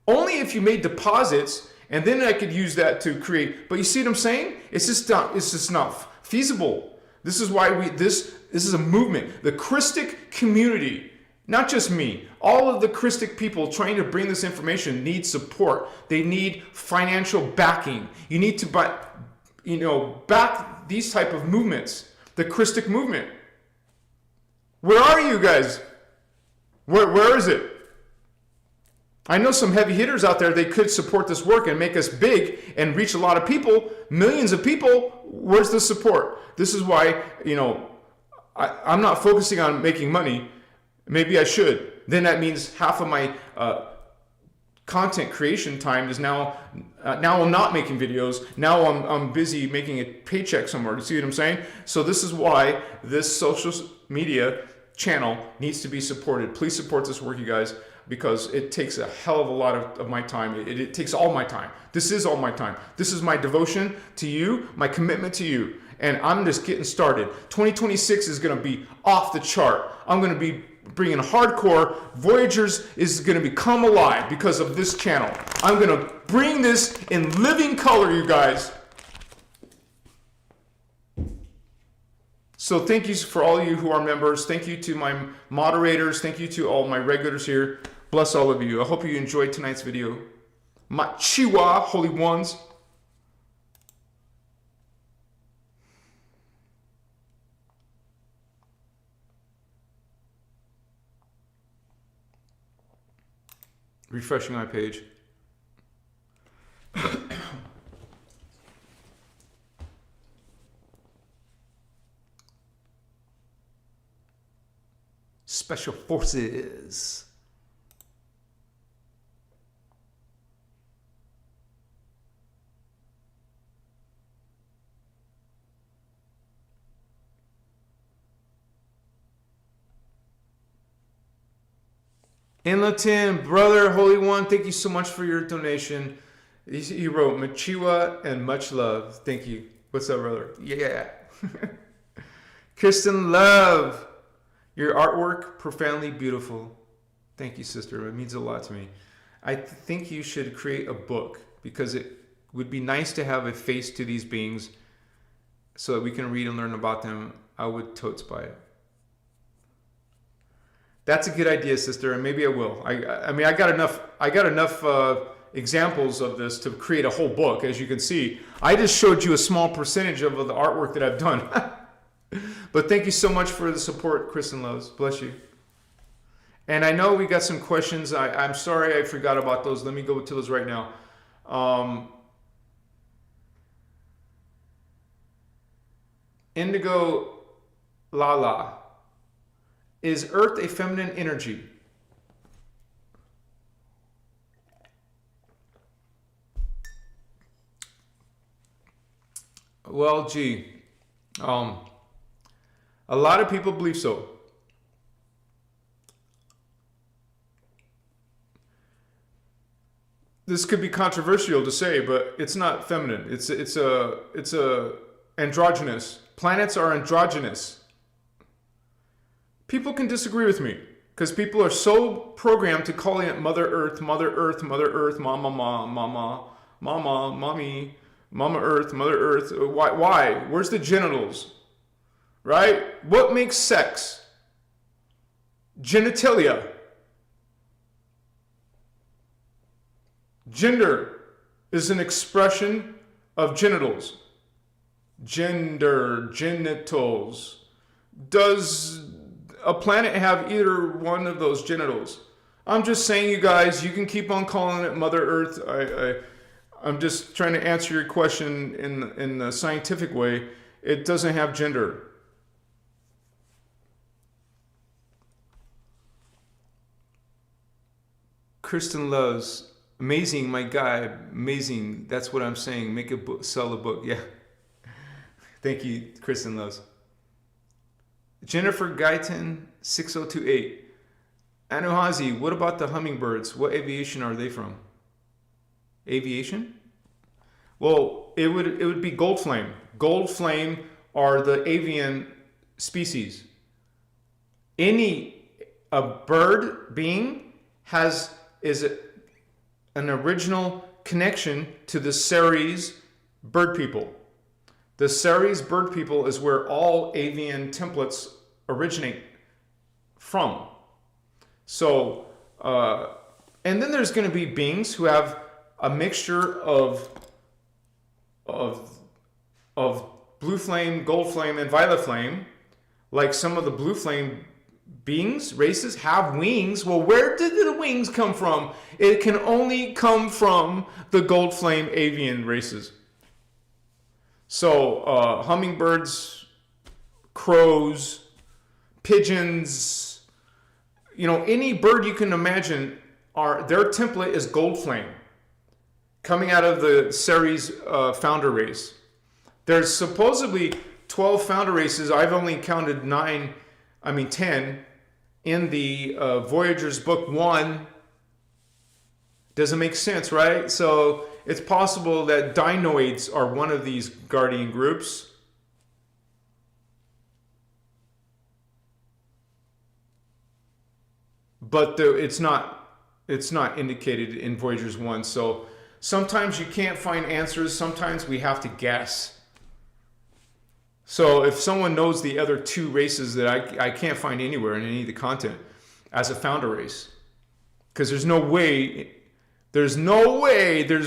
Only if you made deposits, and then I could use that to create. But you see what I'm saying? It's just not feasible. This is why this is a movement. The Christic community, not just me, all of the Christic people trying to bring this information need support. They need financial backing. You need to back these type of movements. The Christic movement. Where are you guys? Where is it? I know some heavy hitters out there, they could support this work and make us big and reach a lot of people, millions of people. Where's the support? This is why, I'm not focusing on making money. Maybe I should. Then that means half of my content creation time is now I'm not making videos. Now I'm busy making a paycheck somewhere. You see what I'm saying? So this is why this social media channel needs to be supported. Please support this work, you guys, because it takes a hell of a lot of my time. It takes all my time. This is all my time. This is my devotion to you, my commitment to you. And I'm just getting started. 2026 is going to be off the chart. I'm going to be bringing hardcore. Voyagers is going to become alive because of this channel. I'm going to bring this in living color, you guys. So thank you for all of you who are members. Thank you to my moderators. Thank you to all my regulars here. Bless all of you. I hope you enjoyed tonight's video. Machiwa, holy ones. Refreshing my page. Special Forces. Inlatin, brother, Holy One, thank you so much for your donation. He wrote, Machiwa and much love. Thank you. What's up, brother? Yeah. Kristen, love. Your artwork, profoundly beautiful. Thank you, sister. It means a lot to me. I think you should create a book because it would be nice to have a face to these beings so that we can read and learn about them. I would totes buy it. That's a good idea, sister, and maybe I will. I got enough examples of this to create a whole book, as you can see. I just showed you a small percentage of the artwork that I've done. But thank you so much for the support, Kristen Loves. Bless you. And I know we got some questions. I'm sorry I forgot about those. Let me go to those right now. Indigo Lala. Is Earth a feminine energy? Well, gee, a lot of people believe so. This could be controversial to say, but it's not feminine. It's a androgynous. Planets are androgynous. People can disagree with me because people are so programmed to calling it Mother Earth, Mother Earth, Mother Earth, Mama, Mama, Mama, Mommy, Mama Earth, Mother Earth. Why? Where's the genitals? Right? What makes sex? Genitalia. Gender is an expression of genitals. Gender, genitals. Does a planet have either one of those genitals? I'm just saying, you guys, you can keep on calling it Mother Earth. I'm just trying to answer your question in the scientific way. It doesn't have gender. Kristen Loves. Amazing, my guy. Amazing. That's what I'm saying. Make a book, sell a book. Yeah. Thank you, Kristen Loves. Jennifer Guyton, 6028. Anuhazi, what about the hummingbirds? What aviation are they from? Aviation? Well, it would be gold flame. Gold flame are the avian species. A bird being is an original connection to the Ceres bird people. The Ceres bird people is where all avian templates originate from. So, and then there's going to be beings who have a mixture of blue flame, gold flame, and violet flame. Like some of the blue flame beings, races, have wings. Well, where did the wings come from? It can only come from the gold flame avian races. So hummingbirds, crows, pigeons, any bird you can imagine, their template is gold flame, coming out of the Ceres founder race. There's supposedly 12 founder races. I've only counted 10 in the Voyager's Book 1. Doesn't make sense, right? So it's possible that dinoids are one of these guardian groups. But it's not indicated in Voyager's 1. So sometimes you can't find answers. Sometimes we have to guess. So if someone knows the other two races that I can't find anywhere in any of the content as a founder race, because there's no way there's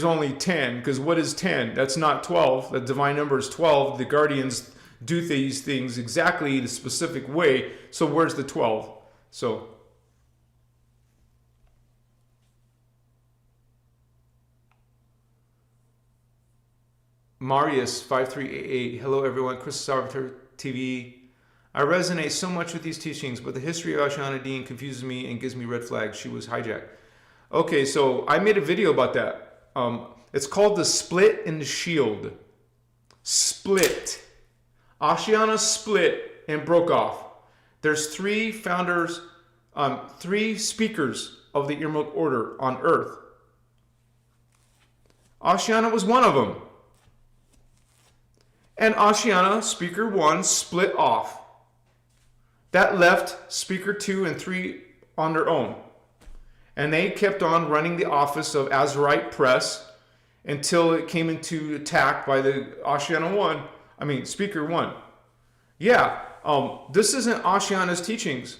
only 10, because what is 10? That's not 12. The divine number is 12. The guardians do these things exactly the specific way. So where's the 12? So Marius 5388. Hello everyone. Christos Arbiter TV. I resonate so much with these teachings, but the history of Ashana Dean confuses me and gives me red flags. She was hijacked. Okay, so I made a video about that. It's called The Split in the Shield. Split. Ashiana split and broke off. There's three founders, three speakers of the Emerald Order on Earth. Ashiana was one of them. And Ashiana, speaker 1, split off. That left speaker 2 and 3 on their own. And they kept on running the office of Azurite Press until it came into attack by the speaker 1. Yeah, this isn't Ashiana's teachings.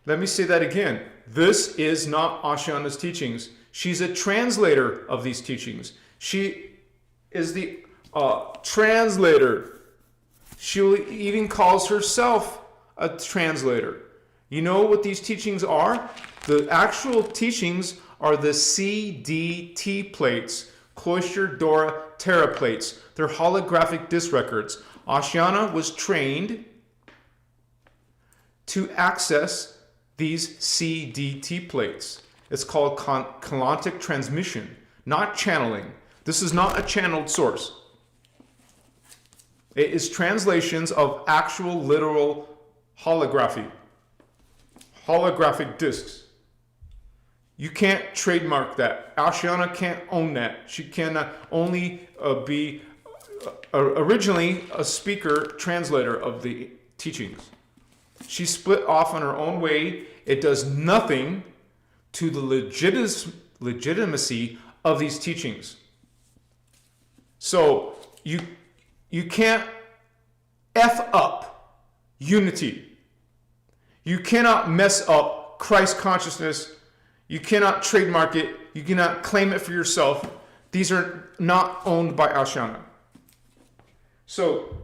Let me say that again. This is not Ashiana's teachings. She's a translator of these teachings. She is the translator. She even calls herself a translator. You know what these teachings are? The actual teachings are the CDT plates, Cloister Dora Terra plates. They're holographic disc records. Ashiana was trained to access these CDT plates. It's called colontic transmission, not channeling. This is not a channeled source. It is translations of actual literal holography. Holographic discs. You can't trademark that. Ashiana can't own that. She cannot only be originally a speaker translator of the teachings. She split off on her own way. It does nothing to the legitimacy of these teachings. So you can't F up unity. You cannot mess up Christ consciousness. You cannot trademark it. You cannot claim it for yourself. These are not owned by Ashiana. So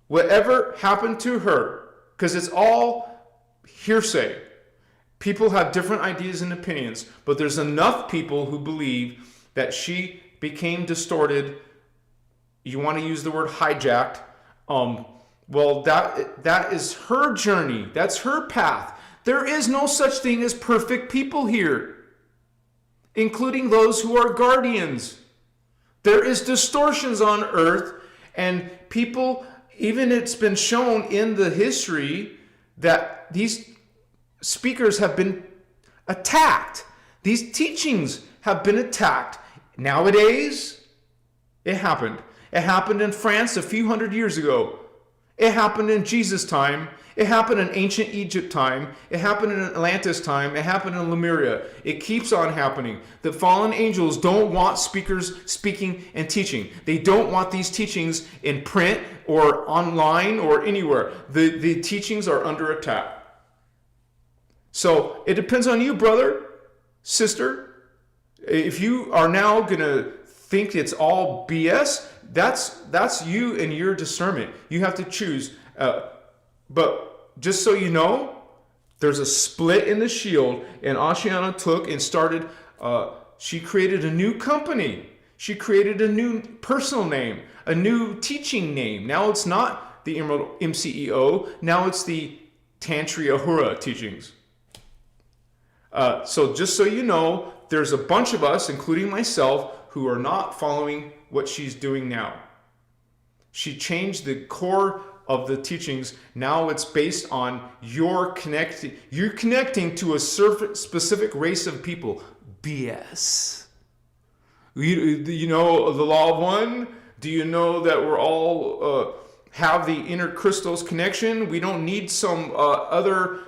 whatever happened to her, because it's all hearsay. People have different ideas and opinions, but there's enough people who believe that she became distorted. You want to use the word hijacked. Well, that is her journey. That's her path. There is no such thing as perfect people here. including those who are guardians. There is distortions on earth, and people, even it's been shown in the history that these speakers have been attacked. These teachings have been attacked. Nowadays, it happened. It happened in France a few hundred years ago. It happened in Jesus' time. It happened in ancient Egypt time. It happened in Atlantis time. It happened in Lemuria. It keeps on happening. The fallen angels don't want speakers speaking and teaching. They don't want these teachings in print or online or anywhere. The teachings are under attack. So it depends on you, brother, sister. If you are now going to think it's all BS, that's you and your discernment. You have to choose. But just so you know, there's a split in the shield, and Ashiana took and started, she created a new company. She created a new personal name, a new teaching name. Now it's not the Emerald MCEO, now it's the Tantri Ahura teachings. So just so you know, there's a bunch of us, including myself, who are not following what she's doing now. She changed the core of the teachings. Now it's based on you're connecting to a specific race of people. BS. You know the law of one? Do you know that we're all have the inner Christos connection? We don't need some other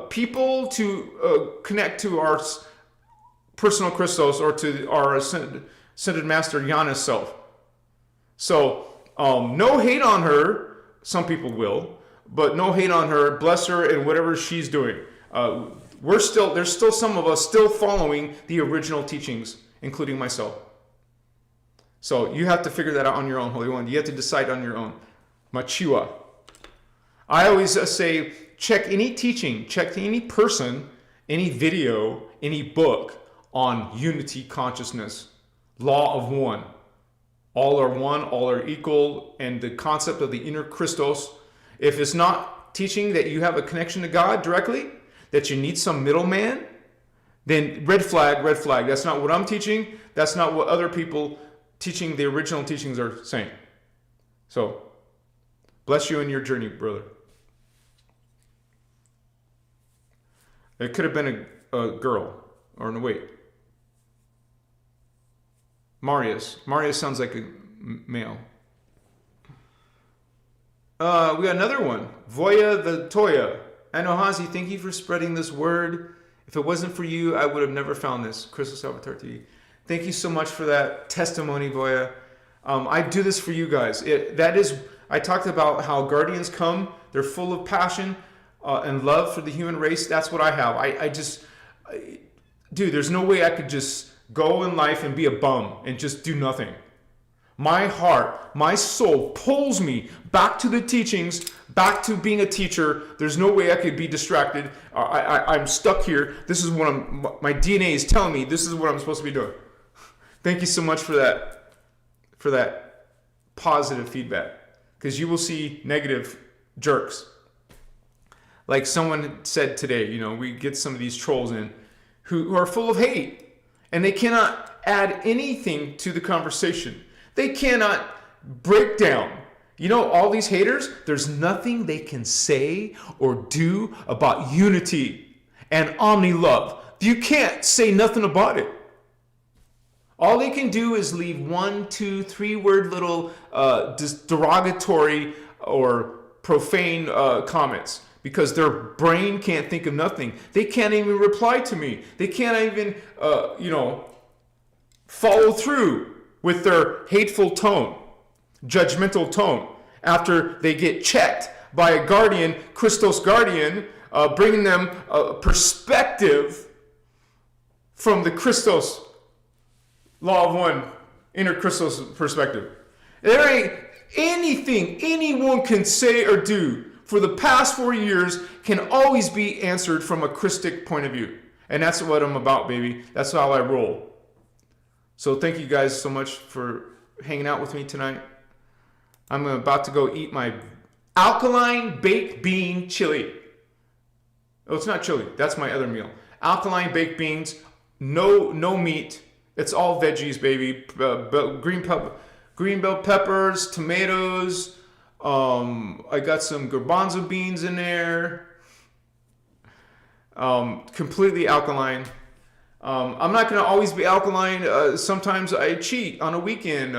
people to connect to our personal Christos or to our ascended master Giannis self. So no hate on her. Some people will, but no hate on her. Bless her and whatever she's doing. There's still some of us still following the original teachings, including myself. So you have to figure that out on your own, Holy One. You have to decide on your own. Machiwa. I always say, check any teaching, check any person, any video, any book on unity consciousness, law of one. All are one, all are equal, and the concept of the inner Christos. If it's not teaching that you have a connection to God directly, that you need some middleman, then red flag, red flag. That's not what I'm teaching. That's not what other people teaching the original teachings are saying. So, bless you in your journey, brother. It could have been a girl, or no, wait. Marius. Marius sounds like a male. We got another one. Voya the Toya. Anohazi, thank you for spreading this word. If it wasn't for you, I would have never found this. Christos Avatar TV. Thank you so much for that testimony, Voya. I do this for you guys. I talked about how guardians come. They're full of passion and love for the human race. That's what I have. Dude, there's no way I could just go in life and be a bum and just do nothing. My heart, my soul pulls me back to the teachings, back to being a teacher. There's no way I could be distracted. I'm stuck here. This is what my DNA is telling me. This is what I'm supposed to be doing. Thank you so much for that positive feedback, because you will see negative jerks. Like someone said today, we get some of these trolls in who are full of hate. And they cannot add anything to the conversation. They cannot break down. All these haters, there's nothing they can say or do about unity and omni-love. You can't say nothing about it. All they can do is leave 1, 2, 3 word little derogatory or profane comments. Because their brain can't think of nothing. They can't even reply to me. They can't even, follow through with their hateful tone, judgmental tone, after they get checked by a guardian, Christos guardian, bringing them a perspective from the Christos law of one, inner Christos perspective. There ain't anything anyone can say or do for the past 4 years can always be answered from a Christic point of view. And that's what I'm about, baby. That's how I roll. So thank you guys so much for hanging out with me tonight. I'm about to go eat my alkaline baked bean chili. Oh, it's not chili. That's my other meal. Alkaline baked beans, no meat. It's all veggies, baby. Green bell peppers, tomatoes. I got some garbanzo beans in there. Completely alkaline. I'm not going to always be alkaline. Sometimes I cheat on a weekend.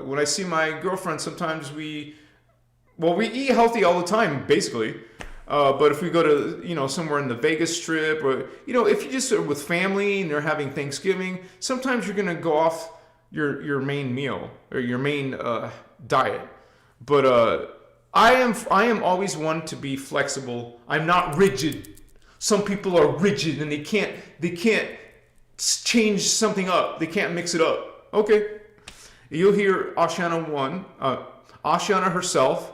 When I see my girlfriend, sometimes we eat healthy all the time, basically. But if we go to, somewhere in the Vegas Strip, or, if you just are with family and they're having Thanksgiving, sometimes you're going to go off your main meal or your main diet. But I am always one to be flexible. I'm not rigid. Some people are rigid and they can't change something up. They can't mix it up. Okay. You'll hear Ashana Ashana herself,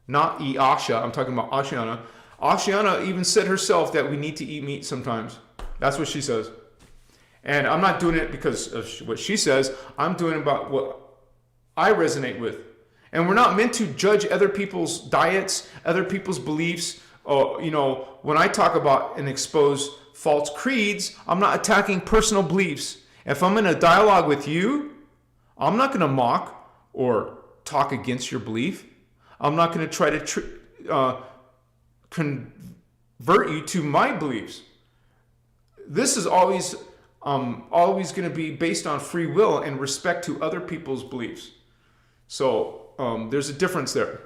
not Asha. I'm talking about Ashana. Ashana even said herself that we need to eat meat sometimes. That's what she says. And I'm not doing it because of what she says. I'm doing it about what I resonate with. And we're not meant to judge other people's diets, other people's beliefs. When I talk about and expose false creeds, I'm not attacking personal beliefs. If I'm in a dialogue with you, I'm not going to mock or talk against your belief. I'm not going to try to convert you to my beliefs. This is always going to be based on free will and respect to other people's beliefs. So there's a difference there.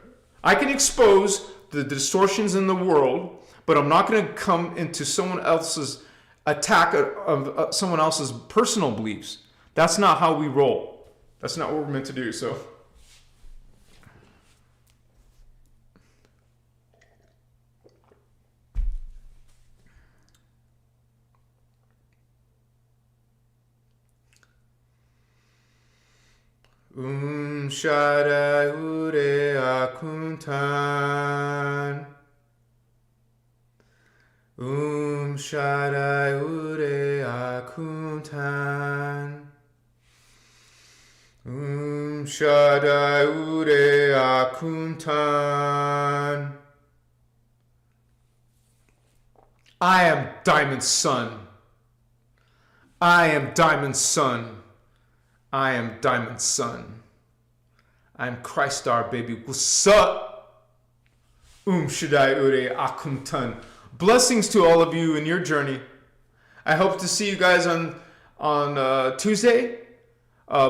I can expose the distortions in the world, but I'm not going to come into someone else's attack of someone else's personal beliefs. That's not how we roll. That's not what we're meant to do. So. Shaddai Ure Akuntan. Shaddai Ure Akuntan. Shaddai Ure Akuntan. I am Diamond's son. I am Diamond's son. I am Diamond's son. I'm Christos, baby. What's up? Shaddai Ure Akuntan. Blessings to all of you in your journey. I hope to see you guys on Tuesday.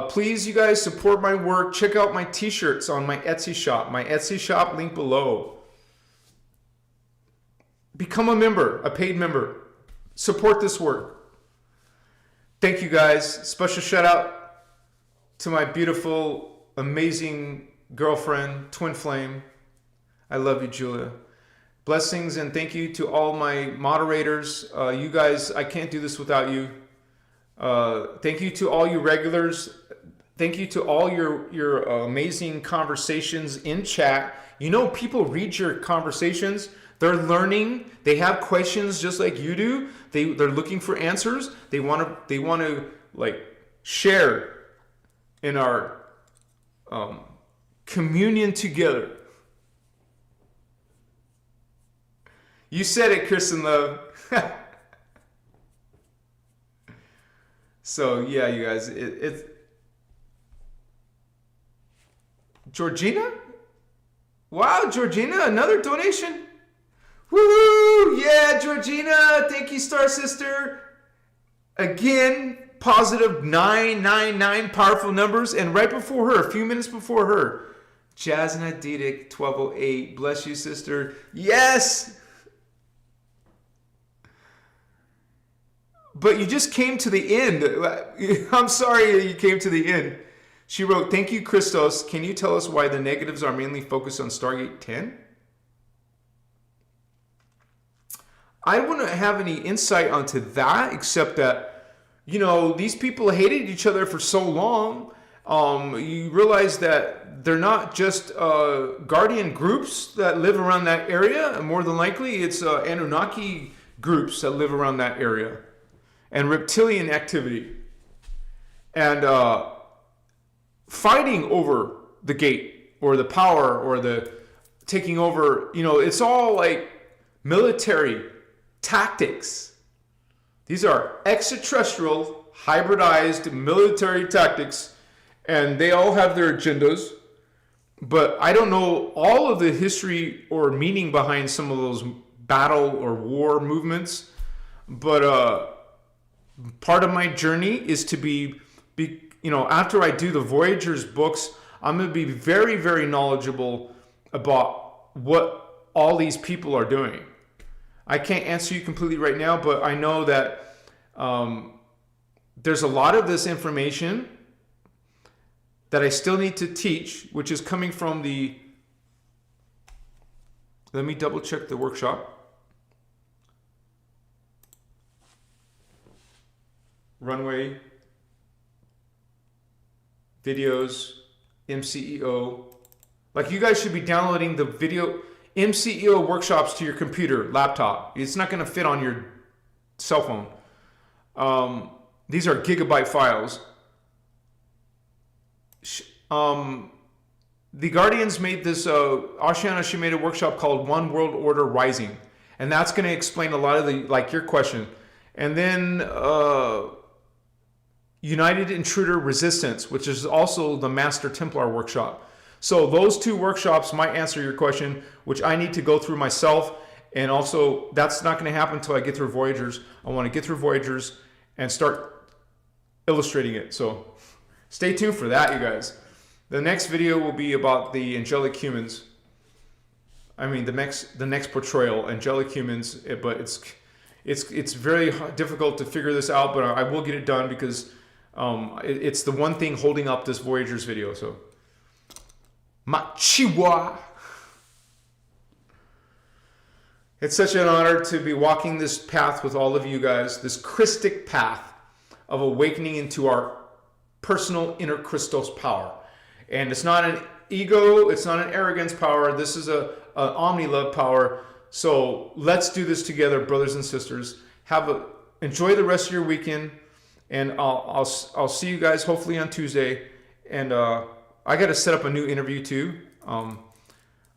Please, you guys, support my work. Check out my t-shirts on my Etsy shop. My Etsy shop, link below. Become a member, a paid member. Support this work. Thank you, guys. Special shout out to my beautiful, amazing girlfriend, twin flame. I love you, Julia. Blessings and thank you to all my moderators. You guys, I can't do this without you. Thank you to all you regulars. Thank you to all your amazing conversations in chat. People read your conversations. They're learning. They have questions just like you do. They're looking for answers. They want to share in our communion together. You said it, Kristen Love. So yeah, you guys, it's Georgina. Wow, Georgina, another donation. Woohoo! Yeah, Georgina, thank you, Star Sister. Again, positive 999, powerful numbers. And right before her, a few minutes before her, Jasmine Adidic 1208. Bless you, sister. Yes! But you just came to the end. I'm sorry you came to the end. She wrote, thank you, Christos. Can you tell us why the negatives are mainly focused on Stargate 10? I wouldn't have any insight onto that, except that, these people hated each other for so long. You realize that they're not just guardian groups that live around that area. And more than likely, it's Anunnaki groups that live around that area. And reptilian activity. And fighting over the gate or the power or the taking over, it's all like military tactics. These are extraterrestrial, hybridized military tactics, and they all have their agendas. But I don't know all of the history or meaning behind some of those battle or war movements. But part of my journey is to be, after I do the Voyagers books, I'm going to be very, very knowledgeable about what all these people are doing. I can't answer you completely right now, but I know that there's a lot of this information that I still need to teach, which is coming from the, let me double check the workshop. Runway, videos, MCEO. Like, you guys should be downloading the video MCEO workshops to your computer, laptop. It's not going to fit on your cell phone. These are gigabyte files. The Guardians made this, Oceana, she made a workshop called One World Order Rising. And that's going to explain a lot of the, like, your question. And then United Intruder Resistance, which is also the Master Templar workshop. So those two workshops might answer your question, which I need to go through myself. And also, that's not going to happen until I get through Voyagers. I want to get through Voyagers and start illustrating it. So stay tuned for that, you guys. The next video will be about the angelic humans. I mean, the next portrayal, angelic humans. But it's very difficult to figure this out. But I will get it done because it's the one thing holding up this Voyagers video. So, Machiwa. It's such an honor to be walking this path with all of you guys, this Christic path of awakening into our personal inner Christos power. And it's not an ego, it's not an arrogance power. This is an omni-love power. So let's do this together, brothers and sisters. Enjoy the rest of your weekend, and I'll see you guys hopefully on Tuesday. And I got to set up a new interview too.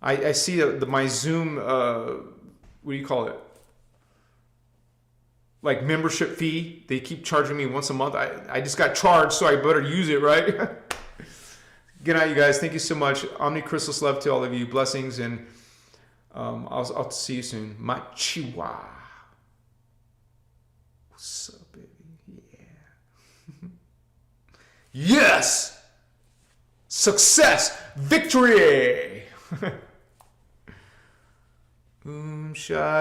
I see my Zoom, what do you call it? Like membership fee. They keep charging me once a month. I just got charged, so I better use it, right? Good night, you guys. Thank you so much. Omnichrystos love to all of you. Blessings, and I'll see you soon. Machiwa. What's up, baby? Yeah. Yes! Success! Victory! Shai.